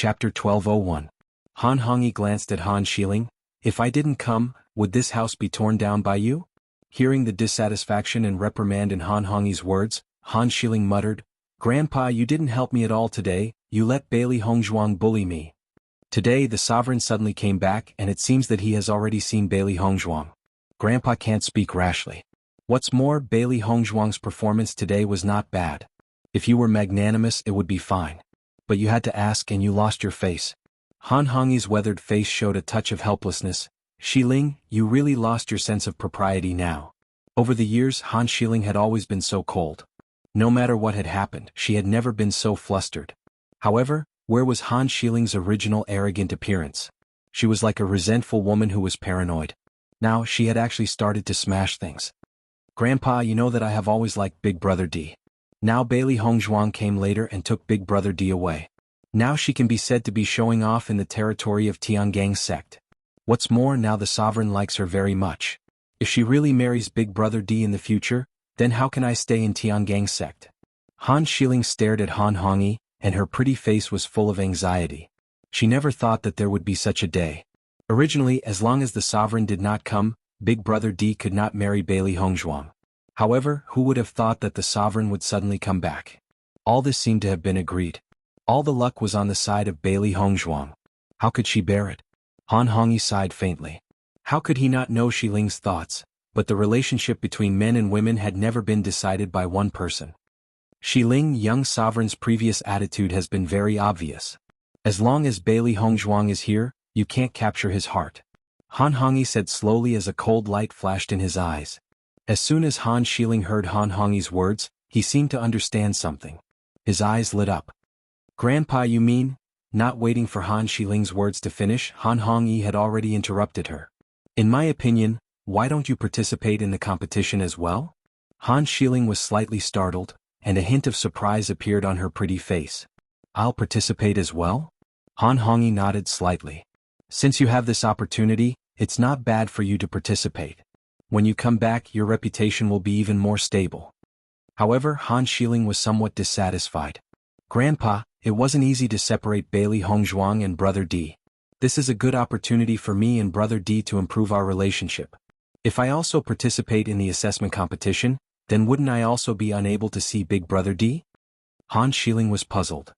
Chapter 1201. Han Hongyi glanced at Han Xiling. If I didn't come, would this house be torn down by you? Hearing the dissatisfaction and reprimand in Han Hongyi's words, Han Xiling muttered, Grandpa, you didn't help me at all today, you let Bailey Hongzhuang bully me. Today the sovereign suddenly came back and it seems that he has already seen Bailey Hongzhuang. Grandpa can't speak rashly. What's more, Bailey Hongzhuang's performance today was not bad. If you were magnanimous it would be fine. But you had to ask and you lost your face. Han Hongyi's weathered face showed a touch of helplessness. Xiling, you really lost your sense of propriety now. Over the years Han Xiling had always been so cold. No matter what had happened, she had never been so flustered. However, where was Han Xiling's original arrogant appearance? She was like a resentful woman who was paranoid. Now she had actually started to smash things. Grandpa, you know that I have always liked Big Brother D. Now Bailey Hongzhuang came later and took Big Brother D away. Now she can be said to be showing off in the territory of Tiangang's sect. What's more, now the sovereign likes her very much. If she really marries Big Brother D in the future, then how can I stay in Tiangang's sect? Han Xiling stared at Han Hongyi, and her pretty face was full of anxiety. She never thought that there would be such a day. Originally, as long as the sovereign did not come, Big Brother D could not marry Bailey Hongzhuang. However, who would have thought that the sovereign would suddenly come back? All this seemed to have been agreed. All the luck was on the side of Bailey Hongzhuang. How could she bear it? Han Hongyi sighed faintly. How could he not know Xiling's thoughts? But the relationship between men and women had never been decided by one person. Xiling, young sovereign's previous attitude has been very obvious. As long as Bailey Hongzhuang is here, you can't capture his heart. Han Hongyi said slowly as a cold light flashed in his eyes. As soon as Han Xiling heard Han Hongyi's words, he seemed to understand something. His eyes lit up. Grandpa, you mean? Not waiting for Han Xiling's words to finish, Han Hongyi had already interrupted her. In my opinion, why don't you participate in the competition as well? Han Xiling was slightly startled, and a hint of surprise appeared on her pretty face. I'll participate as well? Han Hongyi nodded slightly. Since you have this opportunity, it's not bad for you to participate. When you come back, your reputation will be even more stable. However, Han Xiling was somewhat dissatisfied. Grandpa, it wasn't easy to separate Bailey Hongzhuang and Brother D. This is a good opportunity for me and Brother D to improve our relationship. If I also participate in the assessment competition, then wouldn't I also be unable to see Big Brother D? Han Xiling was puzzled.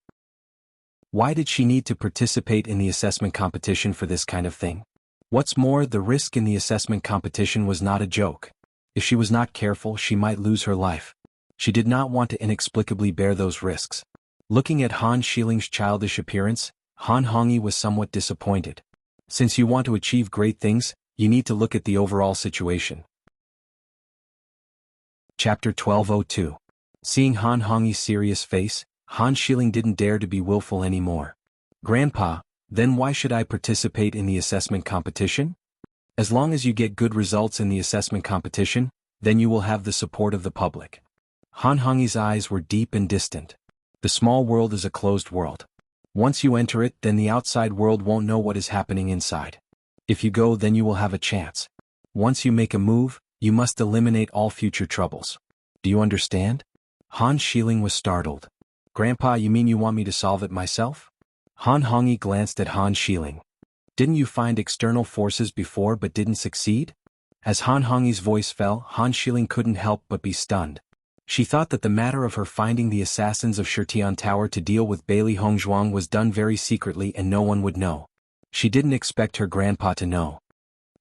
Why did she need to participate in the assessment competition for this kind of thing? What's more, the risk in the assessment competition was not a joke. If she was not careful, she might lose her life. She did not want to inexplicably bear those risks. Looking at Han Xiling's childish appearance, Han Hongyi was somewhat disappointed. Since you want to achieve great things, you need to look at the overall situation. Chapter 1202. Seeing Han Hongyi's serious face, Han Xiling didn't dare to be willful anymore. Grandpa, then why should I participate in the assessment competition? As long as you get good results in the assessment competition, then you will have the support of the public. Han Hongyi's eyes were deep and distant. The small world is a closed world. Once you enter it, then the outside world won't know what is happening inside. If you go, then you will have a chance. Once you make a move, you must eliminate all future troubles. Do you understand? Han Xiling was startled. Grandpa, you mean you want me to solve it myself? Han Hongyi glanced at Han Xiling. Didn't you find external forces before but didn't succeed? As Han Hongyi's voice fell, Han Xiling couldn't help but be stunned. She thought that the matter of her finding the assassins of Shirtian Tower to deal with Bailey Hongzhuang was done very secretly and no one would know. She didn't expect her grandpa to know.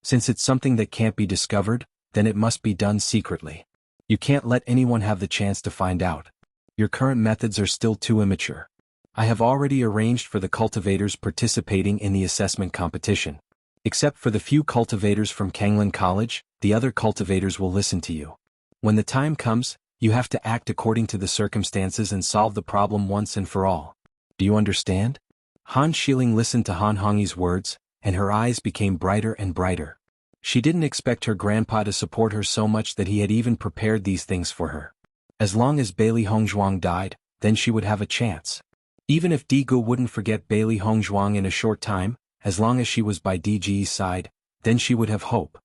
Since it's something that can't be discovered, then it must be done secretly. You can't let anyone have the chance to find out. Your current methods are still too immature. I have already arranged for the cultivators participating in the assessment competition. Except for the few cultivators from Kanglin College, the other cultivators will listen to you. When the time comes, you have to act according to the circumstances and solve the problem once and for all. Do you understand? Han Xiling listened to Han Hongyi's words, and her eyes became brighter and brighter. She didn't expect her grandpa to support her so much that he had even prepared these things for her. As long as Bailey Hongzhuang died, then she would have a chance. Even if Digu wouldn't forget Bailey Hongzhuang in a short time, as long as she was by DG's side, then she would have hope.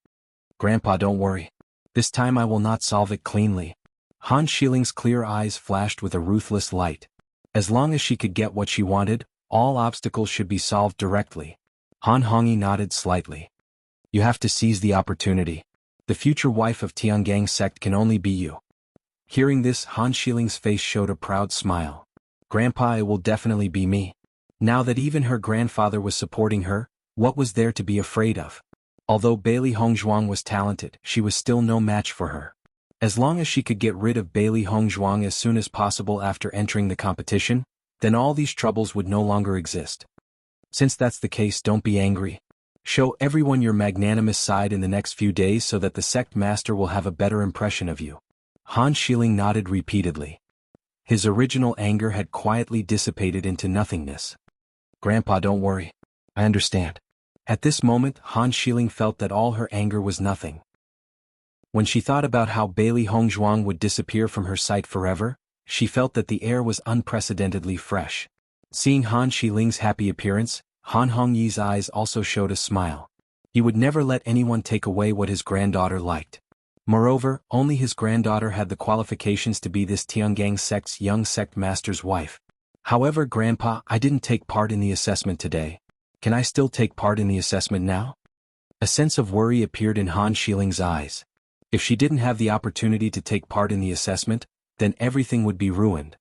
Grandpa, don't worry. This time I will not solve it cleanly. Han Xiling's clear eyes flashed with a ruthless light. As long as she could get what she wanted, All obstacles should be solved directly. Han Hongyi nodded slightly. You have to seize the opportunity. The future wife of Tiangang sect can only be you. Hearing this, Han Shiling's face showed a proud smile. Grandpa, it will definitely be me. Now that even her grandfather was supporting her, what was there to be afraid of? Although Bailey Hongzhuang was talented, she was still no match for her. As long as she could get rid of Bailey Hongzhuang as soon as possible after entering the competition, then all these troubles would no longer exist. Since that's the case, don't be angry. Show everyone your magnanimous side in the next few days so that the sect master will have a better impression of you. Han Shiling nodded repeatedly. His original anger had quietly dissipated into nothingness. Grandpa, don't worry. I understand. At this moment, Han Shiling felt that all her anger was nothing. When she thought about how Bailey Hongzhuang would disappear from her sight forever, she felt that the air was unprecedentedly fresh. Seeing Han Shiling's happy appearance, Han Hongyi's eyes also showed a smile. He would never let anyone take away what his granddaughter liked. Moreover, only his granddaughter had the qualifications to be this Tiangang sect's young sect master's wife. However, Grandpa, I didn't take part in the assessment today. Can I still take part in the assessment now? A sense of worry appeared in Han Shiling's eyes. If she didn't have the opportunity to take part in the assessment, then everything would be ruined.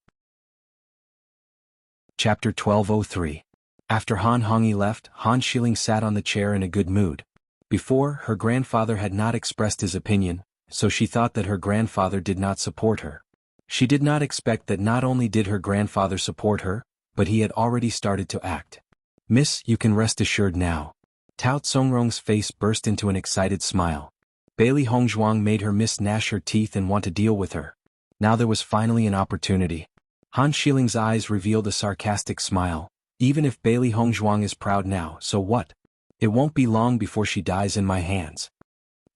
Chapter 1203. After Han Hongyi left, Han Shiling sat on the chair in a good mood. Before, her grandfather had not expressed his opinion, so she thought that her grandfather did not support her. She did not expect that not only did her grandfather support her, but he had already started to act. Miss, you can rest assured now. Tao Tsongrong's face burst into an excited smile. Bailey Hongzhuang made her miss gnash her teeth and want to deal with her. Now there was finally an opportunity. Han Shiling's eyes revealed a sarcastic smile. Even if Bailey Hongzhuang is proud now, so what? It won't be long before she dies in my hands.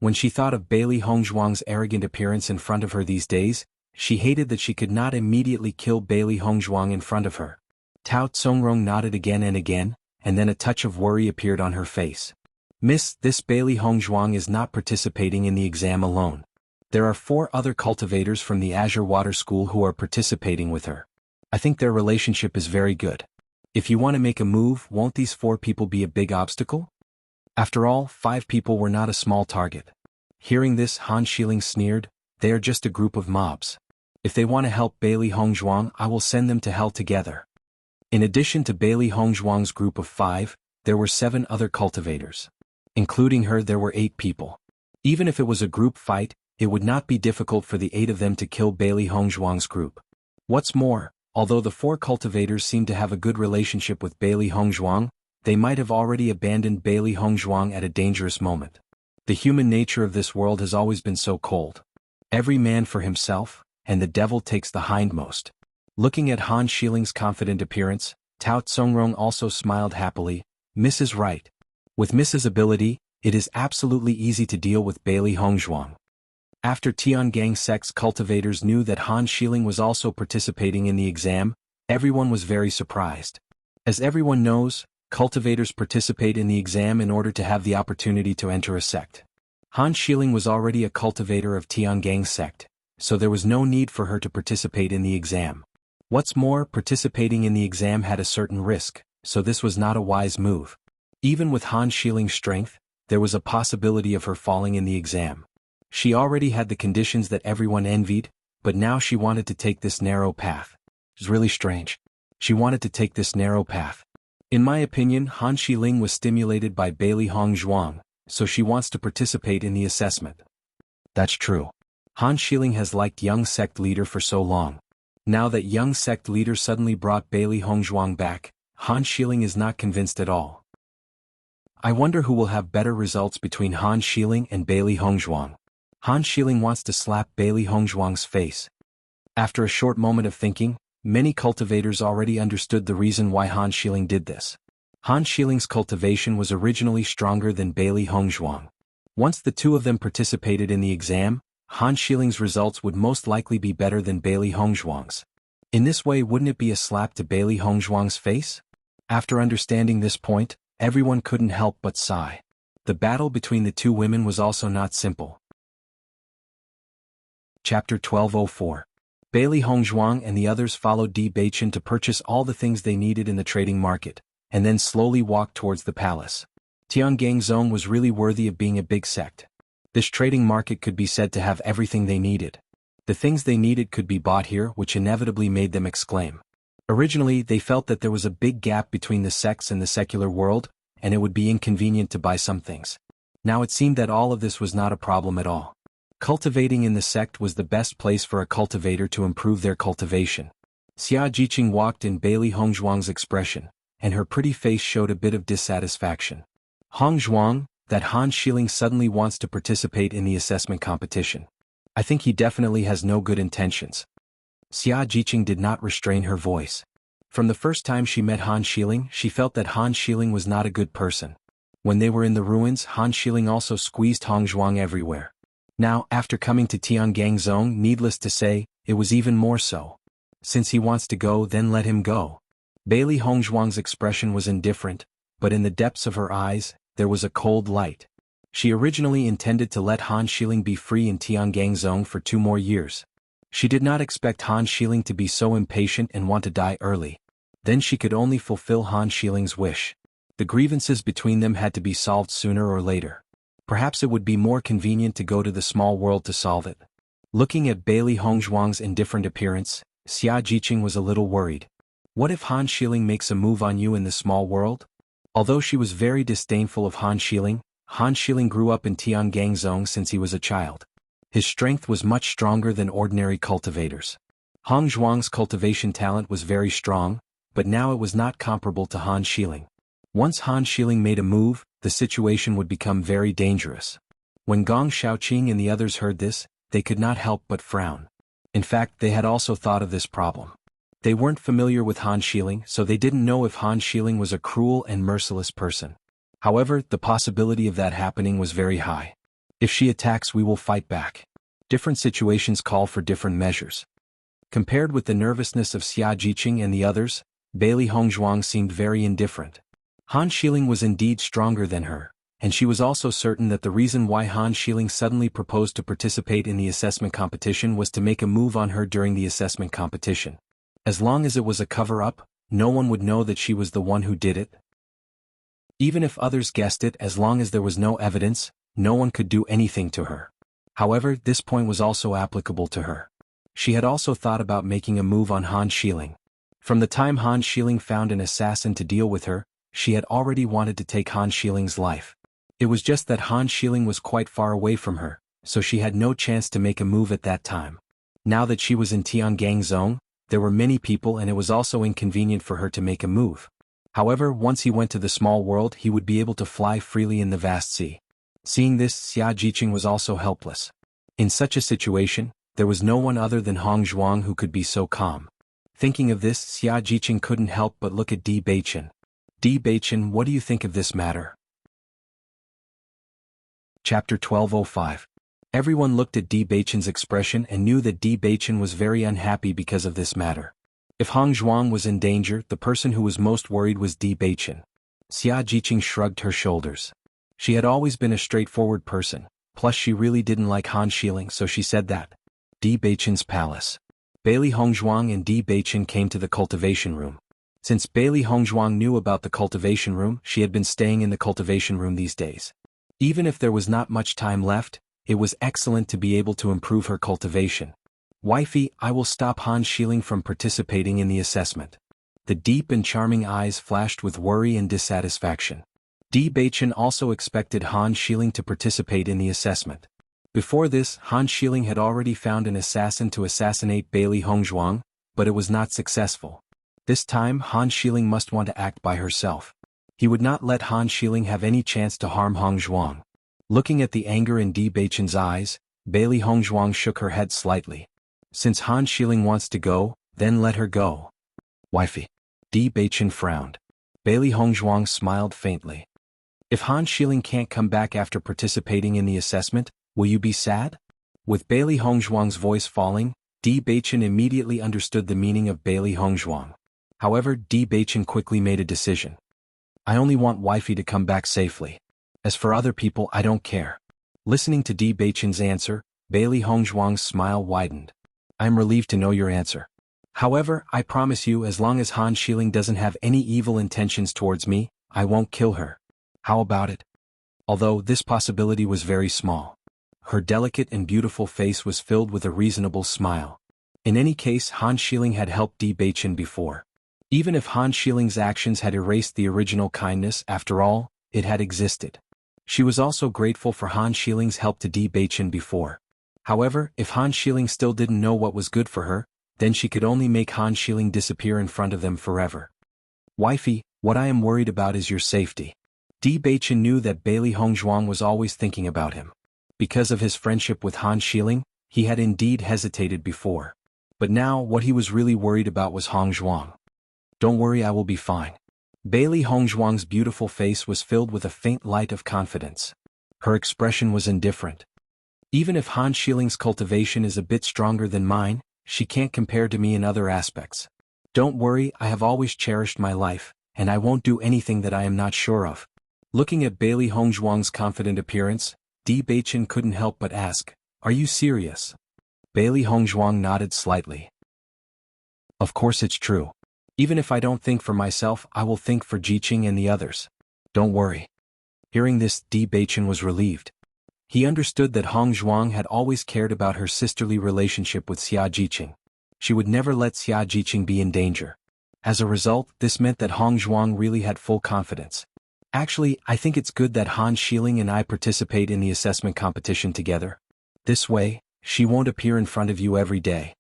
When she thought of Bailey Hongzhuang's arrogant appearance in front of her these days, she hated that she could not immediately kill Bailey Hongzhuang in front of her. Tao Tsongrong nodded again, and then a touch of worry appeared on her face. Miss, this Bailey Hongzhuang is not participating in the exam alone. There are 4 other cultivators from the Azure Water School who are participating with her. I think their relationship is very good. If you want to make a move, won't these 4 people be a big obstacle? After all, 5 people were not a small target. Hearing this, Han Shiling sneered, they are just a group of mobs. If they want to help Bailey Hongzhuang, I will send them to hell together. In addition to Bailey Hongzhuang's group of 5, there were 7 other cultivators. Including her, there were 8 people. Even if it was a group fight, it would not be difficult for the 8 of them to kill Bailey Hongzhuang's group. What's more, although the 4 cultivators seemed to have a good relationship with Bailey Hongzhuang, they might have already abandoned Bailey Hongzhuang at a dangerous moment. The human nature of this world has always been so cold. Every man for himself, and the devil takes the hindmost. Looking at Han Shiling's confident appearance, Tao Tsongrong also smiled happily. Miss is right. With Miss's ability, it is absolutely easy to deal with Bailey Hongzhuang. After Tiangang sect's cultivators knew that Han Shiling was also participating in the exam, everyone was very surprised. As everyone knows, cultivators participate in the exam in order to have the opportunity to enter a sect. Han Shiling was already a cultivator of Tiangang sect, so there was no need for her to participate in the exam. What's more, participating in the exam had a certain risk, so this was not a wise move. Even with Han Shiling's strength, there was a possibility of her falling in the exam. She already had the conditions that everyone envied, but now she wanted to take this narrow path. It was really strange. She wanted to take this narrow path. In my opinion, Han Shiling was stimulated by Bailey Hongzhuang, so she wants to participate in the assessment. That's true. Han Shiling has liked young sect leader for so long. Now that young sect leader suddenly brought Bailey Hongzhuang back, Han Shiling is not convinced at all. I wonder who will have better results between Han Shiling and Bailey Hongzhuang. Han Shiling wants to slap Bailey Hongzhuang's face. After a short moment of thinking, many cultivators already understood the reason why Han Shiling did this. Han Shiling's cultivation was originally stronger than Bailey Hongzhuang. Once the 2 of them participated in the exam, Han Shiling's results would most likely be better than Bailey Hongzhuang's. In this way, wouldn't it be a slap to Bailey Hongzhuang's face? After understanding this point, everyone couldn't help but sigh. The battle between the 2 women was also not simple. Chapter 1204. Bailey Hongzhuang and the others followed Di Beichen to purchase all the things they needed in the trading market, and then slowly walked towards the palace. Tiangangzong was really worthy of being a big sect. This trading market could be said to have everything they needed. The things they needed could be bought here, which inevitably made them exclaim. Originally, they felt that there was a big gap between the sects and the secular world, and it would be inconvenient to buy some things. Now it seemed that all of this was not a problem at all. Cultivating in the sect was the best place for a cultivator to improve their cultivation. Xia Jiqing walked in Bailey Hongzhuang's expression, and her pretty face showed a bit of dissatisfaction. Hongzhuang, that Han Xiling suddenly wants to participate in the assessment competition. I think he definitely has no good intentions. Xia Jiqing did not restrain her voice. From the first time she met Han Xiling, she felt that Han Xiling was not a good person. When they were in the ruins, Han Xiling also squeezed Hongzhuang everywhere. Now, after coming to Tiangangzong, needless to say, it was even more so. Since he wants to go, then let him go. Bailey Hongzhuang's expression was indifferent, but in the depths of her eyes, there was a cold light. She originally intended to let Han Xiling be free in Tiangangzong for 2 more years. She did not expect Han Xiling to be so impatient and want to die early. Then she could only fulfill Han Xiling's wish. The grievances between them had to be solved sooner or later. Perhaps it would be more convenient to go to the small world to solve it. Looking at Bailey Hongzhuang's indifferent appearance, Xia Jiqing was a little worried. What if Han Xiling makes a move on you in the small world? Although she was very disdainful of Han Xiling grew up in Tiangangzong since he was a child. His strength was much stronger than ordinary cultivators. Hongzhuang's cultivation talent was very strong, but now it was not comparable to Han Xiling. Once Han Xiling made a move, the situation would become very dangerous. When Gong Shaoqing and the others heard this, they could not help but frown. In fact, they had also thought of this problem. They weren't familiar with Han Xiling, so they didn't know if Han Xiling was a cruel and merciless person. However, the possibility of that happening was very high. If she attacks, we will fight back. Different situations call for different measures. Compared with the nervousness of Xia Jiqing and the others, Bailey Hongzhuang seemed very indifferent. Han Xiling was indeed stronger than her, and she was also certain that the reason why Han Xiling suddenly proposed to participate in the assessment competition was to make a move on her during the assessment competition. As long as it was a cover-up, no one would know that she was the one who did it. Even if others guessed it, as long as there was no evidence, no one could do anything to her. However, this point was also applicable to her. She had also thought about making a move on Han Xiling. From the time Han Xiling found an assassin to deal with her, she had already wanted to take Han Xiling's life. It was just that Han Xiling was quite far away from her, so she had no chance to make a move at that time. Now that she was in Tiangangzong, there were many people and it was also inconvenient for her to make a move. However, once he went to the small world, he would be able to fly freely in the vast sea. Seeing this, Xia Jiqing was also helpless. In such a situation, there was no one other than Hongzhuang who could be so calm. Thinking of this, Xia Jiqing couldn't help but look at Di Beichen. Di Beichen, what do you think of this matter? Chapter 1205. Everyone looked at Di Beichen's expression and knew that Di Beichen was very unhappy because of this matter. If Hongzhuang was in danger, the person who was most worried was Di Beichen. Xia Jiqing shrugged her shoulders. She had always been a straightforward person, plus she really didn't like Han Xiling, so she said that. Di Beichen's palace. Bailey Hongzhuang and Di Beichen came to the cultivation room. Since Bailey Hongzhuang knew about the cultivation room, she had been staying in the cultivation room these days. Even if there was not much time left, it was excellent to be able to improve her cultivation. Wifey, I will stop Han Xiling from participating in the assessment. The deep and charming eyes flashed with worry and dissatisfaction. Di Beichen also expected Han Xiling to participate in the assessment. Before this, Han Xiling had already found an assassin to assassinate Bailey Hongzhuang, but it was not successful. This time, Han Xiling must want to act by herself. He would not let Han Xiling have any chance to harm Hongzhuang. Looking at the anger in Di Beichen's eyes, Bailey Hongzhuang shook her head slightly. Since Han Xiling wants to go, then let her go. Wifey. Di Beichen frowned. Bailey Hongzhuang smiled faintly. If Han Xiling can't come back after participating in the assessment, will you be sad? With Bailey Hongzhuang's voice falling, Di Beichen immediately understood the meaning of Bailey Hongzhuang. However, Di Beichen quickly made a decision. I only want wifey to come back safely. As for other people, I don't care. Listening to Di Beichen's answer, Bailey Hongzhuang's smile widened. I'm relieved to know your answer. However, I promise you as long as Han Xiling doesn't have any evil intentions towards me, I won't kill her. How about it? Although this possibility was very small. Her delicate and beautiful face was filled with a reasonable smile. In any case, Han Xiling had helped Di Beichen before. Even if Han Xiling's actions had erased the original kindness, after all, it had existed. She was also grateful for Han Xiling's help to Di Beichen before. However, if Han Xiling still didn't know what was good for her, then she could only make Han Xiling disappear in front of them forever. Wifey, what I am worried about is your safety. Di Beichen knew that Bailey Hongzhuang was always thinking about him. Because of his friendship with Han Xiling, he had indeed hesitated before. But now what he was really worried about was Hongzhuang. Don't worry, I will be fine. Bailey Hongzhuang's beautiful face was filled with a faint light of confidence. Her expression was indifferent. Even if Han Xiling's cultivation is a bit stronger than mine, she can't compare to me in other aspects. Don't worry, I have always cherished my life, and I won't do anything that I am not sure of. Looking at Bailey Hongzhuang's confident appearance, Di Beichen couldn't help but ask, "Are you serious?" Bailey Hongzhuang nodded slightly. Of course it's true. Even if I don't think for myself, I will think for Jiqing and the others. Don't worry. Hearing this, Di Beichen was relieved. He understood that Hongzhuang had always cared about her sisterly relationship with Xia Jiqing. She would never let Xia Jiqing be in danger. As a result, this meant that Hongzhuang really had full confidence. Actually, I think it's good that Han Xiling and I participate in the assessment competition together. This way, she won't appear in front of you every day.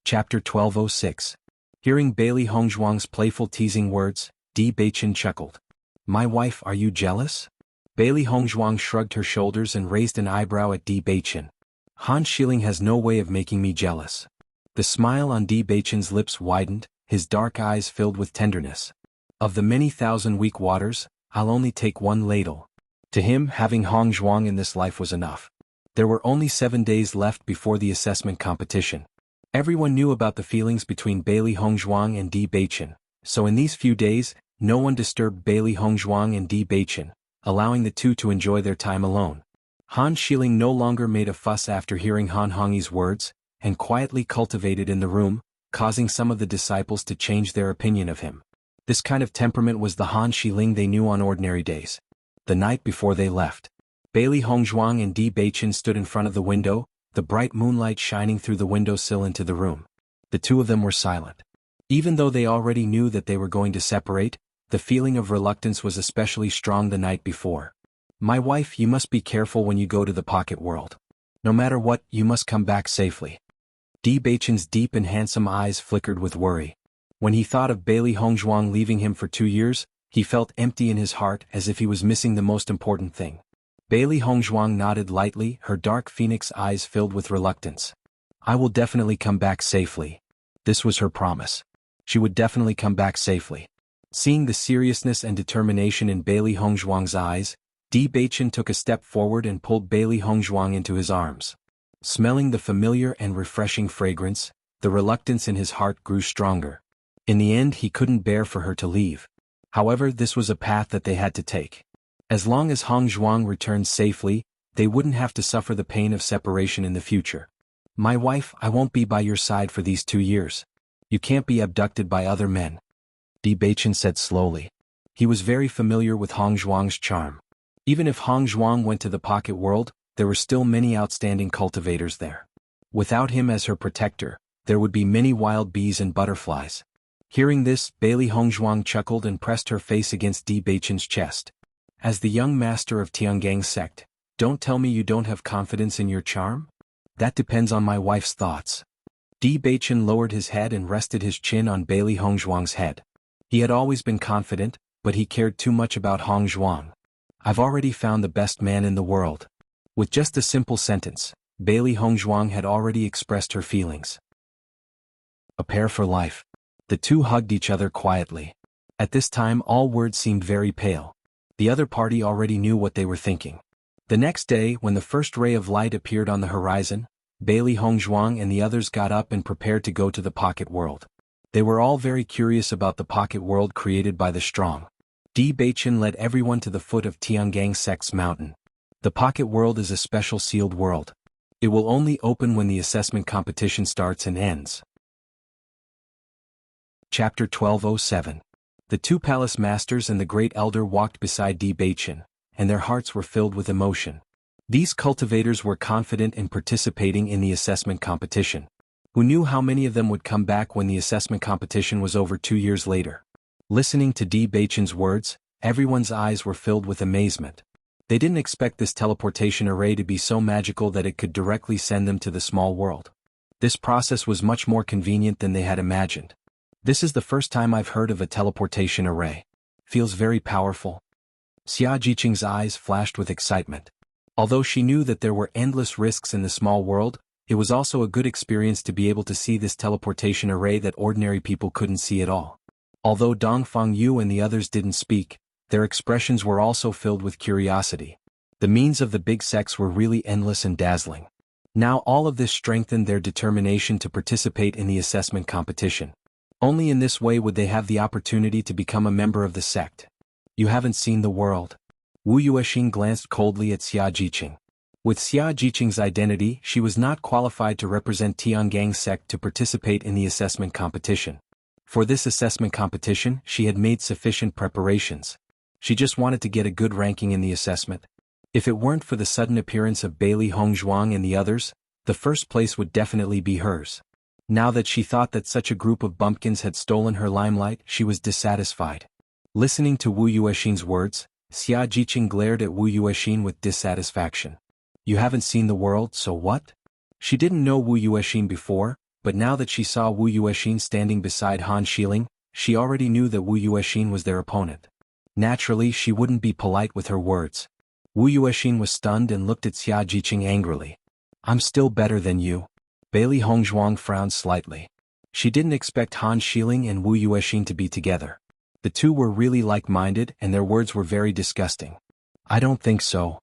Chapter 1206. Hearing Bailey Hongzhuang's playful teasing words, Di Beichen chuckled. My wife, are you jealous? Bailey Hongzhuang shrugged her shoulders and raised an eyebrow at Di Beichen. Han Xiling has no way of making me jealous. The smile on Di Beichen's lips widened, his dark eyes filled with tenderness. Of the many thousand weak waters, I'll only take one ladle. To him, having Hongzhuang in this life was enough. There were only 7 days left before the assessment competition. Everyone knew about the feelings between Bailey Hongzhuang and Di Beichen, so in these few days, no one disturbed Bailey Hongzhuang and Di Beichen, allowing the two to enjoy their time alone. Han Xiling no longer made a fuss after hearing Han Hongyi's words, and quietly cultivated in the room, causing some of the disciples to change their opinion of him. This kind of temperament was the Han Xiling they knew on ordinary days. The night before they left, Bailey Hongzhuang and Di Beichen stood in front of the window, the bright moonlight shining through the windowsill into the room. The two of them were silent. Even though they already knew that they were going to separate, the feeling of reluctance was especially strong the night before. My wife, you must be careful when you go to the pocket world. No matter what, you must come back safely. Di Beichen's deep and handsome eyes flickered with worry. When he thought of Bailey Hongzhuang leaving him for 2 years, he felt empty in his heart as if he was missing the most important thing. Bailey Hongzhuang nodded lightly, her dark phoenix eyes filled with reluctance. I will definitely come back safely. This was her promise. She would definitely come back safely. Seeing the seriousness and determination in Bailey Hongzhuang's eyes, Di Beichen took a step forward and pulled Bailey Hongzhuang into his arms. Smelling the familiar and refreshing fragrance, the reluctance in his heart grew stronger. In the end, he couldn't bear for her to leave. However, this was a path that they had to take. As long as Hongzhuang returned safely, they wouldn't have to suffer the pain of separation in the future. My wife, I won't be by your side for these 2 years. You can't be abducted by other men. Di Beichen said slowly. He was very familiar with Hongzhuang's charm. Even if Hongzhuang went to the pocket world, there were still many outstanding cultivators there. Without him as her protector, there would be many wild bees and butterflies. Hearing this, Bailey Hongzhuang chuckled and pressed her face against Di Beichen's chest. As the young master of Tiangang's sect, don't tell me you don't have confidence in your charm? That depends on my wife's thoughts. Di Beichen lowered his head and rested his chin on Bailey Hongzhuang's head. He had always been confident, but he cared too much about Hongzhuang. I've already found the best man in the world. With just a simple sentence, Bailey Hongzhuang had already expressed her feelings. A pair for life. The two hugged each other quietly. At this time, all words seemed very pale. The other party already knew what they were thinking. The next day, when the first ray of light appeared on the horizon, Bailey Hongzhuang and the others got up and prepared to go to the pocket world. They were all very curious about the pocket world created by the strong. Di Beichen led everyone to the foot of Tiangang sect's mountain. The pocket world is a special sealed world. It will only open when the assessment competition starts and ends. Chapter 1207. The two palace masters and the great elder walked beside Di Baichen, and their hearts were filled with emotion. These cultivators were confident in participating in the assessment competition. Who knew how many of them would come back when the assessment competition was over 2 years later? Listening to Di Baichen's words, everyone's eyes were filled with amazement. They didn't expect this teleportation array to be so magical that it could directly send them to the small world. This process was much more convenient than they had imagined. This is the first time I've heard of a teleportation array. Feels very powerful. Xia Jiqing's eyes flashed with excitement. Although she knew that there were endless risks in the small world, it was also a good experience to be able to see this teleportation array that ordinary people couldn't see at all. Although Dongfang Yu and the others didn't speak, their expressions were also filled with curiosity. The means of the big sects were really endless and dazzling. Now all of this strengthened their determination to participate in the assessment competition. Only in this way would they have the opportunity to become a member of the sect. You haven't seen the world. Wu Yuexin glanced coldly at Xia Jiqing. With Xia Jiqing's identity, she was not qualified to represent Tiangang's sect to participate in the assessment competition. For this assessment competition, she had made sufficient preparations. She just wanted to get a good ranking in the assessment. If it weren't for the sudden appearance of Bailey Hongzhuang and the others, the first place would definitely be hers. Now that she thought that such a group of bumpkins had stolen her limelight, she was dissatisfied. Listening to Wu Yuexin's words, Xia Jiqing glared at Wu Yuexin with dissatisfaction. You haven't seen the world, so what? She didn't know Wu Yuexin before, but now that she saw Wu Yuexin standing beside Han Xiling, she already knew that Wu Yuexin was their opponent. Naturally, she wouldn't be polite with her words. Wu Yuexin was stunned and looked at Xia Jiqing angrily. I'm still better than you. Bailey Hongzhuang frowned slightly. She didn't expect Han Xiling and Wu Yuexin to be together. The two were really like-minded and their words were very disgusting. I don't think so.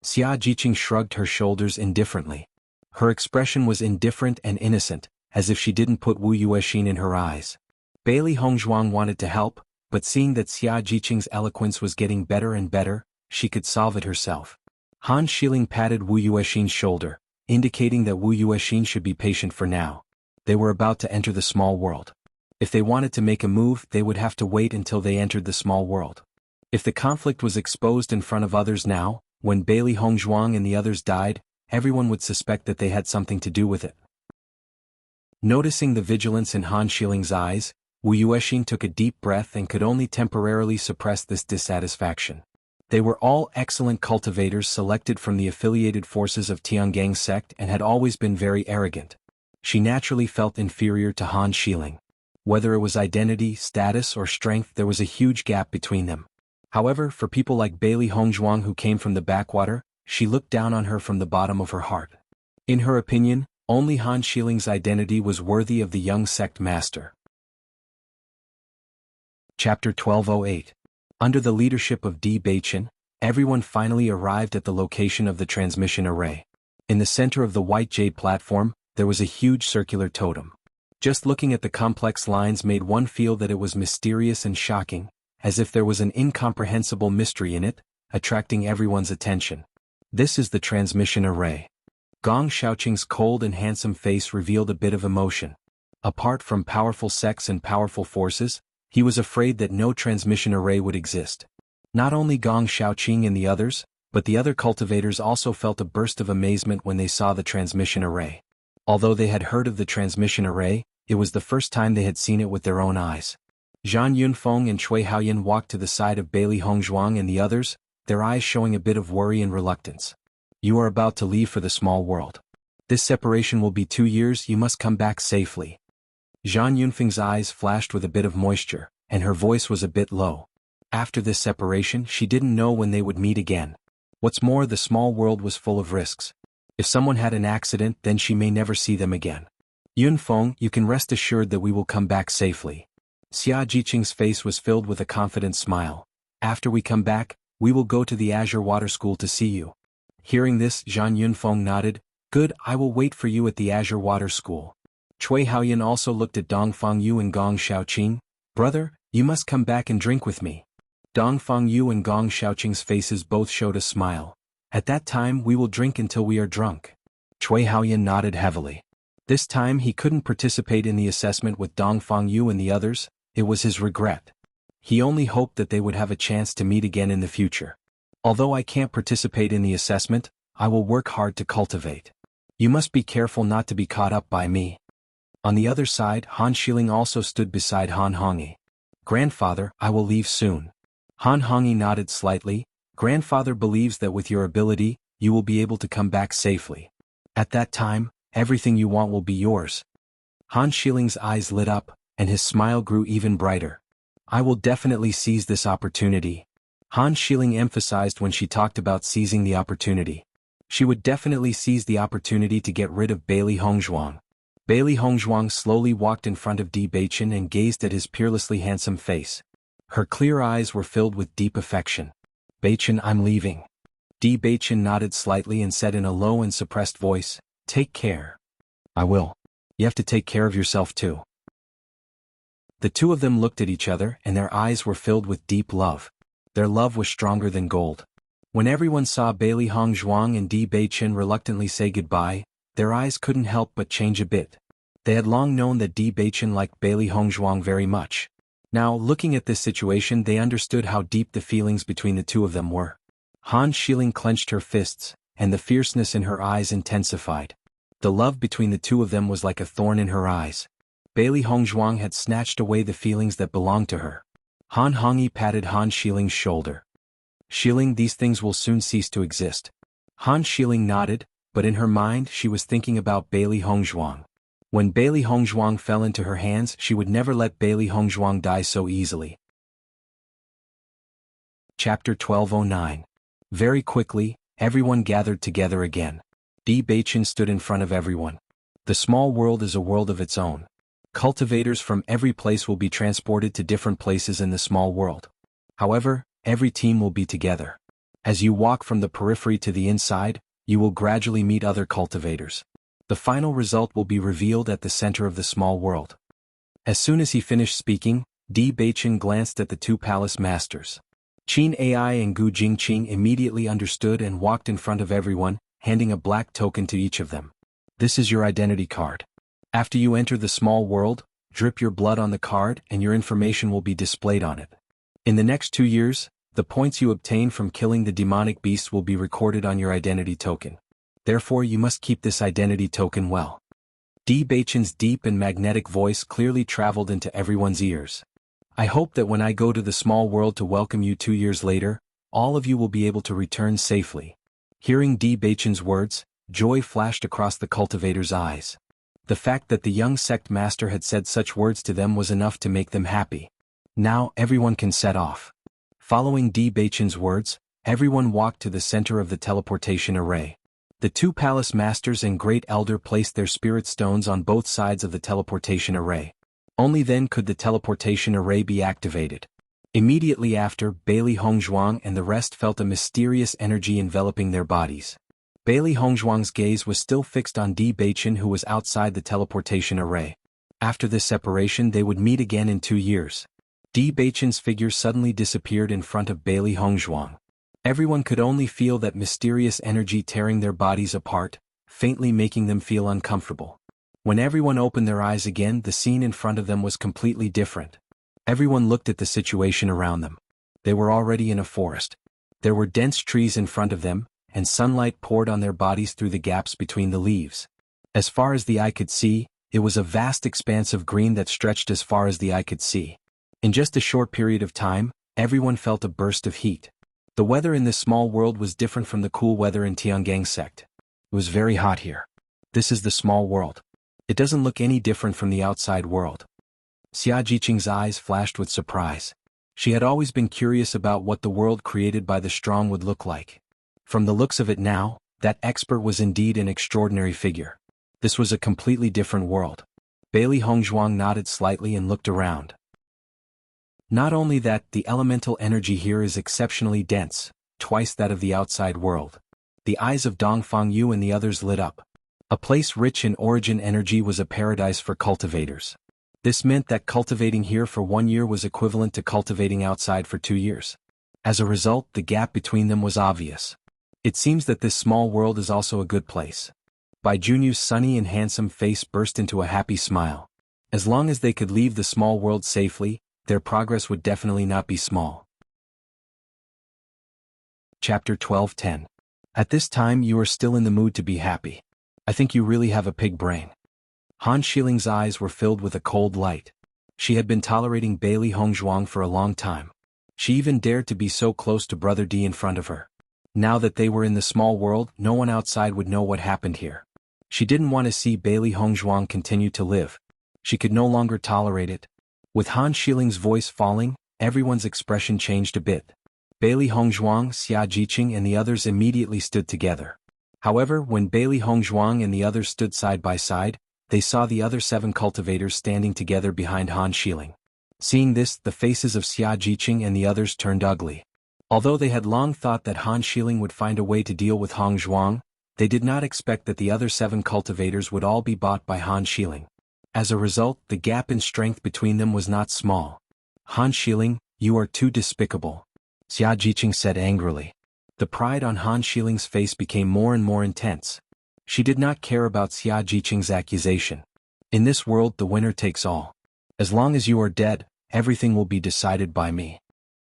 Xia Jiqing shrugged her shoulders indifferently. Her expression was indifferent and innocent, as if she didn't put Wu Yuexin in her eyes. Bailey Hongzhuang wanted to help, but seeing that Xia Jiqing's eloquence was getting better and better, she could solve it herself. Han Xiling patted Wu Yuexin's shoulder, indicating that Wu Yuexin should be patient for now. They were about to enter the small world. If they wanted to make a move, they would have to wait until they entered the small world. If the conflict was exposed in front of others now, when Bailey Hongzhuang and the others died, everyone would suspect that they had something to do with it. Noticing the vigilance in Han Xiling's eyes, Wu Yuexin took a deep breath and could only temporarily suppress this dissatisfaction. They were all excellent cultivators selected from the affiliated forces of Tiangang's sect and had always been very arrogant. She naturally felt inferior to Han Xiling. Whether it was identity, status, or strength, there was a huge gap between them. However, for people like Bailey Hongzhuang who came from the backwater, she looked down on her from the bottom of her heart. In her opinion, only Han Xiling's identity was worthy of the young sect master. Chapter 1208. Under the leadership of Di Baichen, everyone finally arrived at the location of the transmission array. In the center of the white jade platform, there was a huge circular totem. Just looking at the complex lines made one feel that it was mysterious and shocking, as if there was an incomprehensible mystery in it, attracting everyone's attention. This is the transmission array. Gong Xiaoqing's cold and handsome face revealed a bit of emotion. Apart from powerful sects and powerful forces, he was afraid that no transmission array would exist. Not only Gong Xiaoqing and the others, but the other cultivators also felt a burst of amazement when they saw the transmission array. Although they had heard of the transmission array, it was the first time they had seen it with their own eyes. Zhang Yunfeng and Cui Haoyan walked to the side of Bailey Hongzhuang and the others, their eyes showing a bit of worry and reluctance. You are about to leave for the small world. This separation will be 2 years, you must come back safely. Zhang Yunfeng's eyes flashed with a bit of moisture, and her voice was a bit low. After this separation, she didn't know when they would meet again. What's more, the small world was full of risks. If someone had an accident, then she may never see them again. Yunfeng, you can rest assured that we will come back safely. Xia Jiqing's face was filled with a confident smile. After we come back, we will go to the Azure Water School to see you. Hearing this, Zhang Yunfeng nodded. Good, I will wait for you at the Azure Water School. Cui Haoyan also looked at Dongfang Yu and Gong Xiaoqing. Brother, you must come back and drink with me. Dongfang Yu and Gong Xiaoqing's faces both showed a smile. At that time we will drink until we are drunk. Cui Haoyan nodded heavily. This time he couldn't participate in the assessment with Dongfang Yu and the others. It was his regret. He only hoped that they would have a chance to meet again in the future. Although I can't participate in the assessment, I will work hard to cultivate. You must be careful not to be caught up by me. On the other side, Han Xiling also stood beside Han Hongyi. Grandfather, I will leave soon. Han Hongyi nodded slightly. Grandfather believes that with your ability, you will be able to come back safely. At that time, everything you want will be yours. Han Xiling's eyes lit up, and his smile grew even brighter. I will definitely seize this opportunity. Han Xiling emphasized when she talked about seizing the opportunity. She would definitely seize the opportunity to get rid of Bailey Hongzhuang. Bailey Hongzhuang slowly walked in front of Di Beichen and gazed at his peerlessly handsome face. Her clear eyes were filled with deep affection. Beichen, I'm leaving. Di Beichen nodded slightly and said in a low and suppressed voice, take care. I will. You have to take care of yourself too. The two of them looked at each other and their eyes were filled with deep love. Their love was stronger than gold. When everyone saw Bailey Hongzhuang and Di Beichen reluctantly say goodbye, their eyes couldn't help but change a bit. They had long known that Di Beichen liked Bailey Hongzhuang very much. Now, looking at this situation, they understood how deep the feelings between the two of them were. Han Xiling clenched her fists, and the fierceness in her eyes intensified. The love between the two of them was like a thorn in her eyes. Bailey Hongzhuang had snatched away the feelings that belonged to her. Han Hongyi patted Han Xiling's shoulder. Xiling, these things will soon cease to exist. Han Xiling nodded, but in her mind she was thinking about Bailey Hongzhuang. When Bailey Hongzhuang fell into her hands, she would never let Bailey Hongzhuang die so easily. Chapter 1209. Very quickly, everyone gathered together again. Di Beichen stood in front of everyone. The small world is a world of its own. Cultivators from every place will be transported to different places in the small world. However, every team will be together. As you walk from the periphery to the inside, you will gradually meet other cultivators. The final result will be revealed at the center of the small world. As soon as he finished speaking, Di Beichen glanced at the two palace masters. Qin Ai and Gu Jingqing immediately understood and walked in front of everyone, handing a black token to each of them. This is your identity card. After you enter the small world, drip your blood on the card and your information will be displayed on it. In the next 2 years, the points you obtain from killing the demonic beasts will be recorded on your identity token. Therefore you must keep this identity token well. Di Beichen's deep and magnetic voice clearly traveled into everyone's ears. I hope that when I go to the small world to welcome you 2 years later, all of you will be able to return safely. Hearing Di Beichen's words, joy flashed across the cultivators' eyes. The fact that the young sect master had said such words to them was enough to make them happy. Now everyone can set off. Following Di Beichen's words, everyone walked to the center of the teleportation array. The two palace masters and great elder placed their spirit stones on both sides of the teleportation array. Only then could the teleportation array be activated. Immediately after, Bailey Hongzhuang and the rest felt a mysterious energy enveloping their bodies. Bailey Hongzhuang's gaze was still fixed on Di Beichen, who was outside the teleportation array. After this separation they would meet again in 2 years. Di Beichen's figure suddenly disappeared in front of Bailey Hongzhuang. Everyone could only feel that mysterious energy tearing their bodies apart, faintly making them feel uncomfortable. When everyone opened their eyes again, the scene in front of them was completely different. Everyone looked at the situation around them. They were already in a forest. There were dense trees in front of them, and sunlight poured on their bodies through the gaps between the leaves. As far as the eye could see, it was a vast expanse of green that stretched as far as the eye could see. In just a short period of time, everyone felt a burst of heat. The weather in this small world was different from the cool weather in Tiangang sect. It was very hot here. This is the small world. It doesn't look any different from the outside world. Xia Jiqing's eyes flashed with surprise. She had always been curious about what the world created by the strong would look like. From the looks of it now, that expert was indeed an extraordinary figure. This was a completely different world. Bailey Hongzhuang nodded slightly and looked around. Not only that, the elemental energy here is exceptionally dense, twice that of the outside world. The eyes of Dongfang Yu and the others lit up. A place rich in origin energy was a paradise for cultivators. This meant that cultivating here for 1 year was equivalent to cultivating outside for 2 years. As a result, the gap between them was obvious. It seems that this small world is also a good place. Bai Junyu's sunny and handsome face burst into a happy smile. As long as they could leave the small world safely, their progress would definitely not be small. Chapter 12:10. At this time you are still in the mood to be happy. I think you really have a pig brain. Han Shiling's eyes were filled with a cold light. She had been tolerating Bailey Hongzhuang for a long time. She even dared to be so close to Brother D in front of her. Now that they were in the small world, no one outside would know what happened here. She didn't want to see Bailey Hongzhuang continue to live. She could no longer tolerate it. With Han Shiling's voice falling, everyone's expression changed a bit. Bailey Hongzhuang, Xia Jiqing and the others immediately stood together. However, when Bailey Hongzhuang and the others stood side by side, they saw the other 7 cultivators standing together behind Han Shiling. Seeing this, the faces of Xia Jiqing and the others turned ugly. Although they had long thought that Han Shiling would find a way to deal with Hongzhuang, they did not expect that the other 7 cultivators would all be bought by Han Shiling. As a result, the gap in strength between them was not small. Han Shiling, you are too despicable, Xia Jiqing said angrily. The pride on Han Shiling's face became more and more intense. She did not care about Xia Jiqing's accusation. In this world the winner takes all. As long as you are dead, everything will be decided by me.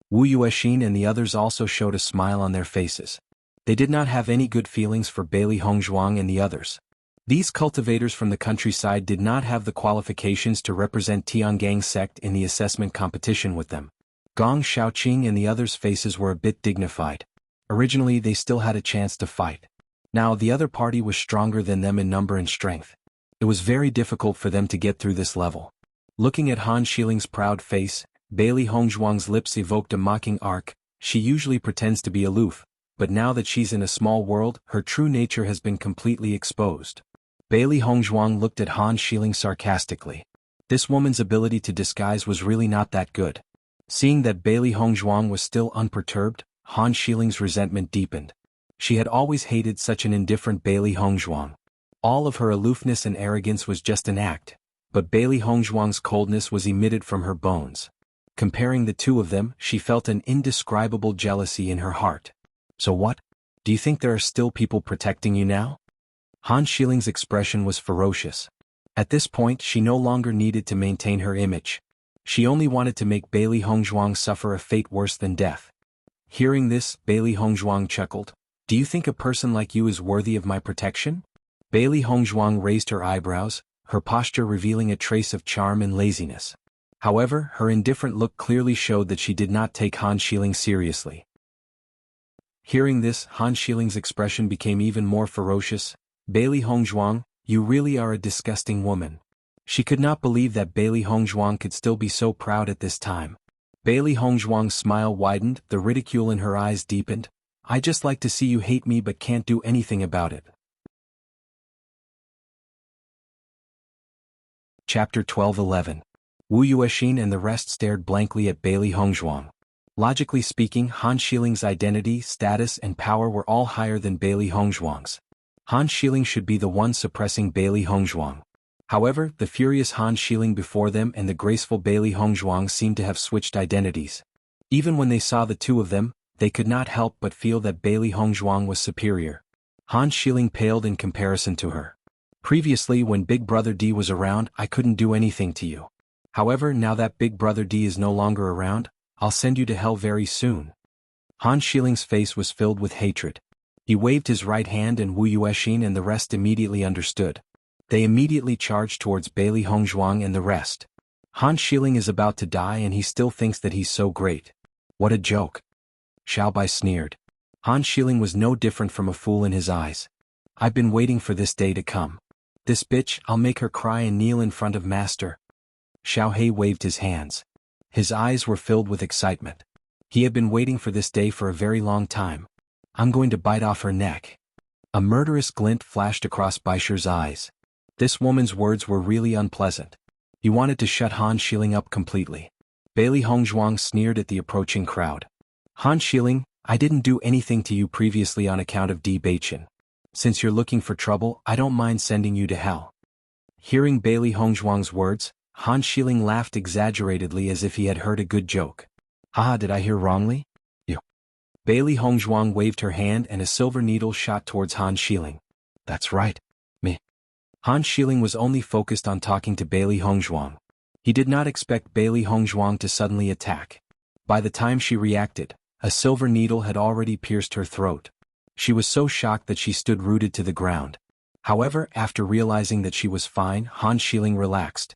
Wu Yuexin and the others also showed a smile on their faces. They did not have any good feelings for Bailey Hongzhuang and the others. These cultivators from the countryside did not have the qualifications to represent Tiangang sect in the assessment competition with them. Gong Shaoqing and the others' faces were a bit dignified. Originally they still had a chance to fight. Now the other party was stronger than them in number and strength. It was very difficult for them to get through this level. Looking at Han Shiling's proud face, Bailey Hongzhuang's lips evoked a mocking arc. She usually pretends to be aloof, but now that she's in a small world, her true nature has been completely exposed. Bailey Hongzhuang looked at Han Shiling sarcastically. This woman's ability to disguise was really not that good. Seeing that Bailey Hongzhuang was still unperturbed, Han Shiling's resentment deepened. She had always hated such an indifferent Bailey Hongzhuang. All of her aloofness and arrogance was just an act, but Bailey Hongzhuang's coldness was emitted from her bones. Comparing the two of them, she felt an indescribable jealousy in her heart. So what? Do you think there are still people protecting you now? Han Shiling's expression was ferocious. At this point she no longer needed to maintain her image. She only wanted to make Bailey Hongzhuang suffer a fate worse than death. Hearing this, Bailey Hongzhuang chuckled. Do you think a person like you is worthy of my protection? Bailey Hongzhuang raised her eyebrows, her posture revealing a trace of charm and laziness. However, her indifferent look clearly showed that she did not take Han Shiling seriously. Hearing this, Han Shiling's expression became even more ferocious. Bailey Hongzhuang, you really are a disgusting woman. She could not believe that Bailey Hongzhuang could still be so proud at this time. Bailey Hongzhuang's smile widened, the ridicule in her eyes deepened. I just like to see you hate me but can't do anything about it. Chapter 12:11. Wu Yuexin and the rest stared blankly at Bailey Hongzhuang. Logically speaking, Han Shiling's identity, status and power were all higher than Bailey Hongzhuang's. Han Shiling should be the one suppressing Bailey Hongzhuang. However, the furious Han Shiling before them and the graceful Bailey Hongzhuang seemed to have switched identities. Even when they saw the two of them, they could not help but feel that Bailey Hongzhuang was superior. Han Shiling paled in comparison to her. Previously, when Big Brother D was around, I couldn't do anything to you. However, now that Big Brother D is no longer around, I'll send you to hell very soon. Han Shiling's face was filled with hatred. He waved his right hand and Wu Yuexin and the rest immediately understood. They immediately charged towards Bailey Hongzhuang and the rest. Han Shiling is about to die and he still thinks that he's so great. What a joke. Xiao Bai sneered. Han Shiling was no different from a fool in his eyes. I've been waiting for this day to come. This bitch, I'll make her cry and kneel in front of Master. Xiao He waved his hands. His eyes were filled with excitement. He had been waiting for this day for a very long time. I'm going to bite off her neck. A murderous glint flashed across Baisher's eyes. This woman's words were really unpleasant. He wanted to shut Han Shiling up completely. Bailey Hongzhuang sneered at the approaching crowd. Han Shiling, I didn't do anything to you previously on account of Di Baichen. Since you're looking for trouble, I don't mind sending you to hell. Hearing Bailey Hongzhuang's words, Han Shiling laughed exaggeratedly as if he had heard a good joke. Haha, did I hear wrongly? You. Bailey Hongzhuang waved her hand and a silver needle shot towards Han Shiling. That's right. Han Xiling was only focused on talking to Bailey Hongzhuang. He did not expect Bailey Hongzhuang to suddenly attack. By the time she reacted, a silver needle had already pierced her throat. She was so shocked that she stood rooted to the ground. However, after realizing that she was fine, Han Xiling relaxed.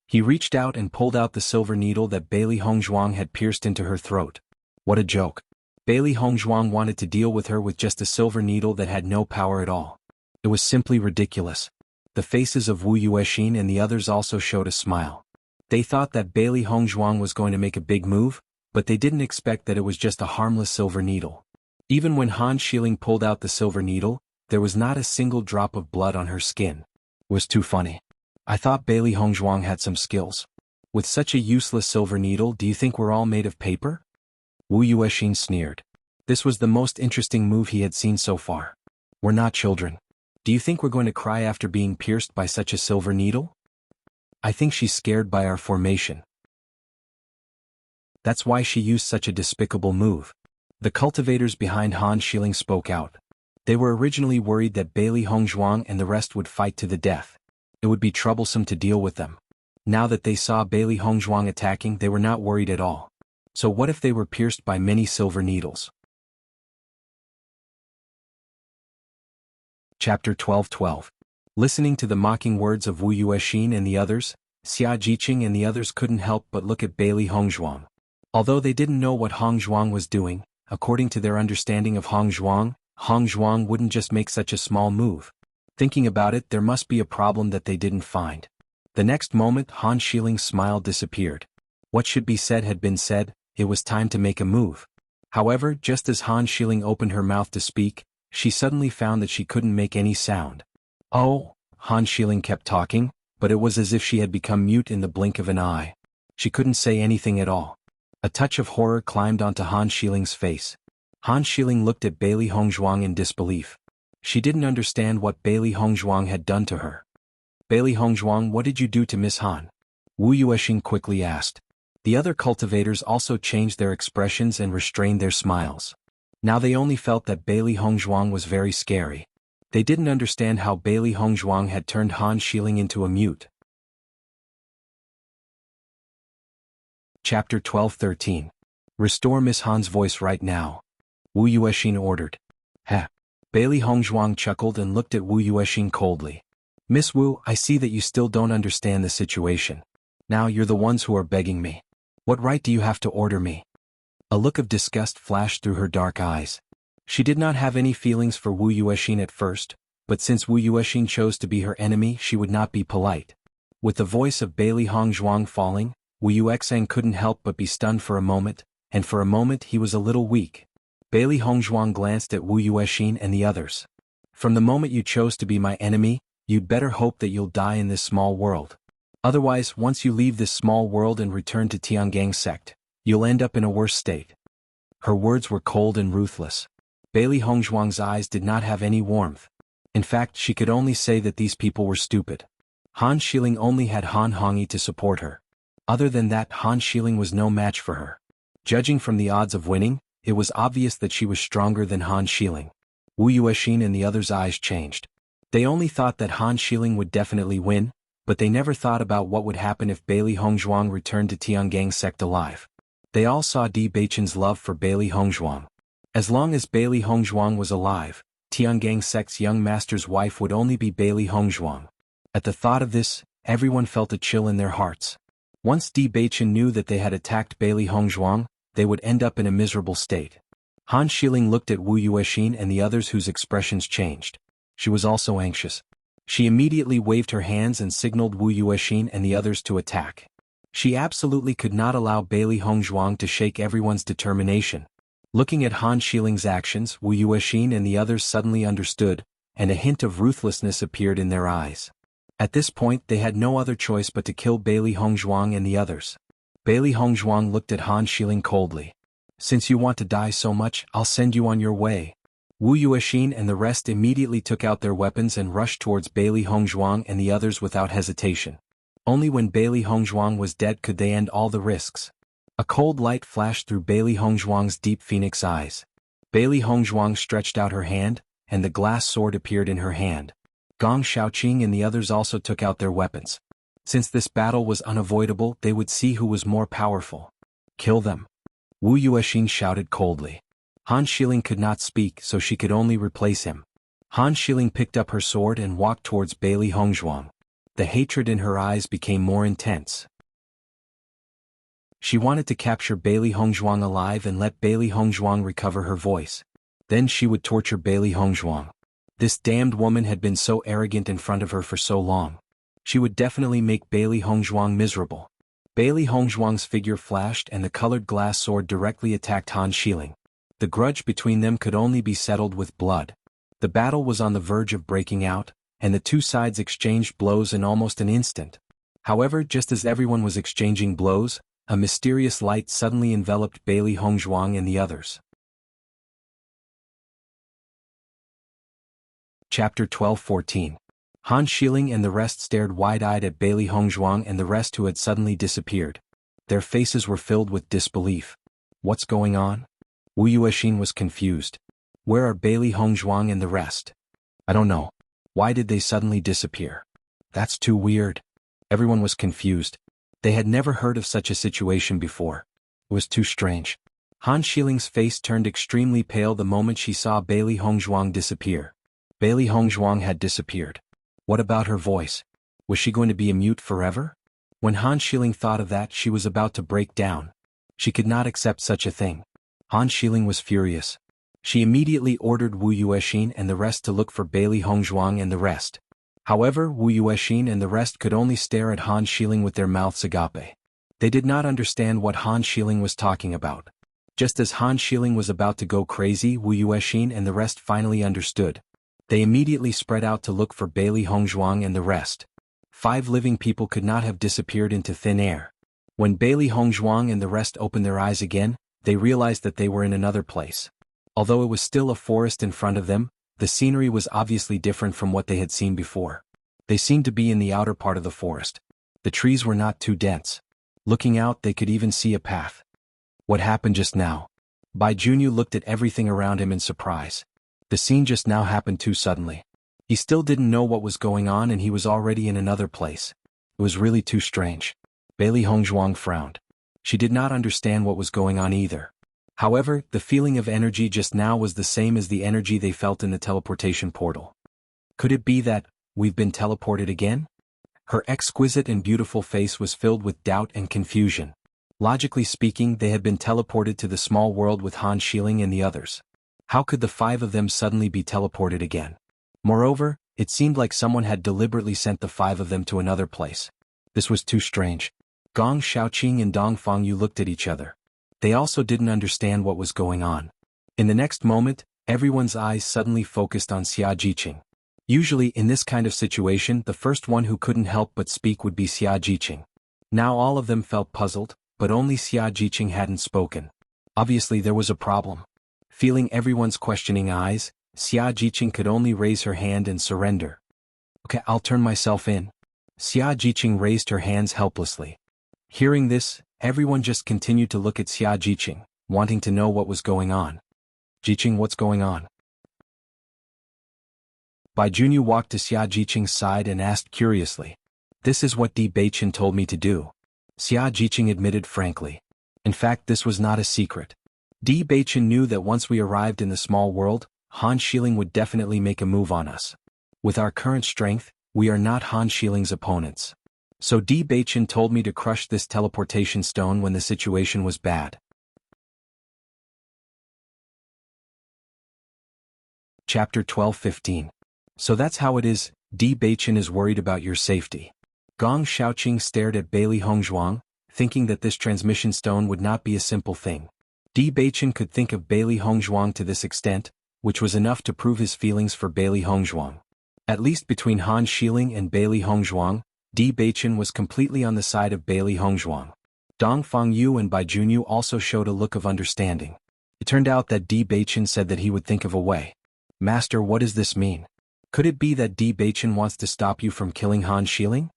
He reached out and pulled out the silver needle that Bailey Hongzhuang had pierced into her throat. What a joke. Bailey Hongzhuang wanted to deal with her with just a silver needle that had no power at all. It was simply ridiculous. The faces of Wu Yuexin and the others also showed a smile. They thought that Bailey Hongzhuang was going to make a big move, but they didn't expect that it was just a harmless silver needle. Even when Han Xiling pulled out the silver needle, there was not a single drop of blood on her skin. It was too funny. I thought Bailey Hongzhuang had some skills. With such a useless silver needle, do you think we're all made of paper? Wu Yuexin sneered. This was the most interesting move he had seen so far. We're not children. Do you think we're going to cry after being pierced by such a silver needle? I think she's scared by our formation. That's why she used such a despicable move. The cultivators behind Han Xiling spoke out. They were originally worried that Bailey Hongzhuang and the rest would fight to the death. It would be troublesome to deal with them. Now that they saw Bailey Hongzhuang attacking, they were not worried at all. So what if they were pierced by many silver needles? Chapter 12:12. Listening to the mocking words of Wu Yuexin and the others, Xia Jiqing and the others couldn't help but look at Bailey Hongzhuang. Although they didn't know what Hongzhuang was doing, according to their understanding of Hongzhuang wouldn't just make such a small move. Thinking about it, there must be a problem that they didn't find. The next moment, Han Xiling's smile disappeared. What should be said had been said. It was time to make a move. However, just as Han Xiling opened her mouth to speak, she suddenly found that she couldn't make any sound. Oh, Han Xiling kept talking, but it was as if she had become mute in the blink of an eye. She couldn't say anything at all. A touch of horror climbed onto Han Xiling's face. Han Xiling looked at Bailey Hongzhuang in disbelief. She didn't understand what Bailey Hongzhuang had done to her. Bailey Hongzhuang, what did you do to Miss Han? Wu Yuexin quickly asked. The other cultivators also changed their expressions and restrained their smiles. Now they only felt that Bailey Hongzhuang was very scary. They didn't understand how Bailey Hongzhuang had turned Han Xiling into a mute. Chapter 12:13. Restore Miss Han's voice right now. Wu Yuexin ordered. Heh. Bailey Hongzhuang chuckled and looked at Wu Yuexin coldly. Miss Wu, I see that you still don't understand the situation. Now you're the ones who are begging me. What right do you have to order me? A look of disgust flashed through her dark eyes. She did not have any feelings for Wu Yuexin at first, but since Wu Yuexin chose to be her enemy, she would not be polite. With the voice of Bailey Hongzhuang falling, Wu Yuexin couldn't help but be stunned for a moment, and for a moment he was a little weak. Bailey Hongzhuang glanced at Wu Yuexin and the others. From the moment you chose to be my enemy, you'd better hope that you'll die in this small world. Otherwise, once you leave this small world and return to Tiangang sect, you'll end up in a worse state. Her words were cold and ruthless. Bailey Hongzhuang's eyes did not have any warmth. In fact, she could only say that these people were stupid. Han Xiling only had Han Hongyi to support her. Other than that, Han Xiling was no match for her. Judging from the odds of winning, it was obvious that she was stronger than Han Xiling. Wu Yuexin and the others' eyes changed. They only thought that Han Xiling would definitely win, but they never thought about what would happen if Bailey Hongzhuang returned to Tiangang sect alive. They all saw Di Beichen's love for Bailey Hongzhuang. As long as Bailey Hongzhuang was alive, Tiangang sect's young master's wife would only be Bailey Hongzhuang. At the thought of this, everyone felt a chill in their hearts. Once Di Beichen knew that they had attacked Bailey Hongzhuang, they would end up in a miserable state. Han Xiling looked at Wu Yuexin and the others whose expressions changed. She was also anxious. She immediately waved her hands and signaled Wu Yuexin and the others to attack. She absolutely could not allow Bailey Hongzhuang to shake everyone's determination. Looking at Han Xiling's actions, Wu Yuexin and the others suddenly understood, and a hint of ruthlessness appeared in their eyes. At this point, they had no other choice but to kill Bailey Hongzhuang and the others. Bailey Hongzhuang looked at Han Xiling coldly. Since you want to die so much, I'll send you on your way. Wu Yuexin and the rest immediately took out their weapons and rushed towards Bailey Hongzhuang and the others without hesitation. Only when Bailey Hongzhuang was dead could they end all the risks. A cold light flashed through Bailey Hongzhuang's deep phoenix eyes. Bailey Hongzhuang stretched out her hand, and the glass sword appeared in her hand. Gong Shaoqing and the others also took out their weapons. Since this battle was unavoidable, they would see who was more powerful. Kill them. Wu Yuexin shouted coldly. Han Xiling could not speak, so she could only replace him. Han Xiling picked up her sword and walked towards Bailey Hongzhuang. The hatred in her eyes became more intense. She wanted to capture Bailey Hongzhuang alive and let Bailey Hongzhuang recover her voice. Then she would torture Bailey Hongzhuang. This damned woman had been so arrogant in front of her for so long. She would definitely make Bailey Hongzhuang miserable. Bailey Hongzhuang's figure flashed and the colored glass sword directly attacked Han Xiling. The grudge between them could only be settled with blood. The battle was on the verge of breaking out, and the two sides exchanged blows in almost an instant. However, just as everyone was exchanging blows, a mysterious light suddenly enveloped Bailey Hongzhuang and the others. Chapter 12-14. Han Xiling and the rest stared wide-eyed at Bailey Hongzhuang and the rest who had suddenly disappeared. Their faces were filled with disbelief. What's going on? Wu Yuexin was confused. Where are Bailey Hongzhuang and the rest? I don't know. Why did they suddenly disappear? That's too weird. Everyone was confused. They had never heard of such a situation before. It was too strange. Han Xiling's face turned extremely pale the moment she saw Bailey Hongzhuang disappear. Bailey Hongzhuang had disappeared. What about her voice? Was she going to be a mute forever? When Han Xiling thought of that, she was about to break down. She could not accept such a thing. Han Xiling was furious. She immediately ordered Wu Yuexin and the rest to look for Bailey Hongzhuang and the rest. However, Wu Yuexin and the rest could only stare at Han Xiling with their mouths agape. They did not understand what Han Xiling was talking about. Just as Han Xiling was about to go crazy, Wu Yuexin and the rest finally understood. They immediately spread out to look for Bailey Hongzhuang and the rest. 5 living people could not have disappeared into thin air. When Bailey Hongzhuang and the rest opened their eyes again, they realized that they were in another place. Although it was still a forest in front of them, the scenery was obviously different from what they had seen before. They seemed to be in the outer part of the forest. The trees were not too dense. Looking out, they could even see a path. What happened just now? Bai Junyu looked at everything around him in surprise. The scene just now happened too suddenly. He still didn't know what was going on and he was already in another place. It was really too strange. Bailey Hongzhuang frowned. She did not understand what was going on either. However, the feeling of energy just now was the same as the energy they felt in the teleportation portal. Could it be that we've been teleported again? Her exquisite and beautiful face was filled with doubt and confusion. Logically speaking, they had been teleported to the small world with Han Xiling and the others. How could the 5 of them suddenly be teleported again? Moreover, it seemed like someone had deliberately sent the 5 of them to another place. This was too strange. Gong Shaoqing and Dong Fangyu looked at each other. They also didn't understand what was going on. In the next moment, everyone's eyes suddenly focused on Xia Jiqing. Usually in this kind of situation, the first one who couldn't help but speak would be Xia Jiqing. Now all of them felt puzzled, but only Xia Jiqing hadn't spoken. Obviously there was a problem. Feeling everyone's questioning eyes, Xia Jiqing could only raise her hand and surrender. Okay, I'll turn myself in. Xia Jiqing raised her hands helplessly. Hearing this, everyone just continued to look at Xia Jiqing, wanting to know what was going on. Jiqing, what's going on? Bai Junyu walked to Xia Jiqing's side and asked curiously. This is what Di Beichen told me to do. Xia Jiqing admitted frankly. In fact, this was not a secret. Di Beichen knew that once we arrived in the small world, Han Xiling would definitely make a move on us. With our current strength, we are not Han Xiling's opponents. So Di Beichen told me to crush this teleportation stone when the situation was bad. Chapter 12-15. So that's how it is, Di Beichen is worried about your safety. Gong Shaoqing stared at Bailey Hongzhuang, thinking that this transmission stone would not be a simple thing. Di Beichen could think of Bailey Hongzhuang to this extent, which was enough to prove his feelings for Bailey Hongzhuang. At least between Han Xiling and Bailey Hongzhuang, Di Beichen was completely on the side of Bailey Hongzhuang. Dong Fangyu and Bai Junyu also showed a look of understanding. It turned out that Di Beichen said that he would think of a way. Master, what does this mean? Could it be that Di Beichen wants to stop you from killing Han Xiling?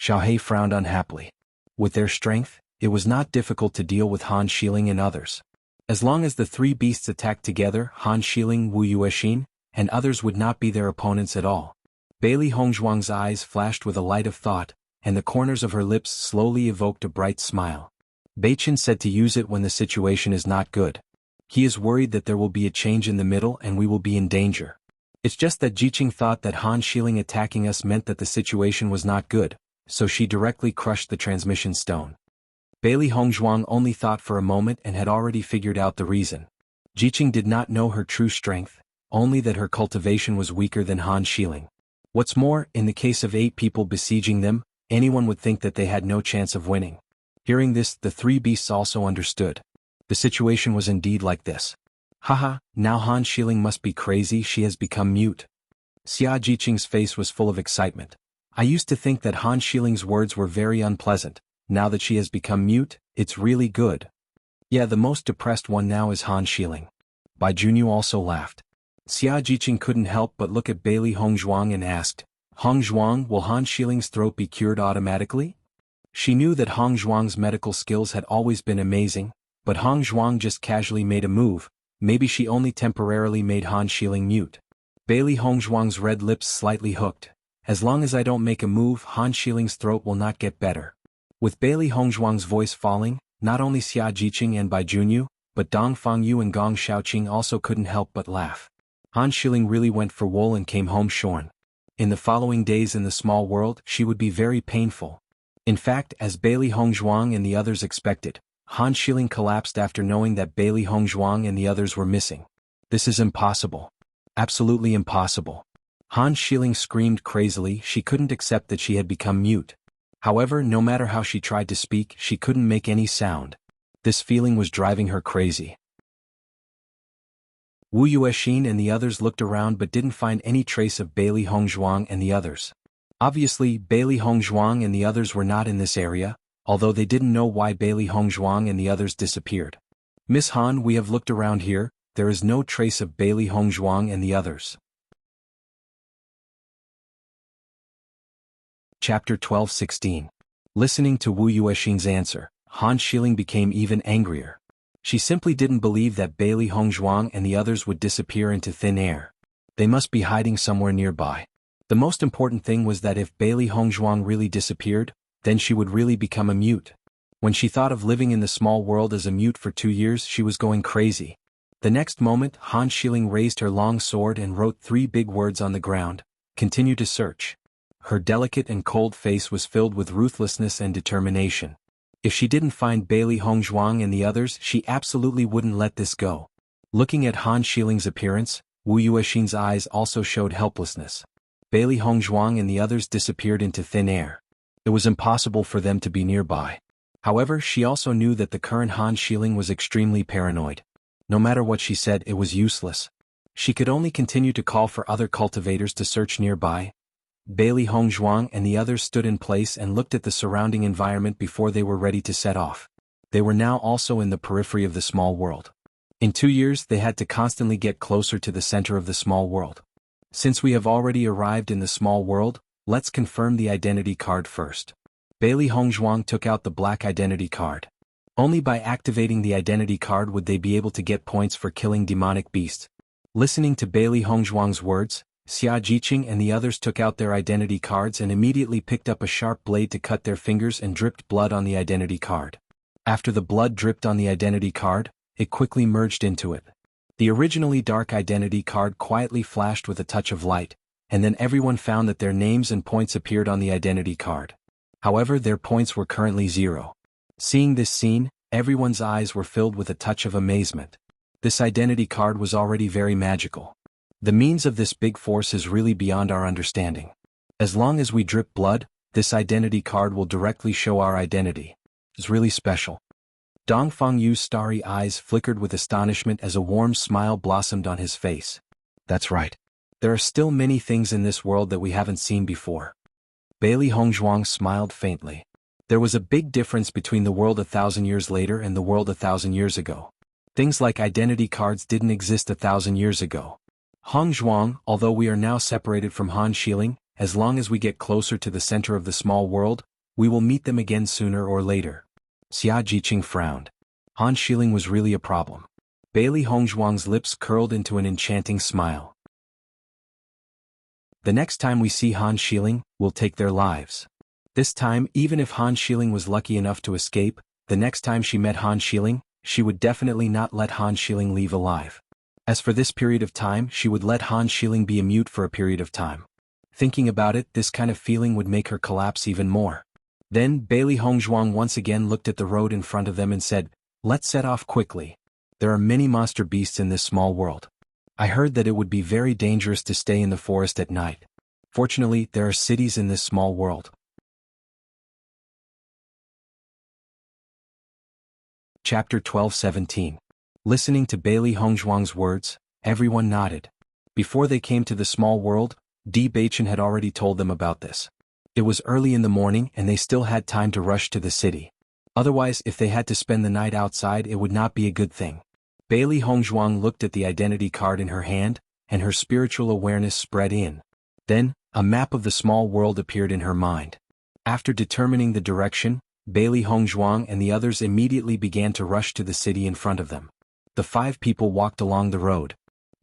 Xiaohe frowned unhappily. With their strength, it was not difficult to deal with Han Xiling and others. As long as the 3 beasts attacked together, Han Xiling, Wu Yuexin, and others would not be their opponents at all. Bailey Hongzhuang's eyes flashed with a light of thought, and the corners of her lips slowly evoked a bright smile. Beichen said to use it when the situation is not good. He is worried that there will be a change in the middle and we will be in danger. It's just that Jiqing thought that Han Xiling attacking us meant that the situation was not good, so she directly crushed the transmission stone. Bailey Hongzhuang only thought for a moment and had already figured out the reason. Jiqing did not know her true strength, only that her cultivation was weaker than Han Xiling. What's more, in the case of 8 people besieging them, anyone would think that they had no chance of winning. Hearing this, the 3 beasts also understood. The situation was indeed like this. Haha, now Han Xiling must be crazy, she has become mute. Xia Jiqing's face was full of excitement. I used to think that Han Xiling's words were very unpleasant. Now that she has become mute, it's really good. Yeah, the most depressed one now is Han Xiling. Bai Junyu also laughed. Xia Jiqing couldn't help but look at Bailey Hongzhuang and asked, Hongzhuang, will Han Xiling's throat be cured automatically? She knew that Hongzhuang's medical skills had always been amazing, but Hongzhuang just casually made a move. Maybe she only temporarily made Han Xiling mute. Bailey Hongzhuang's red lips slightly hooked. As long as I don't make a move, Han Xiling's throat will not get better. With Bailey Hongzhuang's voice falling, not only Xia Jiqing and Bai Junyu, but Dong Fangyu and Gong Shaoqing also couldn't help but laugh. Han Xiling really went for wool and came home shorn. In the following days in the small world, she would be very painful. In fact, as Bailey Hongzhuang and the others expected, Han Xiling collapsed after knowing that Bailey Hongzhuang and the others were missing. This is impossible. Absolutely impossible. Han Xiling screamed crazily. She couldn't accept that she had become mute. However, no matter how she tried to speak, she couldn't make any sound. This feeling was driving her crazy. Wu Yuexin and the others looked around but didn't find any trace of Bailey Hongzhuang and the others. Obviously, Bailey Hongzhuang and the others were not in this area, although they didn't know why Bailey Hongzhuang and the others disappeared. Miss Han, we have looked around here, there is no trace of Bailey Hongzhuang and the others. Chapter 12:16. Listening to Wu Yuexin's answer, Han Xiling became even angrier. She simply didn't believe that Bailey Hongzhuang and the others would disappear into thin air. They must be hiding somewhere nearby. The most important thing was that if Bailey Hongzhuang really disappeared, then she would really become a mute. When she thought of living in the small world as a mute for 2 years, she was going crazy. The next moment, Han Xiling raised her long sword and wrote 3 big words on the ground: continue to search. Her delicate and cold face was filled with ruthlessness and determination. If she didn't find Bailey Hongzhuang and the others, she absolutely wouldn't let this go. Looking at Han Xiling's appearance, Wu Yuexin's eyes also showed helplessness. Bailey Hongzhuang and the others disappeared into thin air. It was impossible for them to be nearby. However, she also knew that the current Han Xiling was extremely paranoid. No matter what she said, it was useless. She could only continue to call for other cultivators to search nearby. Bailey Hongzhuang and the others stood in place and looked at the surrounding environment before they were ready to set off. They were now also in the periphery of the small world. In 2 years, they had to constantly get closer to the center of the small world. Since we have already arrived in the small world, let's confirm the identity card first. Bailey Hongzhuang took out the black identity card. Only by activating the identity card would they be able to get points for killing demonic beasts. Listening to Bailey Hongzhuang's words, Xia Jiqing and the others took out their identity cards and immediately picked up a sharp blade to cut their fingers and dripped blood on the identity card. After the blood dripped on the identity card, it quickly merged into it. The originally dark identity card quietly flashed with a touch of light, and then everyone found that their names and points appeared on the identity card. However, their points were currently 0. Seeing this scene, everyone's eyes were filled with a touch of amazement. This identity card was already very magical. The means of this big force is really beyond our understanding. As long as we drip blood, this identity card will directly show our identity. It's really special. Dong Fangyu's starry eyes flickered with astonishment as a warm smile blossomed on his face. That's right. There are still many things in this world that we haven't seen before. Bailey Hongzhuang smiled faintly. There was a big difference between the world 1,000 years later and the world 1,000 years ago. Things like identity cards didn't exist 1,000 years ago. Hongzhuang, although we are now separated from Han Xiling, as long as we get closer to the center of the small world, we will meet them again sooner or later. Xia Jiqing frowned. Han Xiling was really a problem. Bailey Hongzhuang's lips curled into an enchanting smile. The next time we see Han Xiling, we'll take their lives. This time, even if Han Xiling was lucky enough to escape, the next time she met Han Xiling, she would definitely not let Han Xiling leave alive. As for this period of time, she would let Han Xiling be a mute for a period of time. Thinking about it, this kind of feeling would make her collapse even more. Then, Bailey Hongzhuang once again looked at the road in front of them and said, "Let's set off quickly. There are many monster beasts in this small world. I heard that it would be very dangerous to stay in the forest at night. Fortunately, there are cities in this small world." Chapter 12:17. Listening to Bailey Hongzhuang's words, everyone nodded. Before they came to the small world, Di Baichen had already told them about this. It was early in the morning and they still had time to rush to the city. Otherwise, if they had to spend the night outside, it would not be a good thing. Bailey Hongzhuang looked at the identity card in her hand, and her spiritual awareness spread in. Then, a map of the small world appeared in her mind. After determining the direction, Bailey Hongzhuang and the others immediately began to rush to the city in front of them. The 5 people walked along the road.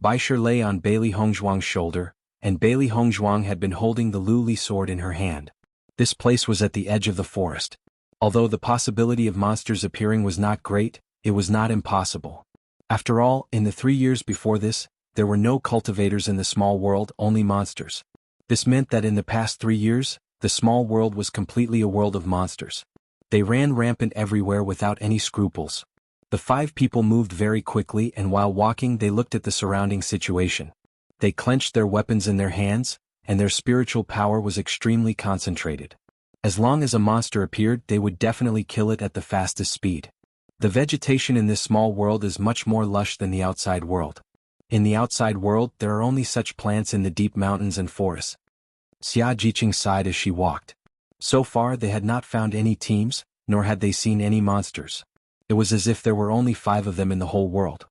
Baisher lay on Bailey Hongzhuang's shoulder, and Bailey Hongzhuang had been holding the Lu Li sword in her hand. This place was at the edge of the forest. Although the possibility of monsters appearing was not great, it was not impossible. After all, in the 3 years before this, there were no cultivators in the small world, only monsters. This meant that in the past 3 years, the small world was completely a world of monsters. They ran rampant everywhere without any scruples. The 5 people moved very quickly, and while walking they looked at the surrounding situation. They clenched their weapons in their hands, and their spiritual power was extremely concentrated. As long as a monster appeared, they would definitely kill it at the fastest speed. The vegetation in this small world is much more lush than the outside world. In the outside world, there are only such plants in the deep mountains and forests. Xia Jiqing sighed as she walked. So far they had not found any teams, nor had they seen any monsters. It was as if there were only 5 of them in the whole world.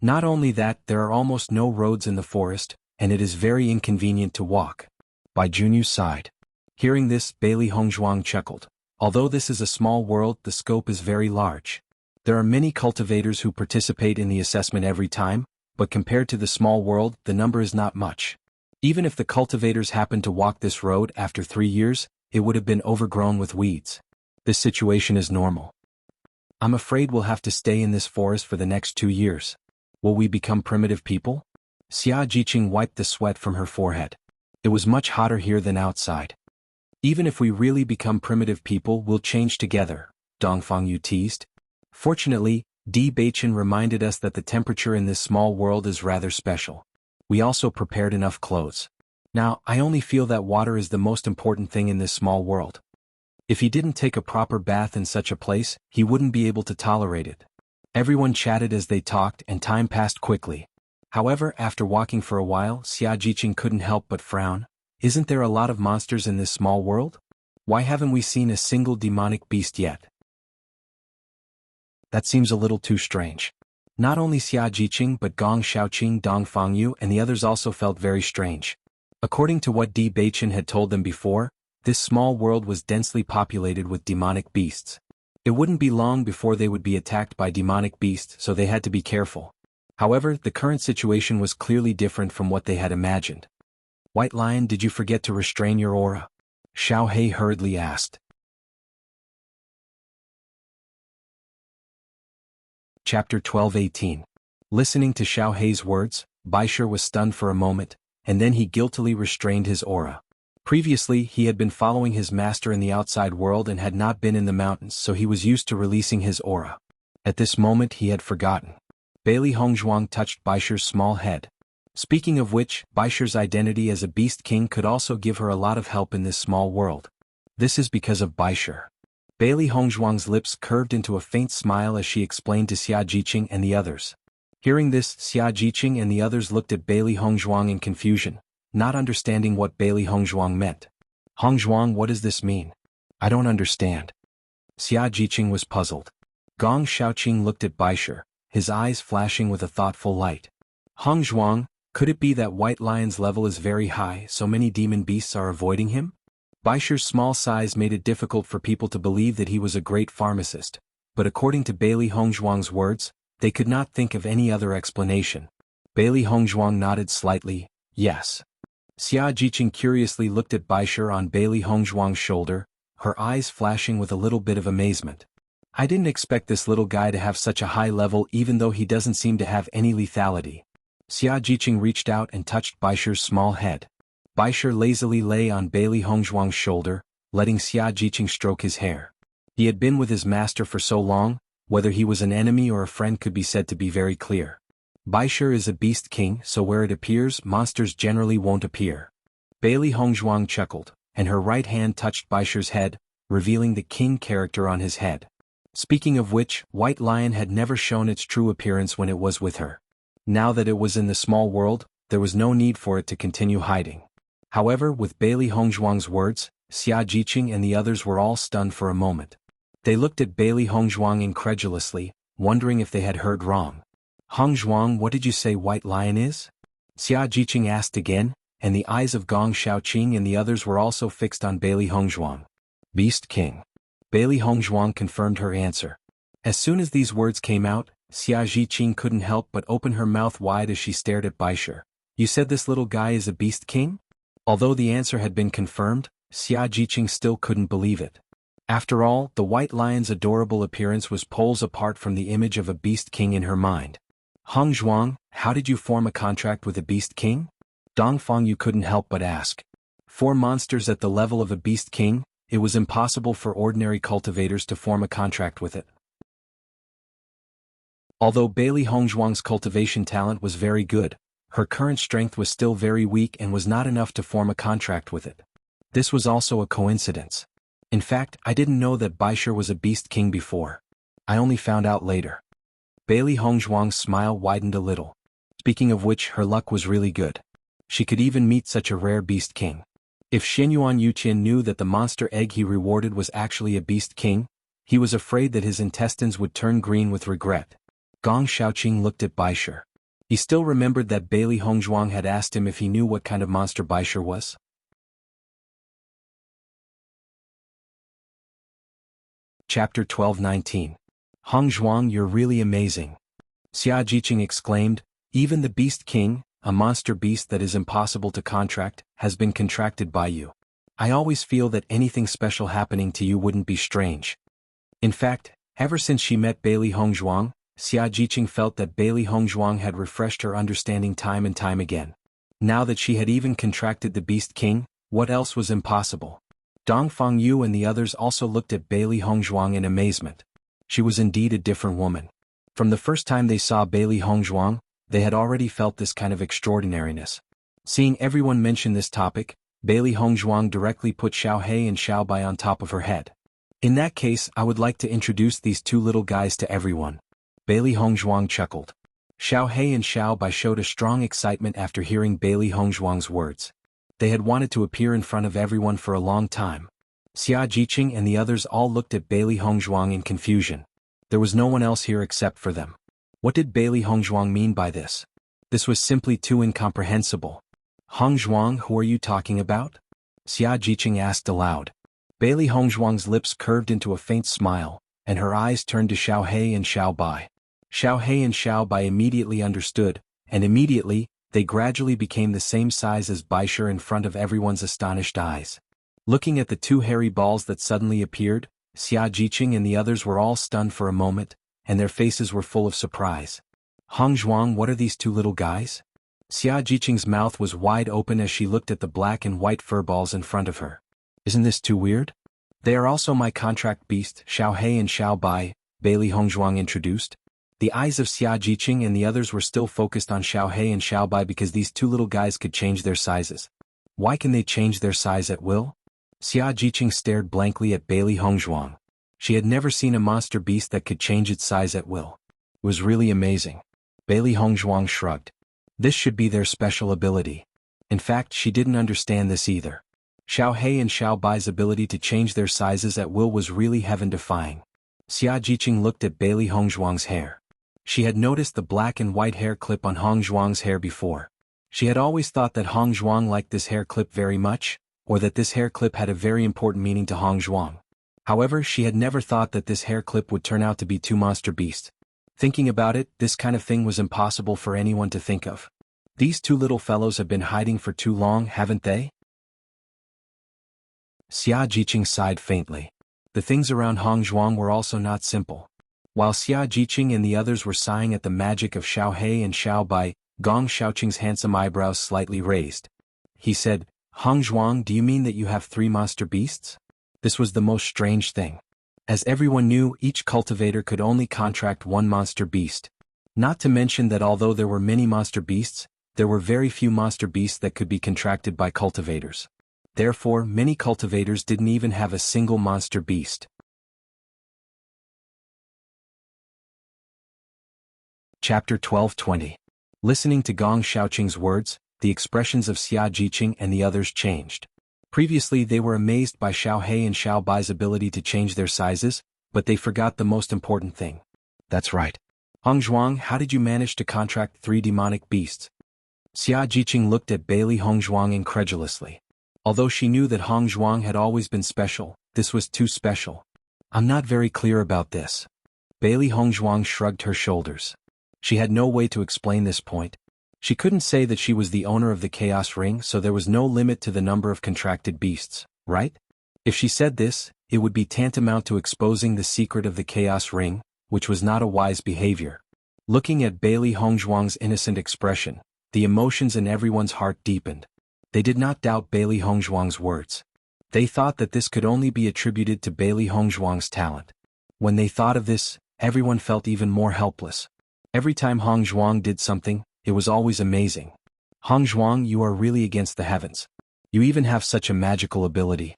Not only that, there are almost no roads in the forest, and it is very inconvenient to walk. Bai Junyu sighed. Hearing this, Bailey Hongzhuang chuckled. Although this is a small world, the scope is very large. There are many cultivators who participate in the assessment every time, but compared to the small world, the number is not much. Even if the cultivators happened to walk this road after 3 years, it would have been overgrown with weeds. This situation is normal. I'm afraid we'll have to stay in this forest for the next 2 years. Will we become primitive people? Xia Jiqing wiped the sweat from her forehead. It was much hotter here than outside. Even if we really become primitive people, we'll change together, Dongfang Yu teased. Fortunately, Di Baichen reminded us that the temperature in this small world is rather special. We also prepared enough clothes. Now, I only feel that water is the most important thing in this small world. If he didn't take a proper bath in such a place, he wouldn't be able to tolerate it. Everyone chatted as they talked and time passed quickly. However, after walking for a while, Xia Jiqing couldn't help but frown. Isn't there a lot of monsters in this small world? Why haven't we seen a single demonic beast yet? That seems a little too strange. Not only Xia Jiqing but Gong Shaoqing, Dongfang Yu and the others also felt very strange. According to what Di Baichen had told them before, this small world was densely populated with demonic beasts. It wouldn't be long before they would be attacked by demonic beasts, so they had to be careful. However, the current situation was clearly different from what they had imagined. White Lion, did you forget to restrain your aura? Xiao He hurriedly asked. Chapter 12:18. Listening to Xiao He's words, Baisher was stunned for a moment, and then he guiltily restrained his aura. Previously, he had been following his master in the outside world and had not been in the mountains, so he was used to releasing his aura. At this moment he had forgotten. Bailey Hongzhuang touched Baisher's small head. Speaking of which, Baisher's identity as a beast king could also give her a lot of help in this small world. This is because of Baisher. Bailey Hongzhuang's lips curved into a faint smile as she explained to Xia Jiqing and the others. Hearing this, Xia Jiqing and the others looked at Bailey Hongzhuang in confusion, not understanding what Bailey Hongzhuang meant. Hongzhuang, what does this mean? I don't understand. Xia Jiqing was puzzled. Gong Shaoqing looked at Baisher, his eyes flashing with a thoughtful light. Hongzhuang, could it be that White Lion's level is very high, so many demon beasts are avoiding him? Baisher's small size made it difficult for people to believe that he was a great pharmacist, but according to Bailey Hongzhuang's words, they could not think of any other explanation. Bailey Hongzhuang nodded slightly, yes. Xia Jiqing curiously looked at Baisher on Bailey Hongzhuang's shoulder, her eyes flashing with a little bit of amazement. I didn't expect this little guy to have such a high level even though he doesn't seem to have any lethality. Xia Jiqing reached out and touched Baisher's small head. Baisher lazily lay on Bailey Hongzhuang's shoulder, letting Xia Jiqing stroke his hair. He had been with his master for so long, whether he was an enemy or a friend could be said to be very clear. Baisher is a beast king, so where it appears, monsters generally won't appear. Bailey Hongzhuang chuckled, and her right hand touched Baisher's head, revealing the king character on his head. Speaking of which, White Lion had never shown its true appearance when it was with her. Now that it was in the small world, there was no need for it to continue hiding. However, with Bailey Hongzhuang's words, Xia Jiqing and the others were all stunned for a moment. They looked at Bailey Hongzhuang incredulously, wondering if they had heard wrong. Hongzhuang, what did you say White Lion is? Xia Jiqing asked again, and the eyes of Gong Shaoqing and the others were also fixed on Bailey Hongzhuang. Beast King. Bailey Hongzhuang confirmed her answer. As soon as these words came out, Xia Jiqing couldn't help but open her mouth wide as she stared at Baisher. You said this little guy is a beast king? Although the answer had been confirmed, Xia Jiqing still couldn't believe it. After all, the White Lion's adorable appearance was poles apart from the image of a beast king in her mind. Hongzhuang, how did you form a contract with a beast king? Dongfang you couldn't help but ask. 4 monsters at the level of a beast king, it was impossible for ordinary cultivators to form a contract with it. Although Bailey Hongzhuang's cultivation talent was very good, her current strength was still very weak and was not enough to form a contract with it. This was also a coincidence. In fact, I didn't know that Baisher was a beast king before. I only found out later. Bailey Hongzhuang's smile widened a little. Speaking of which, her luck was really good. She could even meet such a rare beast king. If Xinyuan Yuqian knew that the monster egg he rewarded was actually a beast king, he was afraid that his intestines would turn green with regret. Gong Shaoqing looked at Baisher. He still remembered that Bailey Hongzhuang had asked him if he knew what kind of monster Baisher was. Chapter 12:19. Hongzhuang, you're really amazing. Xia Jiqing exclaimed, even the Beast King, a monster beast that is impossible to contract, has been contracted by you. I always feel that anything special happening to you wouldn't be strange. In fact, ever since she met Bailey Hongzhuang, Xia Jiqing felt that Bailey Hongzhuang had refreshed her understanding time and time again. Now that she had even contracted the Beast King, what else was impossible? Dongfang Yu and the others also looked at Bailey Hongzhuang in amazement. She was indeed a different woman. From the first time they saw Bailey Hongzhuang, they had already felt this kind of extraordinariness. Seeing everyone mention this topic, Bailey Hongzhuang directly put Xiao He and Xiao Bai on top of her head. In that case, I would like to introduce these 2 little guys to everyone. Bailey Hongzhuang chuckled. Xiao He and Xiao Bai showed a strong excitement after hearing Bailey Hongzhuang's words. They had wanted to appear in front of everyone for a long time. Xia Jiqing and the others all looked at Bailey Hongzhuang in confusion. There was no one else here except for them. What did Bailey Hongzhuang mean by this? This was simply too incomprehensible. Hongzhuang, who are you talking about? Xia Jiqing asked aloud. Bailey Hongzhuang's lips curved into a faint smile, and her eyes turned to Xiao He and Xiao Bai. Xiao He and Xiao Bai immediately understood, and immediately, they gradually became the same size as Baisher in front of everyone's astonished eyes. Looking at the 2 hairy balls that suddenly appeared, Xia Jiqing and the others were all stunned for a moment, and their faces were full of surprise. Hongzhuang, what are these 2 little guys? Xia Jiqing's mouth was wide open as she looked at the black and white fur balls in front of her. Isn't this too weird? They are also my contract beast, Xiao He and Xiao Bai, Bailey Hongzhuang introduced. The eyes of Xia Jiqing and the others were still focused on Xiao He and Xiao Bai because these 2 little guys could change their sizes. Why can they change their size at will? Xia Jiqing stared blankly at Bailey Hongzhuang. She had never seen a monster beast that could change its size at will. It was really amazing. Bailey Hongzhuang shrugged. This should be their special ability. In fact, she didn't understand this either. Xiao He and Xiao Bai's ability to change their sizes at will was really heaven-defying. Xia Jiqing looked at Bailey Hongzhuang's hair. She had noticed the black and white hair clip on Hongzhuang's hair before. She had always thought that Hongzhuang liked this hair clip very much, or that this hair clip had a very important meaning to Hongzhuang. However, she had never thought that this hair clip would turn out to be 2 monster beasts. Thinking about it, this kind of thing was impossible for anyone to think of. These two little fellows have been hiding for too long, haven't they? Xia Jiqing sighed faintly. The things around Hong Zhuang were also not simple. While Xia Jiqing and the others were sighing at the magic of Xiao He and Xiao Bai, Gong Xiaoqing's handsome eyebrows slightly raised. He said, Hong Zhuang, do you mean that you have 3 monster beasts? This was the most strange thing. As everyone knew, each cultivator could only contract 1 monster beast. Not to mention that although there were many monster beasts, there were very few monster beasts that could be contracted by cultivators. Therefore, many cultivators didn't even have a single monster beast. Chapter 12:20. Listening to Gong Xiaoqing's words, the expressions of Xia Jiqing and the others changed. Previously they were amazed by Xiao He and Xiao Bai's ability to change their sizes, but they forgot the most important thing. That's right. Hong Zhuang, how did you manage to contract 3 demonic beasts? Xia Jiqing looked at Bailey Hong Zhuang incredulously. Although she knew that Hong Zhuang had always been special, this was too special. I'm not very clear about this. Bailey Hong Zhuang shrugged her shoulders. She had no way to explain this point. She couldn't say that she was the owner of the Chaos Ring, so there was no limit to the number of contracted beasts, right? If she said this, it would be tantamount to exposing the secret of the Chaos Ring, which was not a wise behavior. Looking at Bailey Hong Zhuang's innocent expression, the emotions in everyone's heart deepened. They did not doubt Bailey Hong Zhuang's words. They thought that this could only be attributed to Bailey Hong Zhuang's talent. When they thought of this, everyone felt even more helpless. Every time Hong Zhuang did something, it was always amazing. Hong Zhuang, you are really against the heavens. You even have such a magical ability.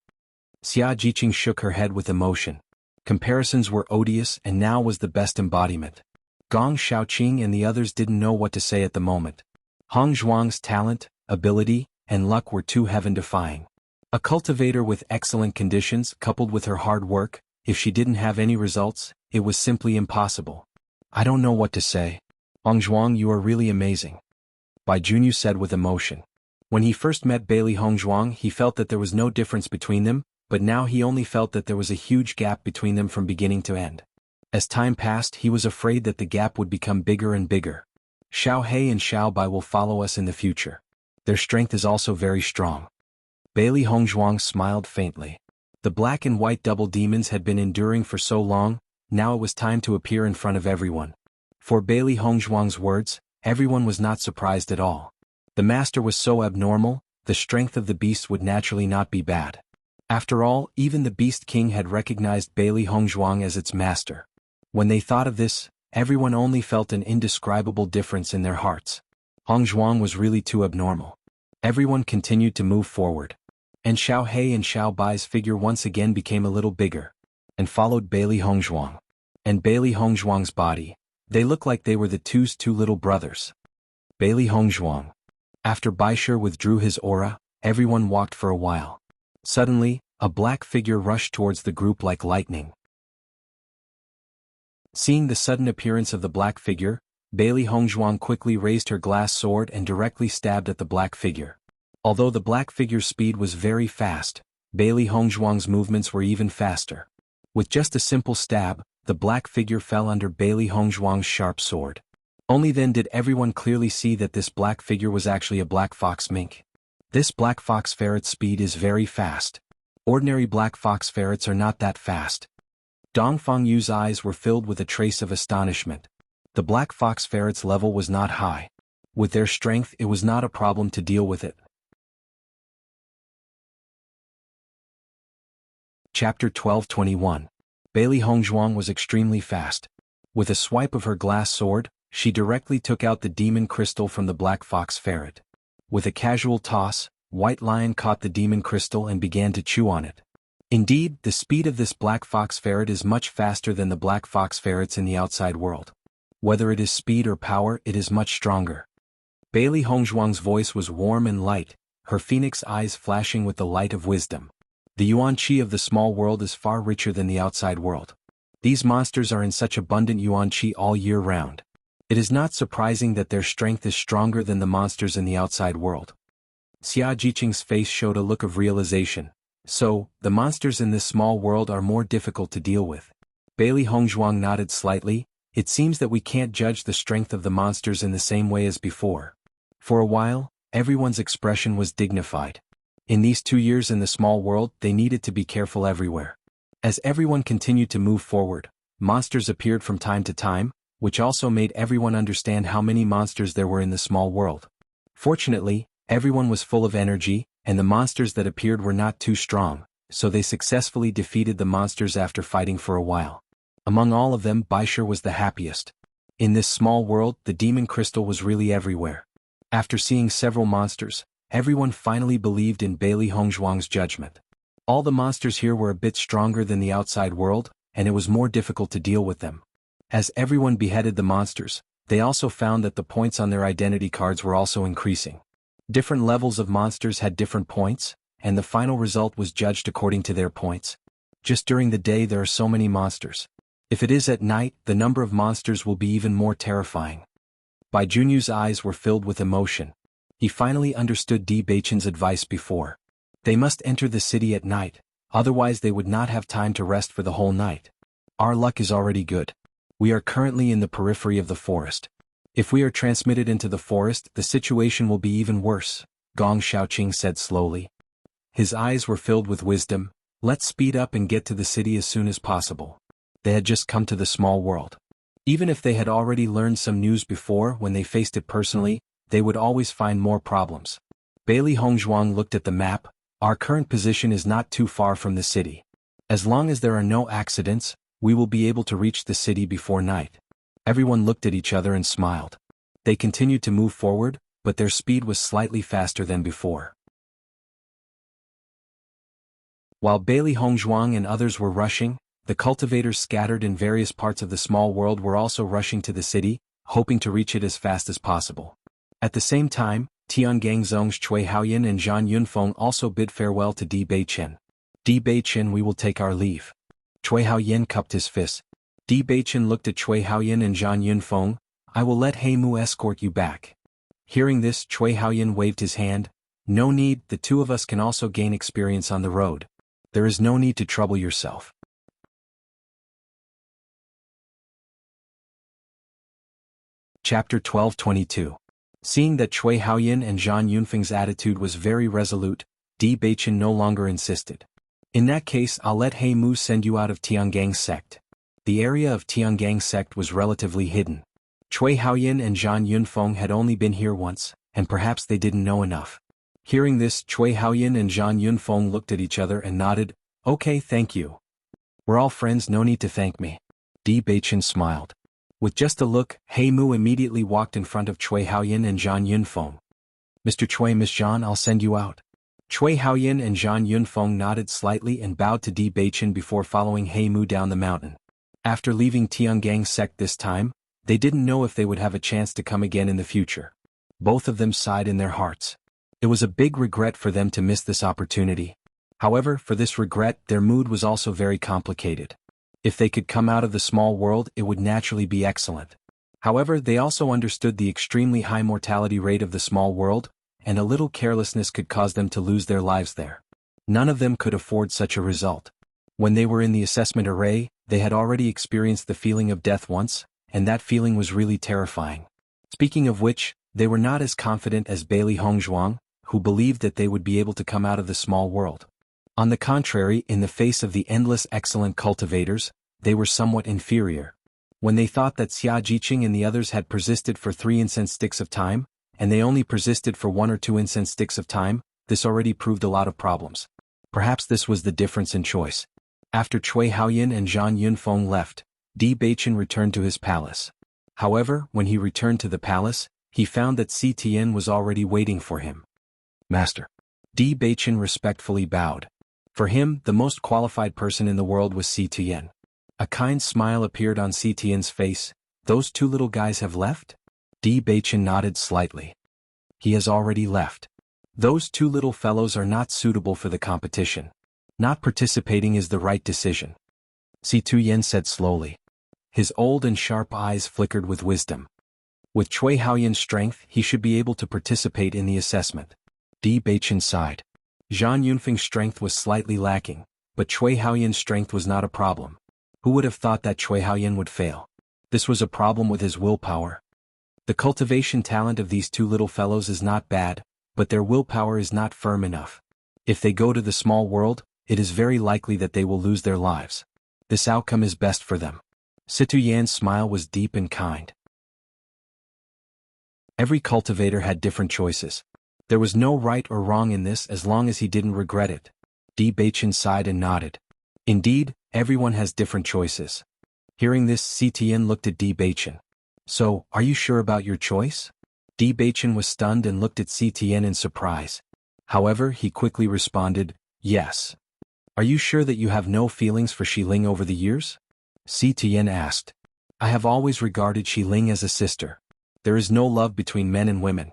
Xia Jiqing shook her head with emotion. Comparisons were odious and now was the best embodiment. Gong Xiaoqing and the others didn't know what to say at the moment. Hong Zhuang's talent, ability, and luck were too heaven-defying. A cultivator with excellent conditions coupled with her hard work, if she didn't have any results, it was simply impossible. I don't know what to say. Hong Zhuang, you are really amazing. Bai Junyu said with emotion. When he first met Bailey Hong Zhuang, he felt that there was no difference between them, but now he only felt that there was a huge gap between them from beginning to end. As time passed, he was afraid that the gap would become bigger and bigger. Xiao He and Xiao Bai will follow us in the future. Their strength is also very strong. Bailey Hong Zhuang smiled faintly. The black and white double demons had been enduring for so long, now it was time to appear in front of everyone. For Bailey Hong Zhuang's words, everyone was not surprised at all. The master was so abnormal, the strength of the beast would naturally not be bad. After all, even the Beast King had recognized Bailey Hong Zhuang as its master. When they thought of this, everyone only felt an indescribable difference in their hearts. Hong Zhuang was really too abnormal. Everyone continued to move forward. And Xiao He and Xiao Bai's figure once again became a little bigger. And followed Bailey Hong Zhuang. And Bailey Hong Zhuang's body. They looked like they were the two little brothers. Bailey Hong Zhuang. After Baisher withdrew his aura, everyone walked for a while. Suddenly, a black figure rushed towards the group like lightning. Seeing the sudden appearance of the black figure, Bailey Hong Zhuang quickly raised her glass sword and directly stabbed at the black figure. Although the black figure's speed was very fast, Bailey Hong Zhuang's movements were even faster. With just a simple stab, the black figure fell under Bailey Hong Zhuang's sharp sword. Only then did everyone clearly see that this black figure was actually a black fox mink. This black fox ferret's speed is very fast. Ordinary black fox ferrets are not that fast. Dongfang Yu's eyes were filled with a trace of astonishment. The black fox ferret's level was not high. With their strength, it was not a problem to deal with it. Chapter 12:21. Bailey Hong Zhuang was extremely fast. With a swipe of her glass sword, she directly took out the demon crystal from the black fox ferret. With a casual toss, White Lion caught the demon crystal and began to chew on it. Indeed, the speed of this black fox ferret is much faster than the black fox ferrets in the outside world. Whether it is speed or power, it is much stronger. Bailey Hong Zhuang's voice was warm and light, her phoenix eyes flashing with the light of wisdom. The yuan qi of the small world is far richer than the outside world. These monsters are in such abundant yuan qi all year round. It is not surprising that their strength is stronger than the monsters in the outside world. Xia Jiqing's face showed a look of realization. So, the monsters in this small world are more difficult to deal with. Bailey Hong Zhuang nodded slightly. It seems that we can't judge the strength of the monsters in the same way as before. For a while, everyone's expression was dignified. In these 2 years in the small world, they needed to be careful everywhere. As everyone continued to move forward, monsters appeared from time to time, which also made everyone understand how many monsters there were in the small world. Fortunately, everyone was full of energy, and the monsters that appeared were not too strong, so they successfully defeated the monsters after fighting for a while. Among all of them, Baishur was the happiest. In this small world, the demon crystal was really everywhere. After seeing several monsters, everyone finally believed in Bailey Hongzhuang's judgment. All the monsters here were a bit stronger than the outside world, and it was more difficult to deal with them. As everyone beheaded the monsters, they also found that the points on their identity cards were also increasing. Different levels of monsters had different points, and the final result was judged according to their points. Just during the day there are so many monsters. If it is at night, the number of monsters will be even more terrifying. Bai Junyu's eyes were filled with emotion. He finally understood Di Beichen's advice before. They must enter the city at night, otherwise they would not have time to rest for the whole night. Our luck is already good. We are currently in the periphery of the forest. If we are transmitted into the forest, the situation will be even worse, Gong Xiaoqing said slowly. His eyes were filled with wisdom. Let's speed up and get to the city as soon as possible. They had just come to the small world. Even if they had already learned some news before, when they faced it personally, they would always find more problems. Bailey Hongzhuang looked at the map. Our current position is not too far from the city. As long as there are no accidents, we will be able to reach the city before night. Everyone looked at each other and smiled. They continued to move forward, but their speed was slightly faster than before. While Bailey Hongzhuang and others were rushing, the cultivators scattered in various parts of the small world were also rushing to the city, hoping to reach it as fast as possible. At the same time, Tiangang Zong's Cui Haoyan and Zhan Yunfeng also bid farewell to Di Beichen. Di Beichen, we will take our leave. Cui Haoyan cupped his fist. Di Beichen looked at Cui Haoyan and Zhan Yunfeng. I will let He Mu escort you back. Hearing this, Cui Haoyan waved his hand. No need, the two of us can also gain experience on the road. There is no need to trouble yourself. Chapter 12:22. Seeing that Cui Haoyan and Zhan Yunfeng's attitude was very resolute, Di Beichen no longer insisted. In that case, I'll let He Mu send you out of Tiangang sect. The area of Tiangang sect was relatively hidden. Cui Haoyan and Zhan Yunfeng had only been here once, and perhaps they didn't know enough. Hearing this, Cui Haoyan and Zhan Yunfeng looked at each other and nodded. Okay, thank you. We're all friends, no need to thank me. Di Beichen smiled. With just a look, He Mu immediately walked in front of Cui Haoyan and Zhan Yunfeng. Mr. Cui, Miss Zhan, I'll send you out. Cui Haoyan and Zhan Yunfeng nodded slightly and bowed to Di Beichen before following He Mu down the mountain. After leaving Tiangang sect this time, they didn't know if they would have a chance to come again in the future. Both of them sighed in their hearts. It was a big regret for them to miss this opportunity. However, for this regret, their mood was also very complicated. If they could come out of the small world, it would naturally be excellent. However, they also understood the extremely high mortality rate of the small world, and a little carelessness could cause them to lose their lives there. None of them could afford such a result. When they were in the assessment array, they had already experienced the feeling of death once, and that feeling was really terrifying. Speaking of which, they were not as confident as Bailey Hongzhuang, who believed that they would be able to come out of the small world. On the contrary, in the face of the endless excellent cultivators, they were somewhat inferior. When they thought that Xia Jiqing and the others had persisted for 3 incense sticks of time, and they only persisted for 1 or 2 incense sticks of time, this already proved a lot of problems. Perhaps this was the difference in choice. After Cui Haoyan and Zhan Yunfeng left, Di Beichen returned to his palace. However, when he returned to the palace, he found that Si Tian was already waiting for him. Master. Di Beichen respectfully bowed. For him, the most qualified person in the world was Si Tian. A kind smile appeared on Si Tian's face. Those 2 little guys have left? Di Beichen nodded slightly. He has already left. Those 2 little fellows are not suitable for the competition. Not participating is the right decision. Si Tian said slowly. His old and sharp eyes flickered with wisdom. With Cui Haoyan's strength, he should be able to participate in the assessment. Di Beichen sighed. Zhan Yunfeng's strength was slightly lacking, but Cui Haoyan's strength was not a problem. Who would have thought that Cui Haoyan would fail? This was a problem with his willpower. The cultivation talent of these two little fellows is not bad, but their willpower is not firm enough. If they go to the small world, it is very likely that they will lose their lives. This outcome is best for them. Situ Yan's smile was deep and kind. Every cultivator had different choices. There was no right or wrong in this as long as he didn't regret it. Di Baichen sighed and nodded. Indeed, everyone has different choices. Hearing this, Si Tian looked at Di Baichen. So, are you sure about your choice? Di Baichen was stunned and looked at Si Tian in surprise. However, he quickly responded, yes. Are you sure that you have no feelings for Shi Ling over the years? Si Tian asked. I have always regarded Shi Ling as a sister. There is no love between men and women.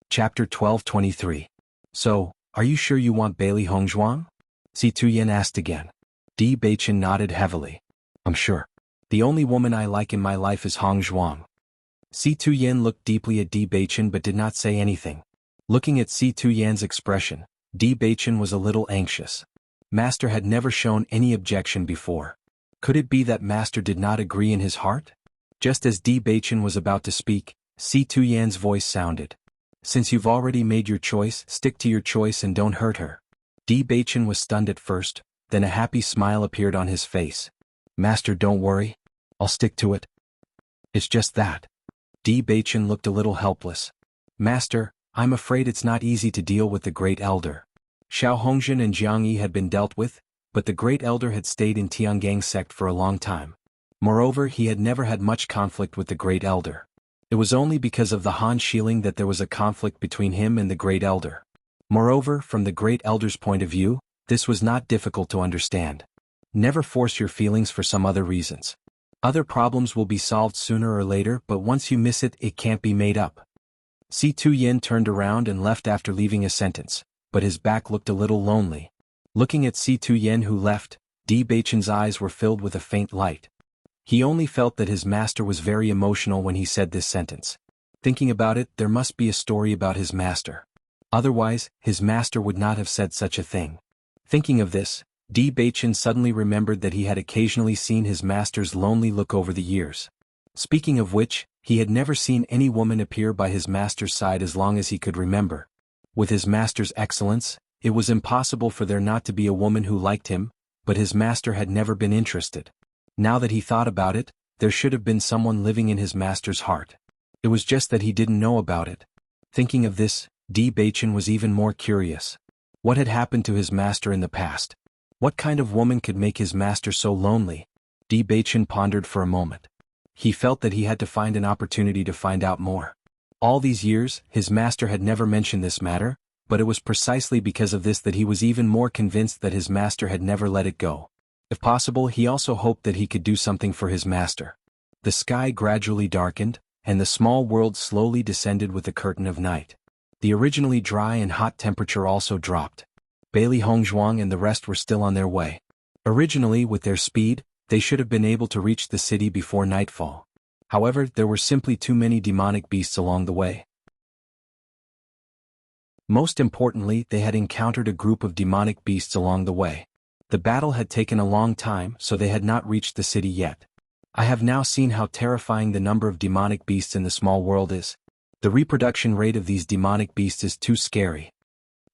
Chapter 12:23. So, are you sure you want Bailey Hongzhuang? Si Tuyen asked again. Di Baichen nodded heavily. I'm sure. The only woman I like in my life is Hongzhuang. Si Tuyen looked deeply at Di Baichen but did not say anything. Looking at Si Tuyen's expression, Di Baichen was a little anxious. Master had never shown any objection before. Could it be that Master did not agree in his heart? Just as Di Baichen was about to speak, Si Tuyen's voice sounded. Since you've already made your choice, stick to your choice and don't hurt her. Di Baichen was stunned at first, then a happy smile appeared on his face. Master, don't worry. I'll stick to it. It's just that. Di Baichen looked a little helpless. Master, I'm afraid it's not easy to deal with the Great Elder. Xiao Hongzhen and Jianghu had been dealt with, but the Great Elder had stayed in Tiangang sect for a long time. Moreover, he had never had much conflict with the Great Elder. It was only because of the Han Shiling that there was a conflict between him and the Great Elder. Moreover, from the Great Elder's point of view, this was not difficult to understand. Never force your feelings for some other reasons. Other problems will be solved sooner or later, but once you miss it, it can't be made up. Si Tuyen turned around and left after leaving a sentence, but his back looked a little lonely. Looking at Si Tuyen who left, Di Baichen's eyes were filled with a faint light. He only felt that his master was very emotional when he said this sentence. Thinking about it, there must be a story about his master. Otherwise, his master would not have said such a thing. Thinking of this, Di Baichen suddenly remembered that he had occasionally seen his master's lonely look over the years. Speaking of which, he had never seen any woman appear by his master's side as long as he could remember. With his master's excellence, it was impossible for there not to be a woman who liked him, but his master had never been interested. Now that he thought about it, there should have been someone living in his master's heart. It was just that he didn't know about it. Thinking of this, Di Baichen was even more curious. What had happened to his master in the past? What kind of woman could make his master so lonely? Di Baichen pondered for a moment. He felt that he had to find an opportunity to find out more. All these years, his master had never mentioned this matter, but it was precisely because of this that he was even more convinced that his master had never let it go. If possible, he also hoped that he could do something for his master. The sky gradually darkened, and the small world slowly descended with a curtain of night. The originally dry and hot temperature also dropped. Bailey Hongzhuang and the rest were still on their way. Originally, with their speed, they should have been able to reach the city before nightfall. However, there were simply too many demonic beasts along the way. Most importantly, they had encountered a group of demonic beasts along the way. The battle had taken a long time, so they had not reached the city yet. I have now seen how terrifying the number of demonic beasts in the small world is. The reproduction rate of these demonic beasts is too scary.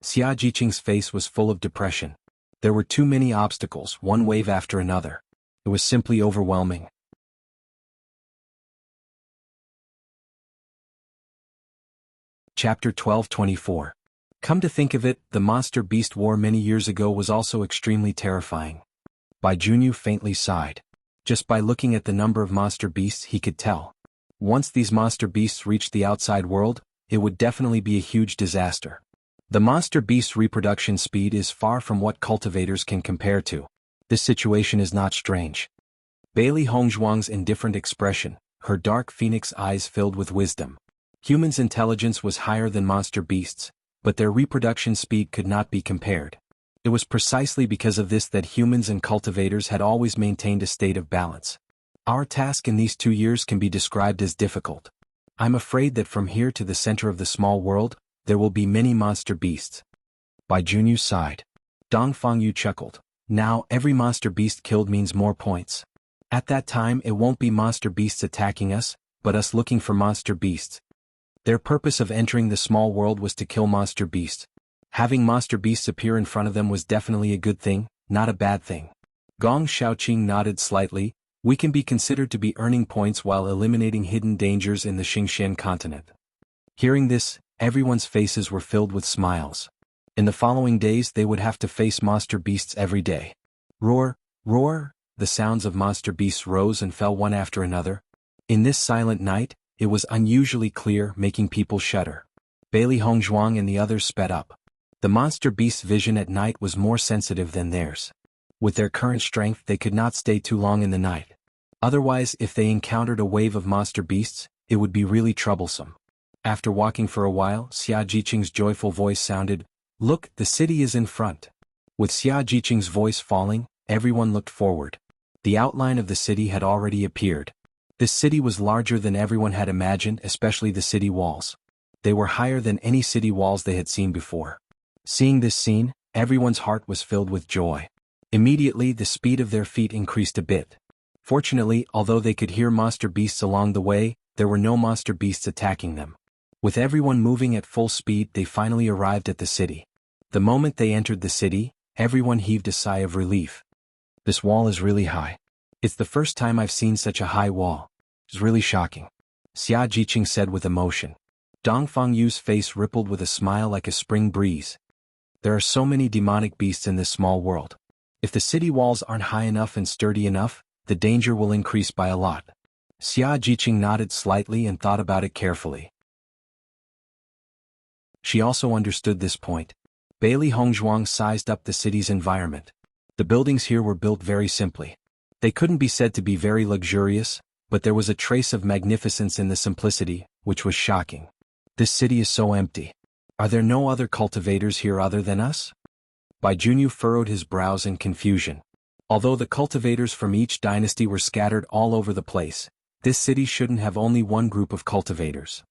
Xia Jiqing's face was full of depression. There were too many obstacles, one wave after another. It was simply overwhelming. Chapter 12:24. Come to think of it, the monster beast war many years ago was also extremely terrifying. Bai Junyu faintly sighed. Just by looking at the number of monster beasts he could tell. Once these monster beasts reached the outside world, it would definitely be a huge disaster. The monster beast's reproduction speed is far from what cultivators can compare to. This situation is not strange. Bailey Hongzhuang's indifferent expression, her dark phoenix eyes filled with wisdom. Humans' intelligence was higher than monster beasts, but their reproduction speed could not be compared. It was precisely because of this that humans and cultivators had always maintained a state of balance. Our task in these 2 years can be described as difficult. I'm afraid that from here to the center of the small world, there will be many monster beasts. Bai Junyu sighed. Dong Fangyu chuckled. Now, every monster beast killed means more points. At that time it won't be monster beasts attacking us, but us looking for monster beasts. Their purpose of entering the small world was to kill monster beasts. Having monster beasts appear in front of them was definitely a good thing, not a bad thing. Gong Xiaoqing nodded slightly. We can be considered to be earning points while eliminating hidden dangers in the Xingxian continent. Hearing this, everyone's faces were filled with smiles. In the following days they would have to face monster beasts every day. Roar, roar, the sounds of monster beasts rose and fell one after another. In this silent night, it was unusually clear, making people shudder. Bailey Hongzhuang and the others sped up. The monster beast's vision at night was more sensitive than theirs. With their current strength they could not stay too long in the night. Otherwise, if they encountered a wave of monster beasts, it would be really troublesome. After walking for a while, Xia Jiqing's joyful voice sounded, "Look, the city is in front." With Xia Jiqing's voice falling, everyone looked forward. The outline of the city had already appeared. This city was larger than everyone had imagined, especially the city walls. They were higher than any city walls they had seen before. Seeing this scene, everyone's heart was filled with joy. Immediately the speed of their feet increased a bit. Fortunately, although they could hear monster beasts along the way, there were no monster beasts attacking them. With everyone moving at full speed, they finally arrived at the city. The moment they entered the city, everyone heaved a sigh of relief. This wall is really high. It's the first time I've seen such a high wall. It's really shocking, Xia Jiqing said with emotion. Dongfang Yu's face rippled with a smile like a spring breeze. There are so many demonic beasts in this small world. If the city walls aren't high enough and sturdy enough, the danger will increase by a lot. Xia Jiqing nodded slightly and thought about it carefully. She also understood this point. Bailey Hongzhuang sized up the city's environment. The buildings here were built very simply. They couldn't be said to be very luxurious, but there was a trace of magnificence in the simplicity, which was shocking. This city is so empty. Are there no other cultivators here other than us? Bai Junyu furrowed his brows in confusion. Although the cultivators from each dynasty were scattered all over the place, this city shouldn't have only one group of cultivators.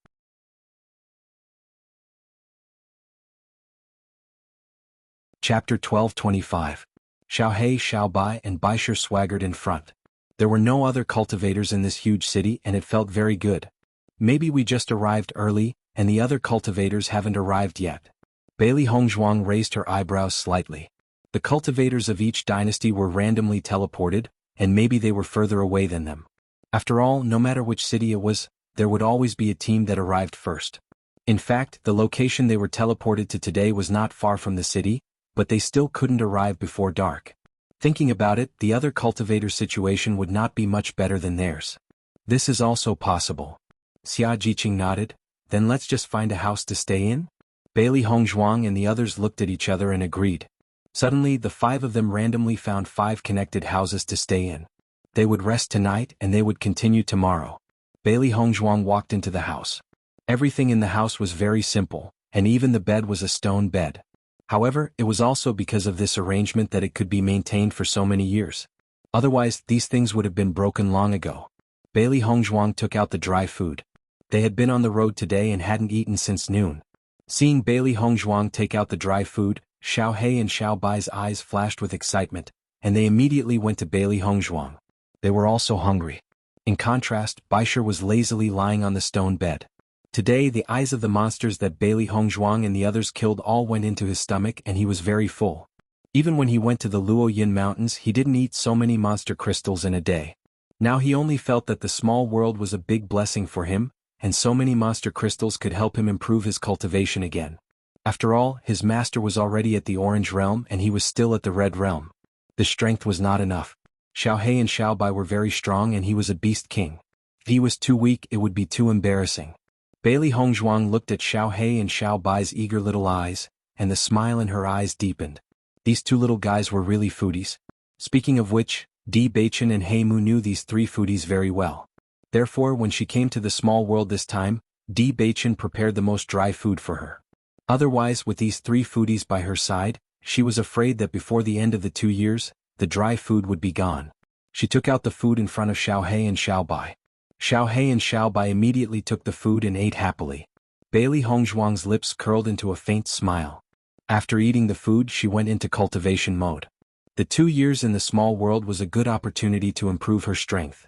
Chapter 12:25. Xiaohe, Xiaobai and Baisher swaggered in front. There were no other cultivators in this huge city and it felt very good. Maybe we just arrived early, and the other cultivators haven't arrived yet. Bailey Hongzhuang raised her eyebrows slightly. The cultivators of each dynasty were randomly teleported, and maybe they were further away than them. After all, no matter which city it was, there would always be a team that arrived first. In fact, the location they were teleported to today was not far from the city, but they still couldn't arrive before dark. Thinking about it, the other cultivator situation would not be much better than theirs. This is also possible. Xia Jiqing nodded. Then let's just find a house to stay in? Bailey Hongzhuang and the others looked at each other and agreed. Suddenly, the five of them randomly found 5 connected houses to stay in. They would rest tonight and they would continue tomorrow. Bailey Hongzhuang walked into the house. Everything in the house was very simple, and even the bed was a stone bed. However, it was also because of this arrangement that it could be maintained for so many years. Otherwise, these things would have been broken long ago. Bailey Hongzhuang took out the dry food. They had been on the road today and hadn't eaten since noon. Seeing Bailey Hongzhuang take out the dry food, Xiaohe and Xiaobai's eyes flashed with excitement, and they immediately went to Bailey Hongzhuang. They were also hungry. In contrast, Baisher was lazily lying on the stone bed. Today, the eyes of the monsters that Bailey Hongzhuang and the others killed all went into his stomach and he was very full. Even when he went to the Luoyin Mountains, he didn't eat so many monster crystals in a day. Now he only felt that the small world was a big blessing for him, and so many monster crystals could help him improve his cultivation again. After all, his master was already at the Orange Realm and he was still at the Red Realm. The strength was not enough. Xiaohe and Xiaobai were very strong and he was a beast king. If he was too weak, it would be too embarrassing. Bailey Hongzhuang looked at Xiaohe and Xiaobai's eager little eyes, and the smile in her eyes deepened. These 2 little guys were really foodies. Speaking of which, Di Baichen and He Mu knew these 3 foodies very well. Therefore, when she came to the small world this time, Di Baichen prepared the most dry food for her. Otherwise, with these 3 foodies by her side, she was afraid that before the end of the 2 years, the dry food would be gone. She took out the food in front of Xiaohe and Xiaobai. Xiaohe and Xiaobai immediately took the food and ate happily. Bailey Hongzhuang's lips curled into a faint smile. After eating the food, she went into cultivation mode. The 2 years in the small world was a good opportunity to improve her strength.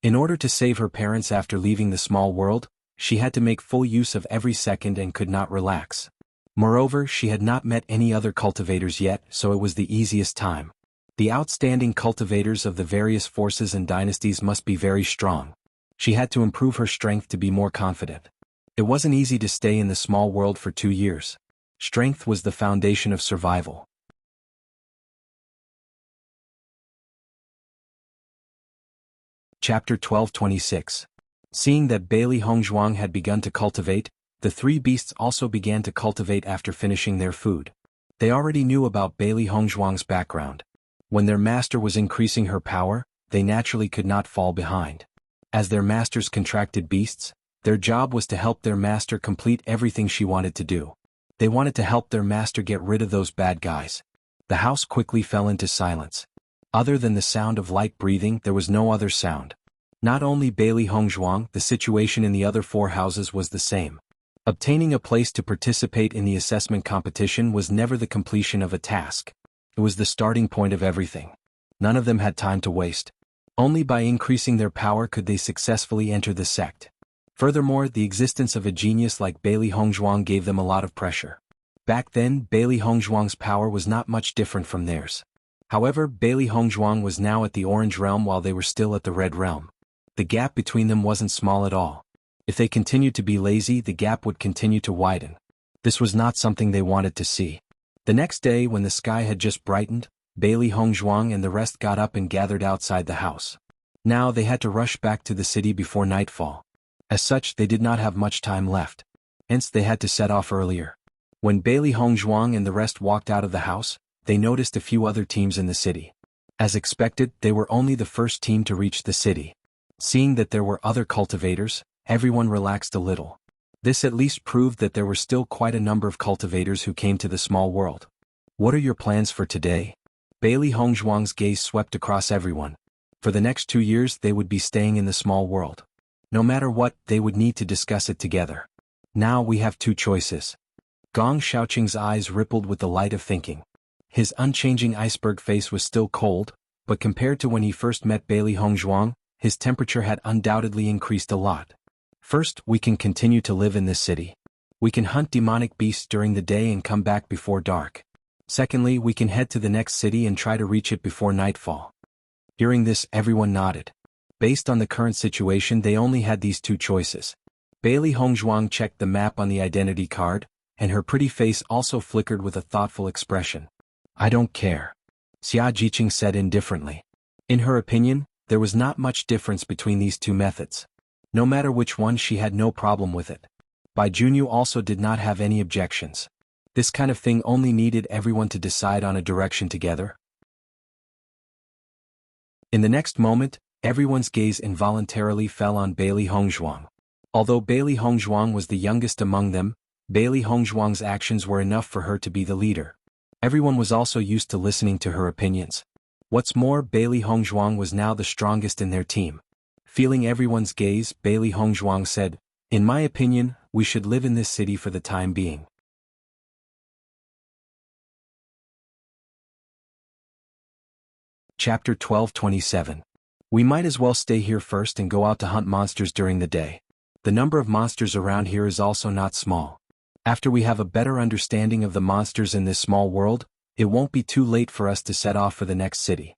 In order to save her parents after leaving the small world, she had to make full use of every second and could not relax. Moreover, she had not met any other cultivators yet, so it was the easiest time. The outstanding cultivators of the various forces and dynasties must be very strong. She had to improve her strength to be more confident. It wasn't easy to stay in the small world for 2 years. Strength was the foundation of survival. Chapter 12:26. Seeing that Bailey Hongzhuang had begun to cultivate, the 3 beasts also began to cultivate after finishing their food. They already knew about Bailey Hongzhuang's background. When their master was increasing her power, they naturally could not fall behind. As their masters contracted beasts, their job was to help their master complete everything she wanted to do. They wanted to help their master get rid of those bad guys. The house quickly fell into silence. Other than the sound of light breathing, there was no other sound. Not only Bailey Hongzhuang, the situation in the other 4 houses was the same. Obtaining a place to participate in the assessment competition was never the completion of a task. It was the starting point of everything. None of them had time to waste. Only by increasing their power could they successfully enter the sect. Furthermore, the existence of a genius like Bailey Hongzhuang gave them a lot of pressure. Back then, Bailey Hongzhuang's power was not much different from theirs. However, Bailey Hongzhuang was now at the Orange Realm while they were still at the Red Realm. The gap between them wasn't small at all. If they continued to be lazy, the gap would continue to widen. This was not something they wanted to see. The next day, when the sky had just brightened, Bailey Hongzhuang and the rest got up and gathered outside the house. Now they had to rush back to the city before nightfall. As such, they did not have much time left. Hence, they had to set off earlier. When Bailey Hongzhuang and the rest walked out of the house, they noticed a few other teams in the city. As expected, they were only the first team to reach the city. Seeing that there were other cultivators, everyone relaxed a little. This at least proved that there were still quite a number of cultivators who came to the small world. What are your plans for today? Bailey Hongzhuang's gaze swept across everyone. For the next 2 years they would be staying in the small world. No matter what, they would need to discuss it together. Now we have 2 choices. Gong Xiaoqing's eyes rippled with the light of thinking. His unchanging iceberg face was still cold, but compared to when he first met Bailey Hongzhuang, his temperature had undoubtedly increased a lot. First, we can continue to live in this city. We can hunt demonic beasts during the day and come back before dark. Secondly, we can head to the next city and try to reach it before nightfall. Hearing this, everyone nodded. Based on the current situation, they only had these 2 choices. Bailey Hongzhuang checked the map on the identity card, and her pretty face also flickered with a thoughtful expression. I don't care. Xia Jiqing said indifferently. In her opinion, there was not much difference between these 2 methods. No matter which one, she had no problem with it. Bai Junyu also did not have any objections. This kind of thing only needed everyone to decide on a direction together. In the next moment, everyone's gaze involuntarily fell on Bailey Hongzhuang. Although Bailey Hongzhuang was the youngest among them, Bailey Hongzhuang's actions were enough for her to be the leader. Everyone was also used to listening to her opinions. What's more, Bailey Hongzhuang was now the strongest in their team. Feeling everyone's gaze, Bailey Hongzhuang said, "In my opinion, we should live in this city for the time being." Chapter 12:27. We might as well stay here first and go out to hunt monsters during the day. The number of monsters around here is also not small. After we have a better understanding of the monsters in this small world, it won't be too late for us to set off for the next city.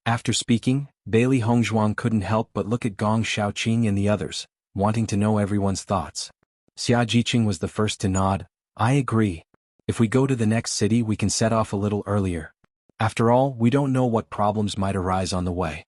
After speaking, Bailey Hongzhuang couldn't help but look at Gong Xiaoqing and the others, wanting to know everyone's thoughts. Xia Jiqing was the first to nod. I agree. If we go to the next city, we can set off a little earlier. After all, we don't know what problems might arise on the way.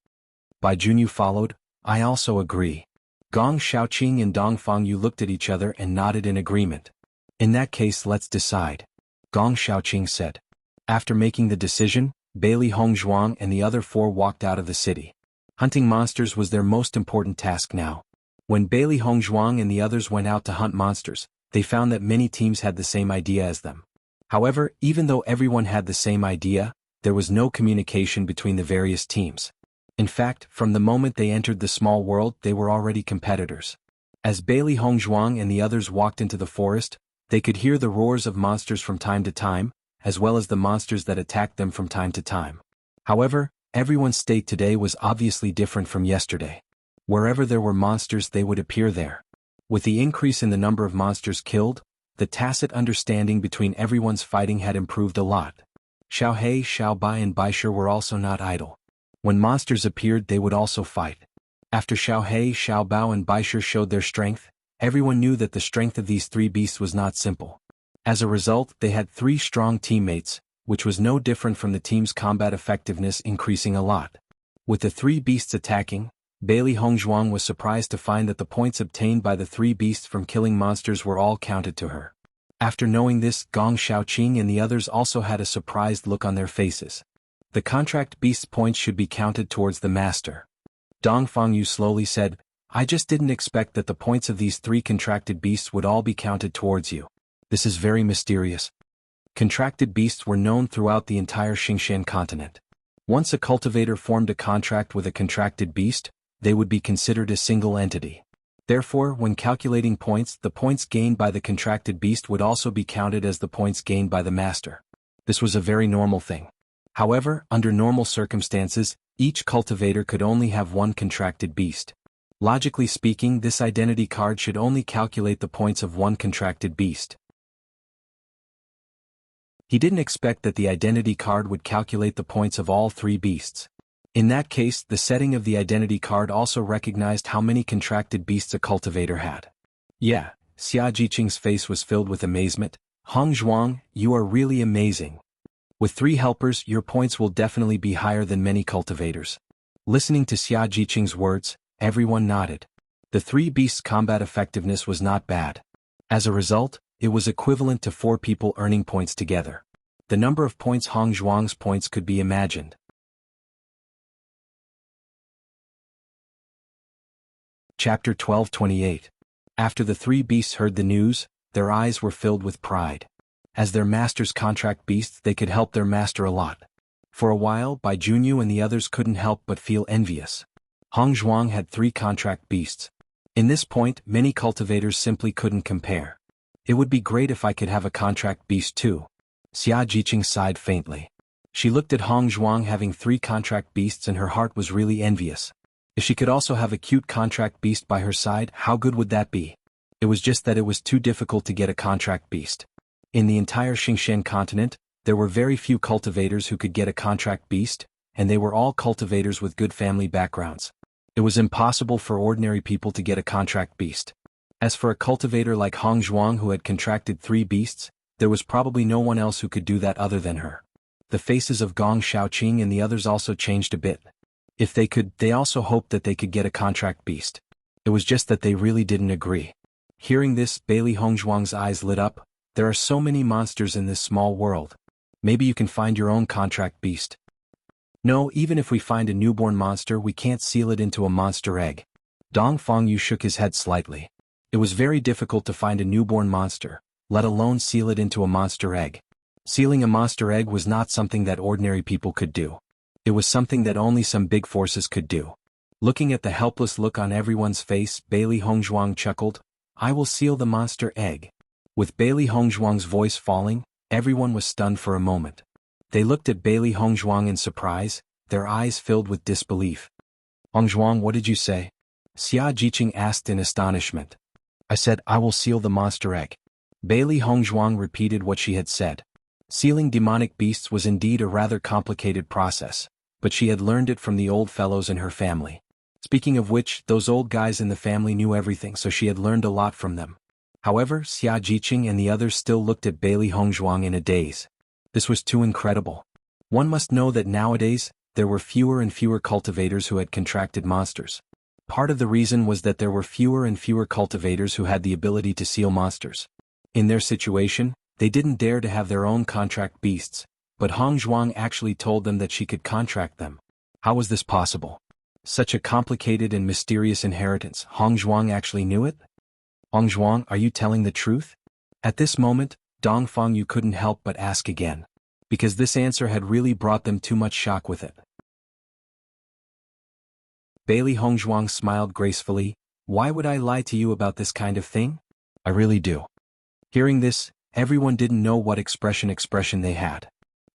Bai Junyu followed. I also agree. Gong Xiaoqing and Dong Fangyu looked at each other and nodded in agreement. In that case, let's decide. Gong Xiaoqing said. After making the decision, Bailey Hongzhuang and the other 4 walked out of the city. Hunting monsters was their most important task now. When Bailey Hongzhuang and the others went out to hunt monsters, they found that many teams had the same idea as them. However, even though everyone had the same idea, there was no communication between the various teams. In fact, from the moment they entered the small world, they were already competitors. As Bailey Hongzhuang and the others walked into the forest, they could hear the roars of monsters from time to time, as well as the monsters that attacked them from time to time. However, everyone's state today was obviously different from yesterday. Wherever there were monsters, they would appear there. With the increase in the number of monsters killed, the tacit understanding between everyone's fighting had improved a lot. Xiao He, Xiao Bai and Baisher were also not idle. When monsters appeared, they would also fight. After Xiao He, Xiao Bao and Baisher showed their strength, everyone knew that the strength of these three beasts was not simple. As a result, they had three strong teammates, which was no different from the team's combat effectiveness increasing a lot. With the three beasts attacking, Bailey Hongzhuang was surprised to find that the points obtained by the three beasts from killing monsters were all counted to her. After knowing this, Gong Xiaoqing and the others also had a surprised look on their faces. The contract beast's points should be counted towards the master. Dong Fangyu slowly said, I just didn't expect that the points of these three contracted beasts would all be counted towards you. This is very mysterious. Contracted beasts were known throughout the entire Xingqian continent. Once a cultivator formed a contract with a contracted beast, they would be considered a single entity. Therefore, when calculating points, the points gained by the contracted beast would also be counted as the points gained by the master. This was a very normal thing. However, under normal circumstances, each cultivator could only have one contracted beast. Logically speaking, this identity card should only calculate the points of one contracted beast. He didn't expect that the identity card would calculate the points of all three beasts. In that case, the setting of the identity card also recognized how many contracted beasts a cultivator had. Yeah, Xia Jiqing's face was filled with amazement. Hongzhuang, you are really amazing. With three helpers, your points will definitely be higher than many cultivators. Listening to Xia Jiqing's words, everyone nodded. The three beasts' combat effectiveness was not bad. As a result, it was equivalent to 4 people earning points together. The number of points Hongzhuang's points could be imagined. Chapter 12:28. After the three beasts heard the news, their eyes were filled with pride. As their master's contract beasts, they could help their master a lot. For a while, Bai Junyu and the others couldn't help but feel envious. Hongzhuang had 3 contract beasts. In this point, many cultivators simply couldn't compare. It would be great if I could have a contract beast too. Xia Jiqing sighed faintly. She looked at Hongzhuang having 3 contract beasts and her heart was really envious. If she could also have a cute contract beast by her side, how good would that be? It was just that it was too difficult to get a contract beast. In the entire Xingqian continent, there were very few cultivators who could get a contract beast, and they were all cultivators with good family backgrounds. It was impossible for ordinary people to get a contract beast. As for a cultivator like Hongzhuang who had contracted 3 beasts, there was probably no one else who could do that other than her. The faces of Gong Xiaoqing and the others also changed a bit. If they could, they also hoped that they could get a contract beast. It was just that they really didn't agree. Hearing this, Bailey Hongzhuang's eyes lit up. There are so many monsters in this small world. Maybe you can find your own contract beast. No, even if we find a newborn monster, we can't seal it into a monster egg. Dong Fangyu shook his head slightly. It was very difficult to find a newborn monster, let alone seal it into a monster egg. Sealing a monster egg was not something that ordinary people could do. It was something that only some big forces could do. Looking at the helpless look on everyone's face, Bailey Hongzhuang chuckled, I will seal the monster egg. With Bailey Hongzhuang's voice falling, everyone was stunned for a moment. They looked at Bailey Hongzhuang in surprise, their eyes filled with disbelief. Hongzhuang, what did you say? Xia Jiqing asked in astonishment. I said, I will seal the monster egg. Bailey Hongzhuang repeated what she had said. Sealing demonic beasts was indeed a rather complicated process, but she had learned it from the old fellows in her family. Speaking of which, those old guys in the family knew everything, so she had learned a lot from them. However, Xia Jiqing and the others still looked at Bailey Hongzhuang in a daze. This was too incredible. One must know that nowadays, there were fewer and fewer cultivators who had contracted monsters. Part of the reason was that there were fewer and fewer cultivators who had the ability to seal monsters. In their situation, they didn't dare to have their own contract beasts, but Hongzhuang actually told them that she could contract them. How was this possible? Such a complicated and mysterious inheritance, Hongzhuang actually knew it? Hongzhuang, are you telling the truth? At this moment, Dong Fangyu couldn't help but ask again, because this answer had really brought them too much shock with it. Bailey Hongzhuang smiled gracefully, why would I lie to you about this kind of thing? I really do. Hearing this, everyone didn't know what expression they had.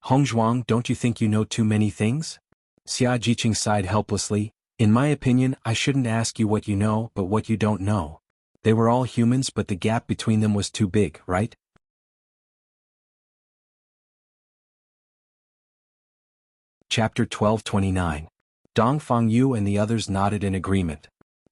Hong Zhuang, don't you think you know too many things? Xia Jiqing sighed helplessly. In my opinion, I shouldn't ask you what you know, but what you don't know. They were all humans, but the gap between them was too big, right? Chapter 1229. Dong Fangyu and the others nodded in agreement.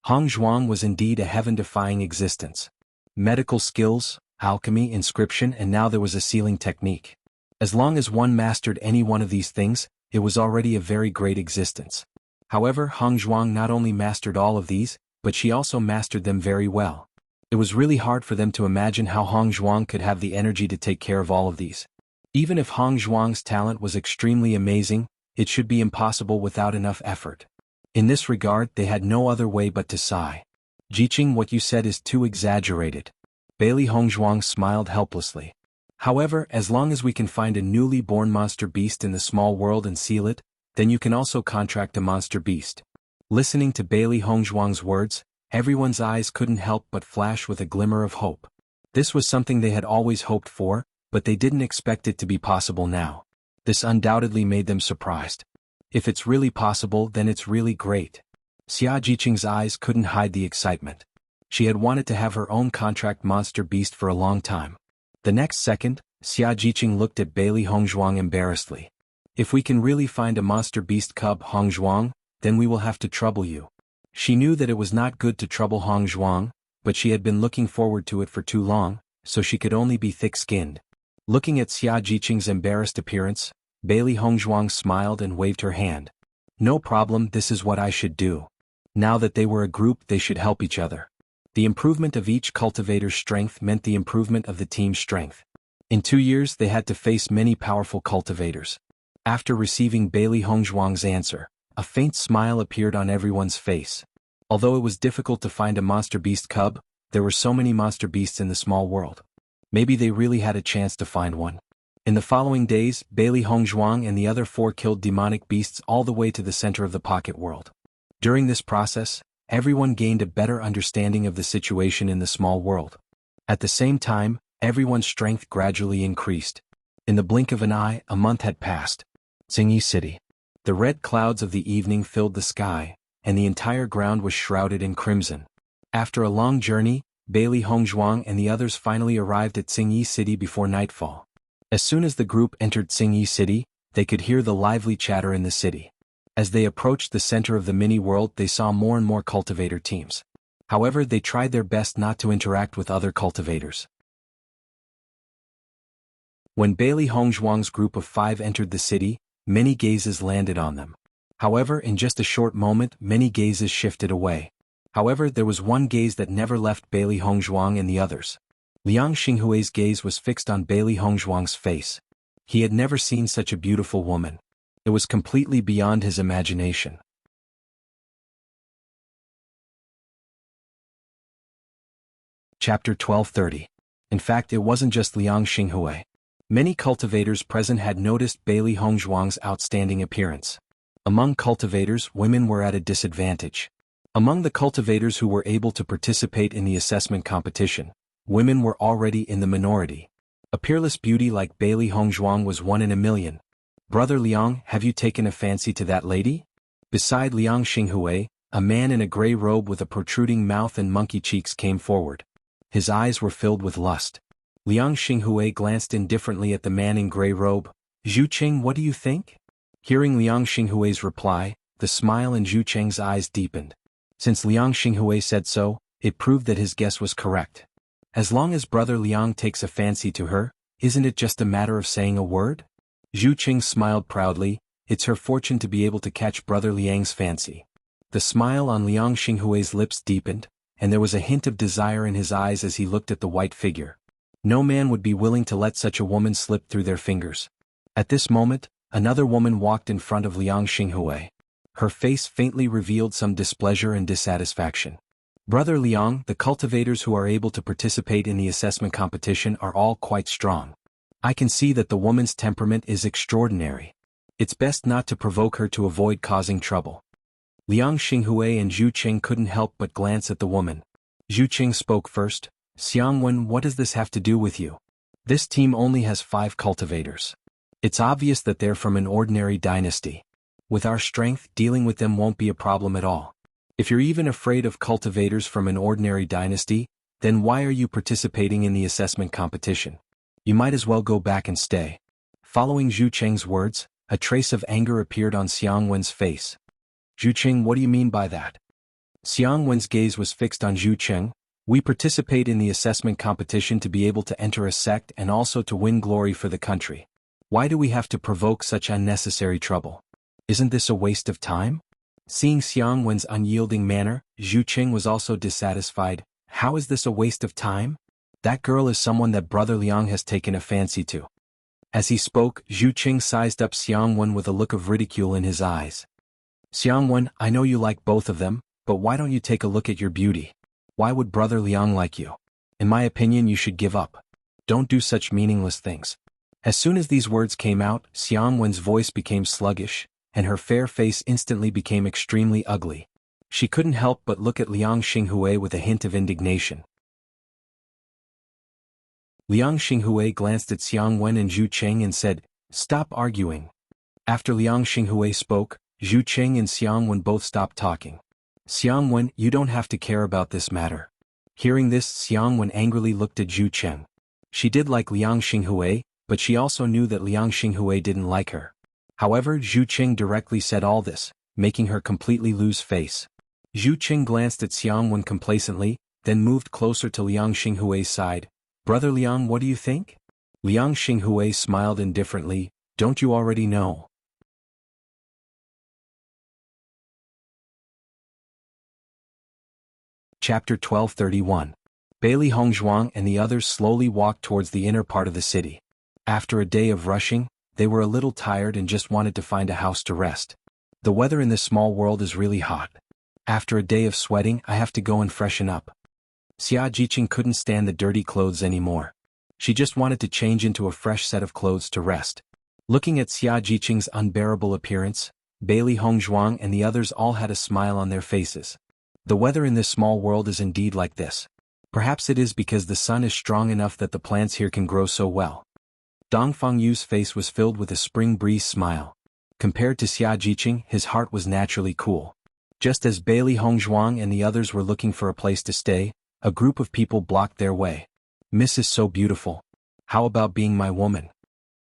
Hong Zhuang was indeed a heaven-defying existence. Medical skills, alchemy, inscription, and now there was a sealing technique. As long as one mastered any one of these things, it was already a very great existence. However, Hong Zhuang not only mastered all of these, but she also mastered them very well. It was really hard for them to imagine how Hong Zhuang could have the energy to take care of all of these. Even if Hong Zhuang's talent was extremely amazing, it should be impossible without enough effort. In this regard, they had no other way but to sigh. Jiqing, what you said is too exaggerated. Bailey Hong Zhuang smiled helplessly. However, as long as we can find a newly born monster beast in the small world and seal it, then you can also contract a monster beast. Listening to Bailey Hong Zhuang's words, everyone's eyes couldn't help but flash with a glimmer of hope. This was something they had always hoped for, but they didn't expect it to be possible now. This undoubtedly made them surprised. If it's really possible, then it's really great. Xia Jiqing's eyes couldn't hide the excitement. She had wanted to have her own contract monster beast for a long time. The next second, Xia Jiqing looked at Bailey Hong Zhuang embarrassedly. If we can really find a monster beast cub, Hong Zhuang, then we will have to trouble you. She knew that it was not good to trouble Hong Zhuang, but she had been looking forward to it for too long, so she could only be thick-skinned. Looking at Xia Jiqing's embarrassed appearance, Bailey Hong Zhuang smiled and waved her hand. No problem, this is what I should do. Now that they were a group, they should help each other. The improvement of each cultivator's strength meant the improvement of the team's strength. In 2 years, they had to face many powerful cultivators. After receiving Bailey Hong Zhuang's answer, a faint smile appeared on everyone's face. Although it was difficult to find a monster beast cub, there were so many monster beasts in the small world. Maybe they really had a chance to find one. In the following days, Bailey Hong Zhuang and the other 4 killed demonic beasts all the way to the center of the pocket world. During this process, everyone gained a better understanding of the situation in the small world. At the same time, everyone's strength gradually increased. In the blink of an eye, a month had passed. Jianghu City. The red clouds of the evening filled the sky, and the entire ground was shrouded in crimson. After a long journey, Bailey Hong Zhuang and the others finally arrived at Jianghu City before nightfall. As soon as the group entered Jianghu City, they could hear the lively chatter in the city. As they approached the center of the mini-world, they saw more and more cultivator teams. However, they tried their best not to interact with other cultivators. When Bailey Hong Zhuang's group of 5 entered the city, many gazes landed on them. However, in just a short moment, many gazes shifted away. However, there was one gaze that never left Bailey Hong Zhuang and the others. Liang Xinghui's gaze was fixed on Bailey Hong Zhuang's face. He had never seen such a beautiful woman. It was completely beyond his imagination. Chapter 1230. In fact, it wasn't just Liang Xinghui. Many cultivators present had noticed Bailey Hong Zhuang's outstanding appearance. Among cultivators, women were at a disadvantage. Among the cultivators who were able to participate in the assessment competition, women were already in the minority. A peerless beauty like Bailey Hong Zhuang was 1 in a million. Brother Liang, have you taken a fancy to that lady? Beside Liang Xinghui, a man in a gray robe with a protruding mouth and monkey cheeks came forward. His eyes were filled with lust. Liang Xinghui glanced indifferently at the man in gray robe. Zhu Qing, what do you think? Hearing Liang Xinghui's reply, the smile in Zhu Cheng's eyes deepened. Since Liang Xinghui said so, it proved that his guess was correct. As long as Brother Liang takes a fancy to her, isn't it just a matter of saying a word? Zhu Qing smiled proudly. It's her fortune to be able to catch Brother Liang's fancy. The smile on Liang Xinghui's lips deepened, and there was a hint of desire in his eyes as he looked at the white figure. No man would be willing to let such a woman slip through their fingers. At this moment, another woman walked in front of Liang Xinghui. Her face faintly revealed some displeasure and dissatisfaction. Brother Liang, the cultivators who are able to participate in the assessment competition are all quite strong. I can see that the woman's temperament is extraordinary. It's best not to provoke her to avoid causing trouble. Liang Xinghui and Zhu Qing couldn't help but glance at the woman. Zhu Qing spoke first. Xiangwen, what does this have to do with you? This team only has 5 cultivators. It's obvious that they're from an ordinary dynasty. With our strength, dealing with them won't be a problem at all. If you're even afraid of cultivators from an ordinary dynasty, then why are you participating in the assessment competition? You might as well go back and stay. Following Zhu Cheng's words, a trace of anger appeared on Xiang Wen's face. Zhu Cheng, what do you mean by that? Xiang Wen's gaze was fixed on Zhu Cheng. We participate in the assessment competition to be able to enter a sect and also to win glory for the country. Why do we have to provoke such unnecessary trouble? Isn't this a waste of time? Seeing Xiang Wen's unyielding manner, Zhu Cheng was also dissatisfied. How is this a waste of time? That girl is someone that Brother Liang has taken a fancy to. As he spoke, Zhu Cheng sized up Xiang Wen with a look of ridicule in his eyes. Xiang Wen, I know you like both of them, but why don't you take a look at your beauty? Why would Brother Liang like you? In my opinion, you should give up. Don't do such meaningless things. As soon as these words came out, Xiang Wen's voice became sluggish, and her fair face instantly became extremely ugly. She couldn't help but look at Liang Xinghue with a hint of indignation. Liang Xinghue glanced at Xiang Wen and Zhu Cheng and said, "Stop arguing." After Liang Xinghue spoke, Zhu Cheng and Xiang Wen both stopped talking. Xiang Wen, you don't have to care about this matter. Hearing this, Xiang Wen angrily looked at Zhu Cheng. She did like Liang Xinghue, but she also knew that Liang Xinghue didn't like her. However, Zhu Cheng directly said all this, making her completely lose face. Zhu Cheng glanced at Xiang Wen complacently, then moved closer to Liang Xinghue's side. "Brother Liang, what do you think?" Liang Xinghue smiled indifferently. "Don't you already know?" Chapter 1231. Bailey Hongzhuang and the others slowly walked towards the inner part of the city. After a day of rushing, they were a little tired and just wanted to find a house to rest. The weather in this small world is really hot. After a day of sweating, I have to go and freshen up. Xia Jiqing couldn't stand the dirty clothes anymore. She just wanted to change into a fresh set of clothes to rest. Looking at Xia Jiqing's unbearable appearance, Bailey Hongzhuang and the others all had a smile on their faces. The weather in this small world is indeed like this. Perhaps it is because the sun is strong enough that the plants here can grow so well. Dong Fengyu's face was filled with a spring breeze smile. Compared to Xia Jiqing, his heart was naturally cool. Just as Bailey Hongzhuang and the others were looking for a place to stay, a group of people blocked their way. "Miss is so beautiful. How about being my woman?"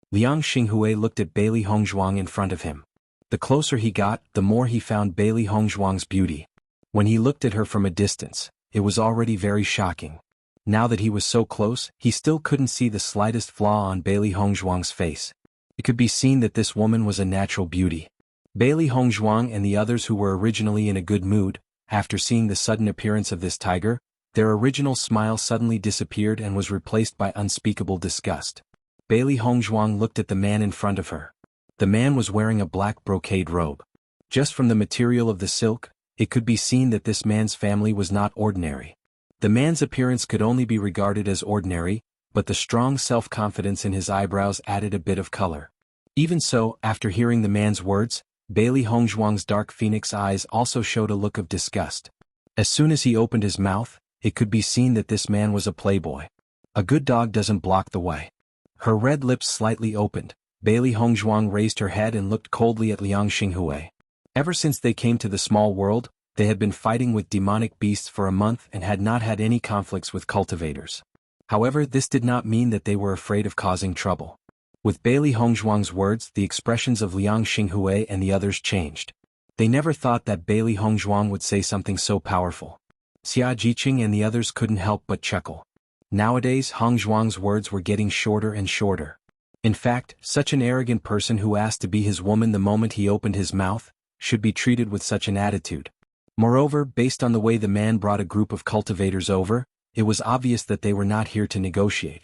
Liang Xinghue looked at Bailey Hongzhuang in front of him. The closer he got, the more he found Bailey Hongzhuang's beauty. When he looked at her from a distance, it was already very shocking. Now that he was so close, he still couldn't see the slightest flaw on Bailey Hongzhuang's face. It could be seen that this woman was a natural beauty. Bailey Hongzhuang and the others who were originally in a good mood, after seeing the sudden appearance of this tiger, their original smile suddenly disappeared and was replaced by unspeakable disgust. Bailey Hongzhuang looked at the man in front of her. The man was wearing a black brocade robe. Just from the material of the silk, it could be seen that this man's family was not ordinary. The man's appearance could only be regarded as ordinary, but the strong self-confidence in his eyebrows added a bit of color. Even so, after hearing the man's words, Bailey Hongzhuang's dark phoenix eyes also showed a look of disgust. As soon as he opened his mouth, it could be seen that this man was a playboy. A good dog doesn't block the way. Her red lips slightly opened. Bailey Hongzhuang raised her head and looked coldly at Liang Xinghue. Ever since they came to the small world, they had been fighting with demonic beasts for a month and had not had any conflicts with cultivators. However, this did not mean that they were afraid of causing trouble. With Bailey Hongzhuang's words, the expressions of Liang Xinghue and the others changed. They never thought that Bailey Hongzhuang would say something so powerful. Xia Jiqing and the others couldn't help but chuckle. Nowadays, Hongzhuang's words were getting shorter and shorter. In fact, such an arrogant person who asked to be his woman the moment he opened his mouth, should be treated with such an attitude. Moreover, based on the way the man brought a group of cultivators over, it was obvious that they were not here to negotiate.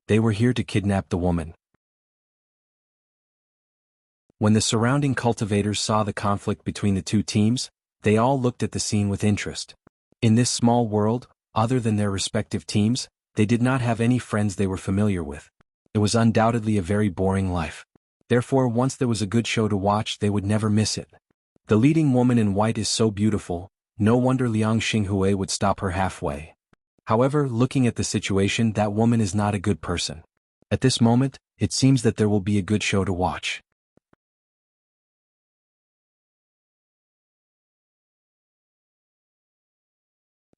They were here to kidnap the woman. When the surrounding cultivators saw the conflict between the two teams, they all looked at the scene with interest. In this small world, other than their respective teams, they did not have any friends they were familiar with. It was undoubtedly a very boring life. Therefore, once there was a good show to watch, they would never miss it. The leading woman in white is so beautiful, no wonder Liang Xinghue would stop her halfway. However, looking at the situation, that woman is not a good person. At this moment, it seems that there will be a good show to watch.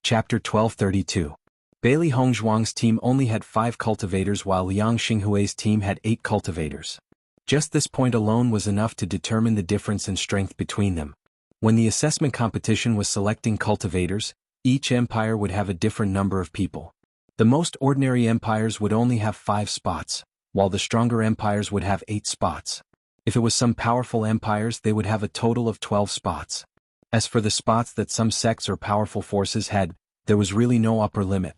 Chapter 1232. Bailey Hongzhuang's team only had 5 cultivators while Liang Xinghui's team had 8 cultivators. Just this point alone was enough to determine the difference in strength between them. When the assessment competition was selecting cultivators, each empire would have a different number of people. The most ordinary empires would only have 5 spots, while the stronger empires would have 8 spots. If it was some powerful empires, they would have a total of 12 spots. As for the spots that some sects or powerful forces had, there was really no upper limit.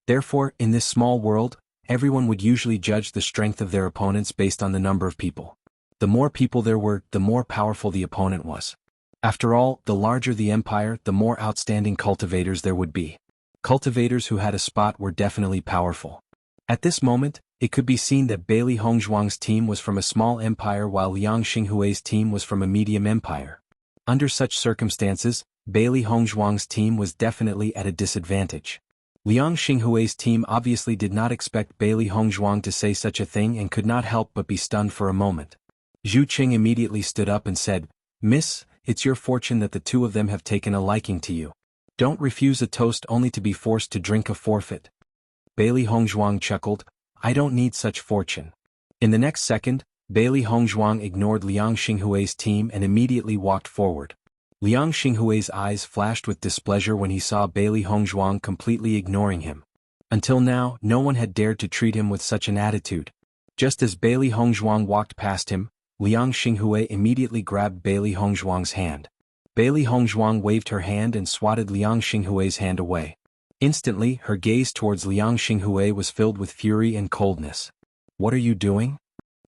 Therefore, in this small world, everyone would usually judge the strength of their opponents based on the number of people. The more people there were, the more powerful the opponent was. After all, the larger the empire, the more outstanding cultivators there would be. Cultivators who had a spot were definitely powerful. At this moment, it could be seen that Bailey Hongzhuang's team was from a small empire while Liang Xinghui's team was from a medium empire. Under such circumstances, Bailey Hongzhuang's team was definitely at a disadvantage. Liang Xinghui's team obviously did not expect Bailey Hongzhuang to say such a thing and could not help but be stunned for a moment. Zhu Qing immediately stood up and said, "Miss, it's your fortune that the two of them have taken a liking to you. Don't refuse a toast only to be forced to drink a forfeit." Bailey Hongzhuang chuckled, "I don't need such fortune." In the next second, Bailey Hongzhuang ignored Liang Xinghui's team and immediately walked forward. Liang Xinghui's eyes flashed with displeasure when he saw Bailey Hongzhuang completely ignoring him. Until now, no one had dared to treat him with such an attitude. Just as Bailey Hongzhuang walked past him, Liang Xinghui immediately grabbed Bailey Hongzhuang's hand. Bailey Hongzhuang waved her hand and swatted Liang Xinghui's hand away. Instantly, her gaze towards Liang Xinghui was filled with fury and coldness. "What are you doing?"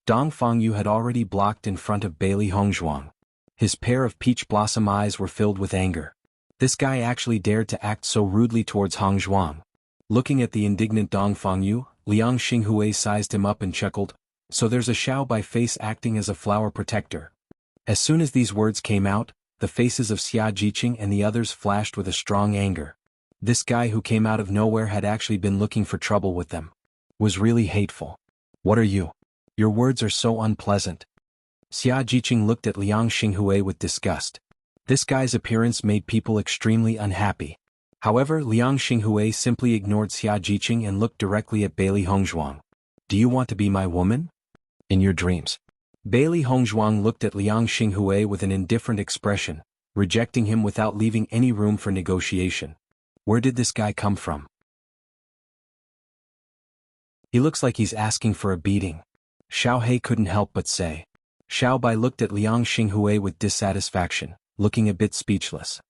Dong Fangyu had already blocked in front of Bailey Hongzhuang. His pair of peach blossom eyes were filled with anger. This guy actually dared to act so rudely towards Hongzhuang. Looking at the indignant Dong Fangyu, Liang Xinghui sized him up and chuckled, "So there's a Xiao Bai face acting as a flower protector." As soon as these words came out, the faces of Xia Jiqing and the others flashed with a strong anger. This guy who came out of nowhere had actually been looking for trouble with them. Was really hateful. "What are you? Your words are so unpleasant." Xia Jiqing looked at Liang Xinghui with disgust. This guy's appearance made people extremely unhappy. However, Liang Xinghui simply ignored Xia Jiqing and looked directly at Bailey Hongzhuang. "Do you want to be my woman?" "In your dreams." Bailey Hongzhuang looked at Liang Xinghui with an indifferent expression, rejecting him without leaving any room for negotiation. Where did this guy come from? He looks like he's asking for a beating. Xiao He couldn't help but say. Xiao Bai looked at Liang Xinghui with dissatisfaction, looking a bit speechless.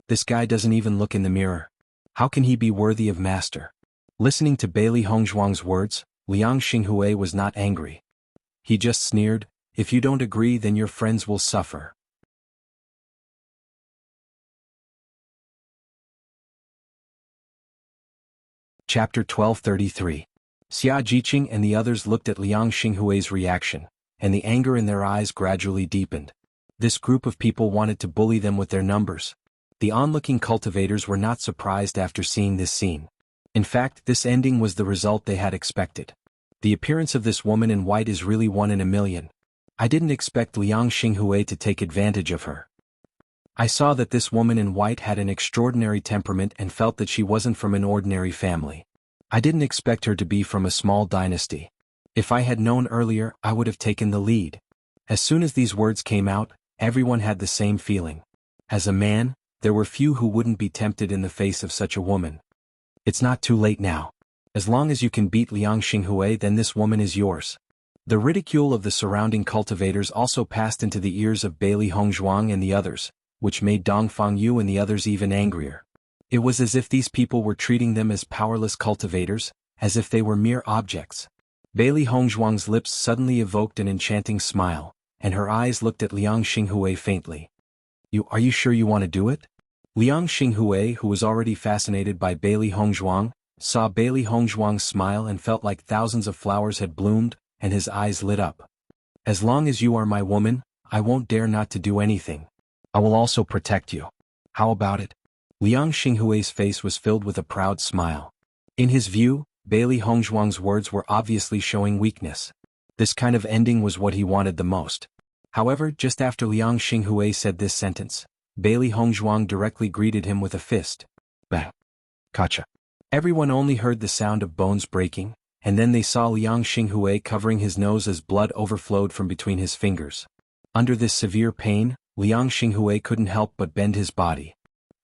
This guy doesn't even look in the mirror. How can he be worthy of master? Listening to Bailey Hongzhuang's words, Liang Xinghui was not angry. He just sneered, "If you don't agree, then your friends will suffer." Chapter 1233. Xia Jiqing and the others looked at Liang Xinghui's reaction, and the anger in their eyes gradually deepened. This group of people wanted to bully them with their numbers. The onlooking cultivators were not surprised after seeing this scene. In fact, this ending was the result they had expected. The appearance of this woman in white is really 1 in a million. I didn't expect Liang Xinghui to take advantage of her. I saw that this woman in white had an extraordinary temperament and felt that she wasn't from an ordinary family. I didn't expect her to be from a small dynasty. If I had known earlier, I would have taken the lead. As soon as these words came out, everyone had the same feeling. As a man, there were few who wouldn't be tempted in the face of such a woman. It's not too late now. As long as you can beat Liang Xinghui, then this woman is yours. The ridicule of the surrounding cultivators also passed into the ears of Bailey Hongzhuang and the others, which made Dong Fangyu and the others even angrier. It was as if these people were treating them as powerless cultivators, as if they were mere objects. Bailey Hongzhuang's lips suddenly evoked an enchanting smile, and her eyes looked at Liang Xinghui faintly. Are you sure you want to do it?" Liang Xinghui, who was already fascinated by Bailey Hongzhuang, saw Bailey Hongzhuang smile and felt like thousands of flowers had bloomed, and his eyes lit up. "As long as you are my woman, I won't dare not to do anything. I will also protect you. How about it?" Liang Xinghui's face was filled with a proud smile. In his view, Bailey Hongzhuang's words were obviously showing weakness. This kind of ending was what he wanted the most. However, just after Liang Xinghui said this sentence, Bailey Hongzhuang directly greeted him with a fist. Bang. Gotcha. Everyone only heard the sound of bones breaking, and then they saw Liang Xinghui covering his nose as blood overflowed from between his fingers. Under this severe pain, Liang Xinghui couldn't help but bend his body.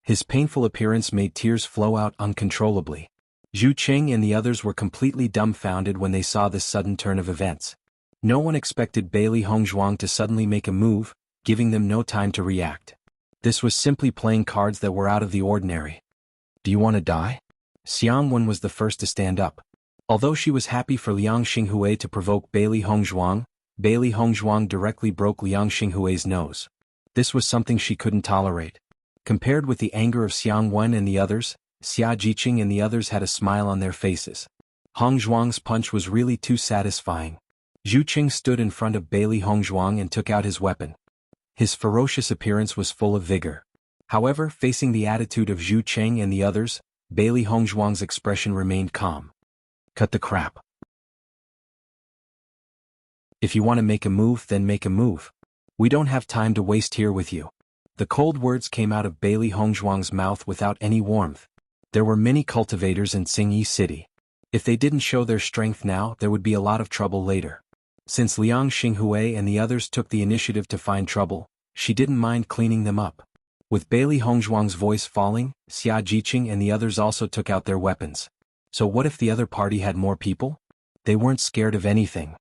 His painful appearance made tears flow out uncontrollably. Zhu Qing and the others were completely dumbfounded when they saw this sudden turn of events. No one expected Bailey Hongzhuang to suddenly make a move, giving them no time to react. This was simply playing cards that were out of the ordinary. Do you want to die? Xiang Wen was the first to stand up. Although she was happy for Liang Xinghui to provoke Bailey Hongzhuang directly broke Liang Xinghui's nose. This was something she couldn't tolerate. Compared with the anger of Xiang Wen and the others, Xia Jiqing and the others had a smile on their faces. Hongzhuang's punch was really too satisfying. Zhu Qing stood in front of Bailey Hongzhuang and took out his weapon. His ferocious appearance was full of vigor. However, facing the attitude of Zhu Qing and the others, Bailey Hongzhuang's expression remained calm. Cut the crap. If you want to make a move, then make a move. We don't have time to waste here with you. The cold words came out of Bailey Hongzhuang's mouth without any warmth. There were many cultivators in Xingyi City. If they didn't show their strength now, there would be a lot of trouble later. Since Liang Xinghui and the others took the initiative to find trouble, she didn't mind cleaning them up. With Bailey Hongzhuang's voice falling, Xia Jiqing and the others also took out their weapons. So what if the other party had more people? They weren't scared of anything.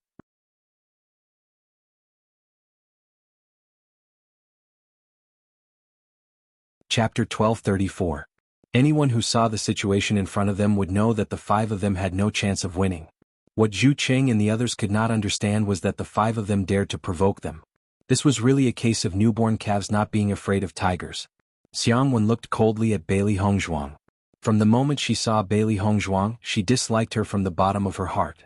Chapter 1234. Anyone who saw the situation in front of them would know that the five of them had no chance of winning. What Zhu Qing and the others could not understand was that the five of them dared to provoke them. This was really a case of newborn calves not being afraid of tigers. Xiang Wen looked coldly at Bailey Hongzhuang. From the moment she saw Bailey Hongzhuang, she disliked her from the bottom of her heart.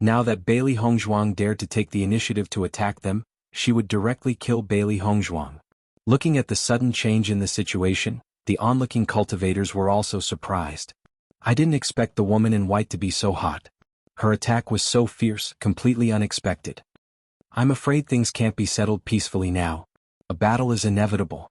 Now that Bailey Hongzhuang dared to take the initiative to attack them, she would directly kill Bailey Hongzhuang. Looking at the sudden change in the situation, the onlooking cultivators were also surprised. I didn't expect the woman in white to be so hot. Her attack was so fierce, completely unexpected. I'm afraid things can't be settled peacefully now. A battle is inevitable.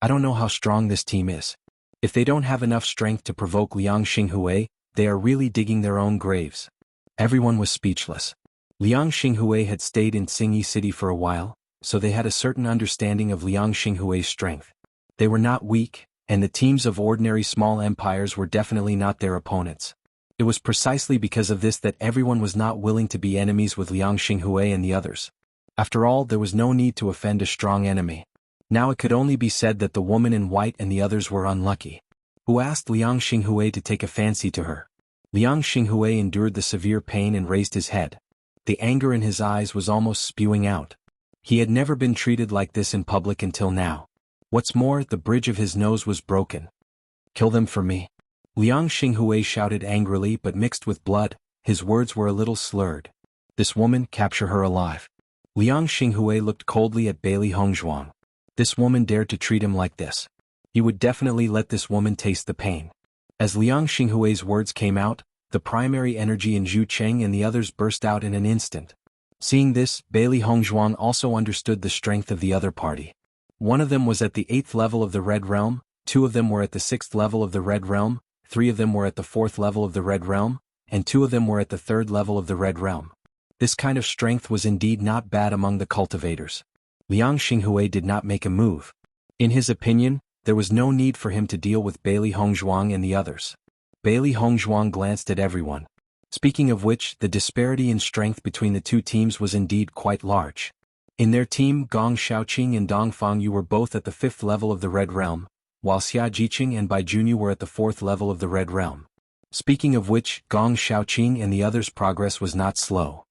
I don't know how strong this team is. If they don't have enough strength to provoke Liang Xinghui, they are really digging their own graves. Everyone was speechless. Liang Xinghui had stayed in Xingyi City for a while, so they had a certain understanding of Liang Xinghui's strength. They were not weak, and the teams of ordinary small empires were definitely not their opponents. It was precisely because of this that everyone was not willing to be enemies with Liang Xinghui and the others. After all, there was no need to offend a strong enemy. Now it could only be said that the woman in white and the others were unlucky. Who asked Liang Xinghui to take a fancy to her? Liang Xinghui endured the severe pain and raised his head. The anger in his eyes was almost spewing out. He had never been treated like this in public until now. What's more, the bridge of his nose was broken. Kill them for me. Liang Xinghui shouted angrily but mixed with blood, his words were a little slurred. This woman, capture her alive. Liang Xinghui looked coldly at Bailey Hongzhuang. This woman dared to treat him like this. He would definitely let this woman taste the pain. As Liang Xinghui's words came out, the primary energy in Zhu Qing and the others burst out in an instant. Seeing this, Bailey Hongzhuang also understood the strength of the other party. One of them was at the 8th level of the Red Realm, 2 of them were at the 6th level of the Red Realm, 3 of them were at the 4th level of the Red Realm, and 2 of them were at the 3rd level of the Red Realm. This kind of strength was indeed not bad among the cultivators. Liang Xinghui did not make a move. In his opinion, there was no need for him to deal with Bailey Hongzhuang and the others. Bailey Hongzhuang glanced at everyone. Speaking of which, the disparity in strength between the two teams was indeed quite large. In their team, Gong Shaoqing and Dong Fangyu were both at the 5th level of the Red Realm, while Xia Jiqing and Bai Junyu were at the 4th level of the Red Realm. Speaking of which, Gong Shaoqing and the others' progress was not slow.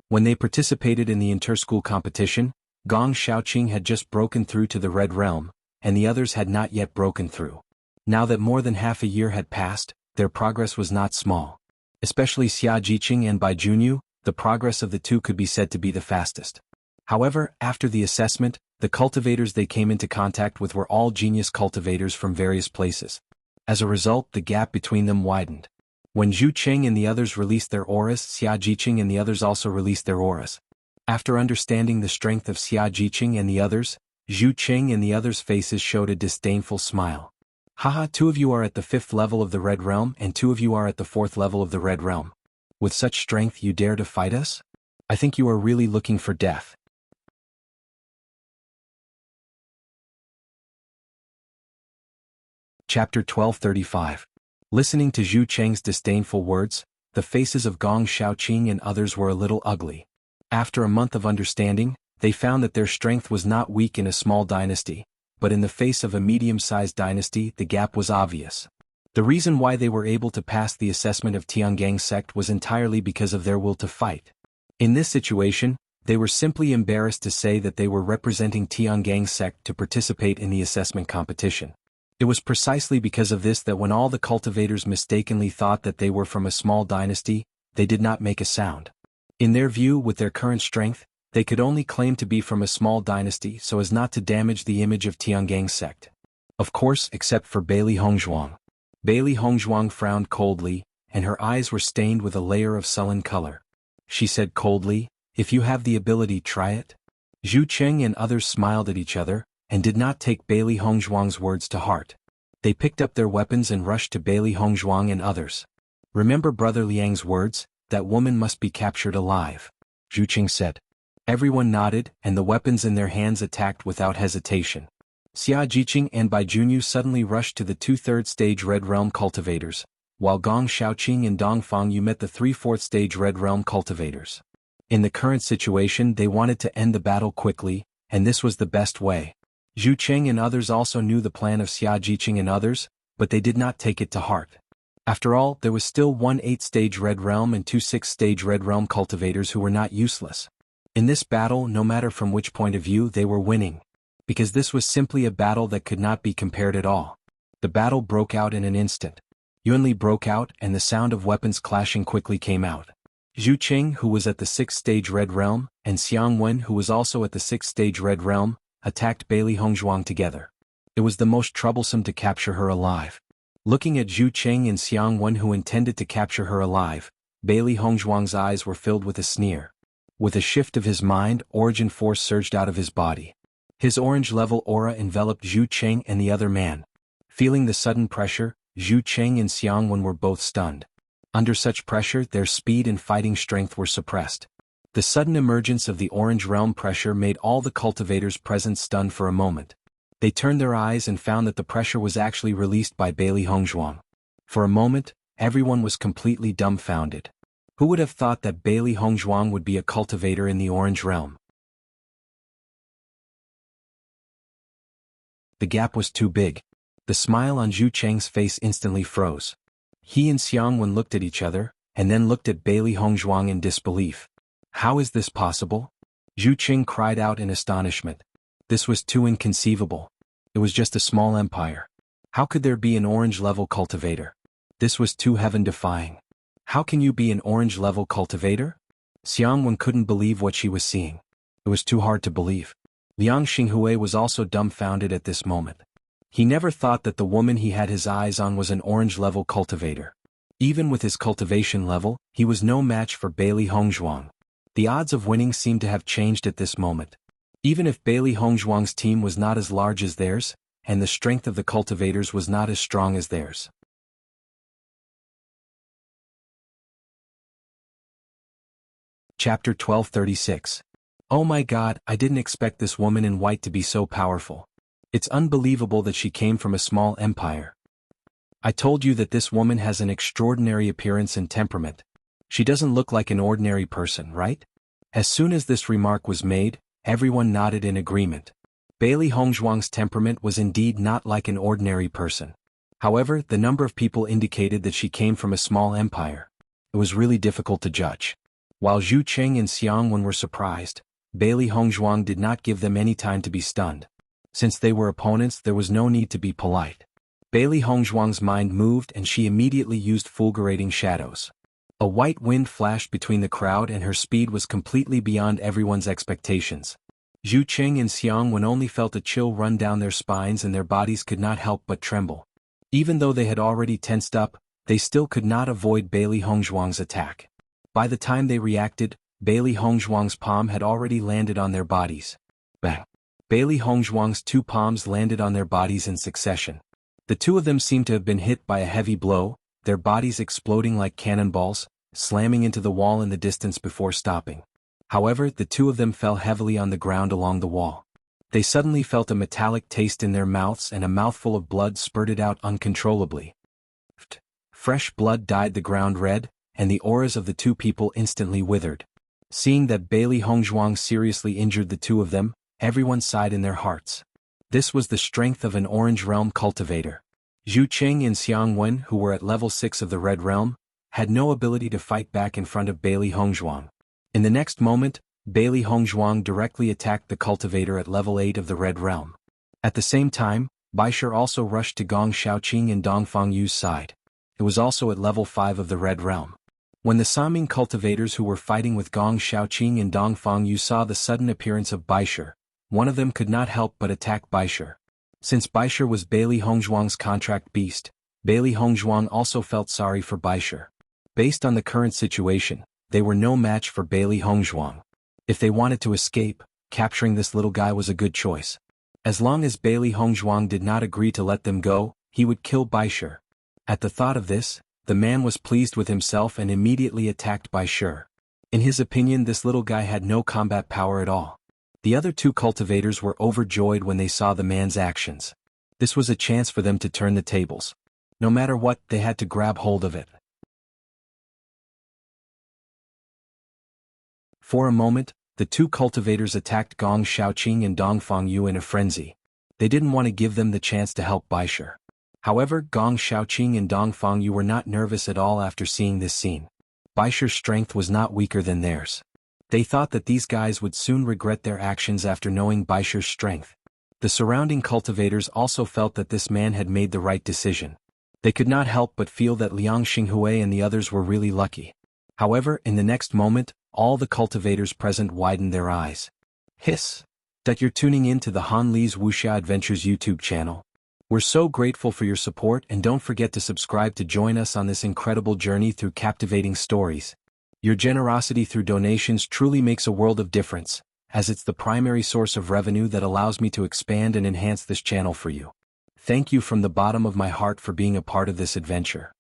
When they participated in the inter-school competition, Gong Shaoqing had just broken through to the Red Realm, and the others had not yet broken through. Now that more than half a year had passed, their progress was not small. Especially Xia Jiqing and Bai Junyu, the progress of the two could be said to be the fastest. However, after the assessment, the cultivators they came into contact with were all genius cultivators from various places. As a result, the gap between them widened. When Zhu Qing and the others released their auras, Xia Jiqing and the others also released their auras. After understanding the strength of Xia Jiqing and the others, Zhu Qing and the others' faces showed a disdainful smile. Haha, 2 of you are at the 5th level of the Red Realm and 2 of you are at the 4th level of the Red Realm. With such strength you dare to fight us? I think you are really looking for death. Chapter 1235. Listening to Zhu Cheng's disdainful words, the faces of Gong Shaoqing and others were a little ugly. After a month of understanding, they found that their strength was not weak in a small dynasty, but in the face of a medium-sized dynasty the gap was obvious. The reason why they were able to pass the assessment of Tiangang's sect was entirely because of their will to fight. In this situation, they were simply embarrassed to say that they were representing Tiangang's sect to participate in the assessment competition. It was precisely because of this that when all the cultivators mistakenly thought that they were from a small dynasty, they did not make a sound. In their view, with their current strength, they could only claim to be from a small dynasty so as not to damage the image of Tiangang's sect. Of course, except for Bailey Hongzhuang. Bailey Hongzhuang frowned coldly, and her eyes were stained with a layer of sullen color. She said coldly, "If you have the ability, try it." Zhu Qing and others smiled at each other, and did not take Bailey Hongzhuang's words to heart. They picked up their weapons and rushed to Bailey Hongzhuang and others. "Remember Brother Liang's words, that woman must be captured alive," Zhu Qing said. Everyone nodded, and the weapons in their hands attacked without hesitation. Xia Jiqing and Bai Junyu suddenly rushed to the 2/3 stage Red Realm cultivators, while Gong Shaoqing and Dong Fangyu met the 3/4 stage Red Realm cultivators. In the current situation they wanted to end the battle quickly, and this was the best way. Zhu Qing and others also knew the plan of Xia Jiqing and others, but they did not take it to heart. After all, there was still 1 8-stage Red Realm and 2 6-stage Red Realm cultivators who were not useless. In this battle, no matter from which point of view, they were winning. Because this was simply a battle that could not be compared at all. The battle broke out in an instant. Yunli broke out and the sound of weapons clashing quickly came out. Zhu Qing, who was at the 6th stage Red Realm, and Xiang Wen, who was also at the 6th stage Red Realm, attacked Bailey Hongzhuang together. It was the most troublesome to capture her alive. Looking at Zhu Qing and Xiang Wen who intended to capture her alive, Bailey Hongzhuang's eyes were filled with a sneer. With a shift of his mind, origin force surged out of his body. His orange-level aura enveloped Zhu Qing and the other man. Feeling the sudden pressure, Zhu Qing and Xiang Wen were both stunned. Under such pressure, their speed and fighting strength were suppressed. The sudden emergence of the Orange Realm pressure made all the cultivators present stunned for a moment. They turned their eyes and found that the pressure was actually released by Bailey Hongzhuang. For a moment, everyone was completely dumbfounded. Who would have thought that Bailey Hongzhuang would be a cultivator in the Orange Realm? The gap was too big. The smile on Zhu Cheng's face instantly froze. He and Xiang Wen looked at each other, and then looked at Bailey Hongzhuang in disbelief. How is this possible? Zhu Qing cried out in astonishment. This was too inconceivable. It was just a small empire. How could there be an orange-level cultivator? This was too heaven-defying. How can you be an orange-level cultivator? Xiang Wen couldn't believe what she was seeing. It was too hard to believe. Liang Xinghui was also dumbfounded at this moment. He never thought that the woman he had his eyes on was an orange-level cultivator. Even with his cultivation level, he was no match for Bailey Hongzhuang. The odds of winning seemed to have changed at this moment. Even if Bailey Hongzhuang's team was not as large as theirs, and the strength of the cultivators was not as strong as theirs. Chapter 1236. Oh my God, I didn't expect this woman in white to be so powerful. It's unbelievable that she came from a small empire. I told you that this woman has an extraordinary appearance and temperament. She doesn't look like an ordinary person, right? As soon as this remark was made, everyone nodded in agreement. Bailey Hongzhuang's temperament was indeed not like an ordinary person. However, the number of people indicated that she came from a small empire. It was really difficult to judge. While Zhu Qing and Xiang Wen were surprised, Bailey Hongzhuang did not give them any time to be stunned. Since they were opponents, there was no need to be polite. Bailey Hongzhuang's mind moved and she immediately used fulgurating shadows. A white wind flashed between the crowd and her speed was completely beyond everyone's expectations. Zhu Qing and Xiang Wen only felt a chill run down their spines and their bodies could not help but tremble. Even though they had already tensed up, they still could not avoid Bailey Hongzhuang's attack. By the time they reacted, Bailey Hongzhuang's palm had already landed on their bodies. Bang! Bailey Hongzhuang's 2 palms landed on their bodies in succession. The 2 of them seemed to have been hit by a heavy blow, their bodies exploding like cannonballs, slamming into the wall in the distance before stopping. However, the 2 of them fell heavily on the ground along the wall. They suddenly felt a metallic taste in their mouths and a mouthful of blood spurted out uncontrollably. Fresh blood dyed the ground red, and the auras of the 2 people instantly withered. Seeing that Bailey Hongzhuang seriously injured the 2 of them, everyone sighed in their hearts. This was the strength of an Orange Realm cultivator. Zhu Qing and Xiang Wen, who were at level 6 of the Red Realm, had no ability to fight back in front of Bailey Hongzhuang. In the next moment, Bailey Hongzhuang directly attacked the cultivator at level 8 of the Red Realm. At the same time, Baisher also rushed to Gong Xiaoqing and Dongfang Yu's side. It was also at level 5 of the Red Realm. When the Saming cultivators who were fighting with Gong Xiaoqing and Dongfang Yu saw the sudden appearance of Baisher, one of them could not help but attack Baisher. Since Baisher was Bailey Hongzhuang's contract beast, Bailey Hongzhuang also felt sorry for Baisher. Based on the current situation, they were no match for Bailey Hongzhuang. If they wanted to escape, capturing this little guy was a good choice. As long as Bailey Hongzhuang did not agree to let them go, he would kill Baisher. At the thought of this, the man was pleased with himself and immediately attacked Baisher. In his opinion, this little guy had no combat power at all. The other 2 cultivators were overjoyed when they saw the man's actions. This was a chance for them to turn the tables. No matter what, they had to grab hold of it. For a moment, the 2 cultivators attacked Gong Xiaoqing and Dongfang Yu in a frenzy. They didn't want to give them the chance to help Baisher. However, Gong Xiaoqing and Dongfang Yu were not nervous at all after seeing this scene. Baisher's strength was not weaker than theirs. They thought that these guys would soon regret their actions after knowing Baisher's strength. The surrounding cultivators also felt that this man had made the right decision. They could not help but feel that Liang Xinghui and the others were really lucky. However, in the next moment, all the cultivators present widened their eyes. Hiss! That you're tuning in to the Han Li's Wuxia Adventures YouTube channel. We're so grateful for your support, and don't forget to subscribe to join us on this incredible journey through captivating stories. Your generosity through donations truly makes a world of difference, as it's the primary source of revenue that allows me to expand and enhance this channel for you. Thank you from the bottom of my heart for being a part of this adventure.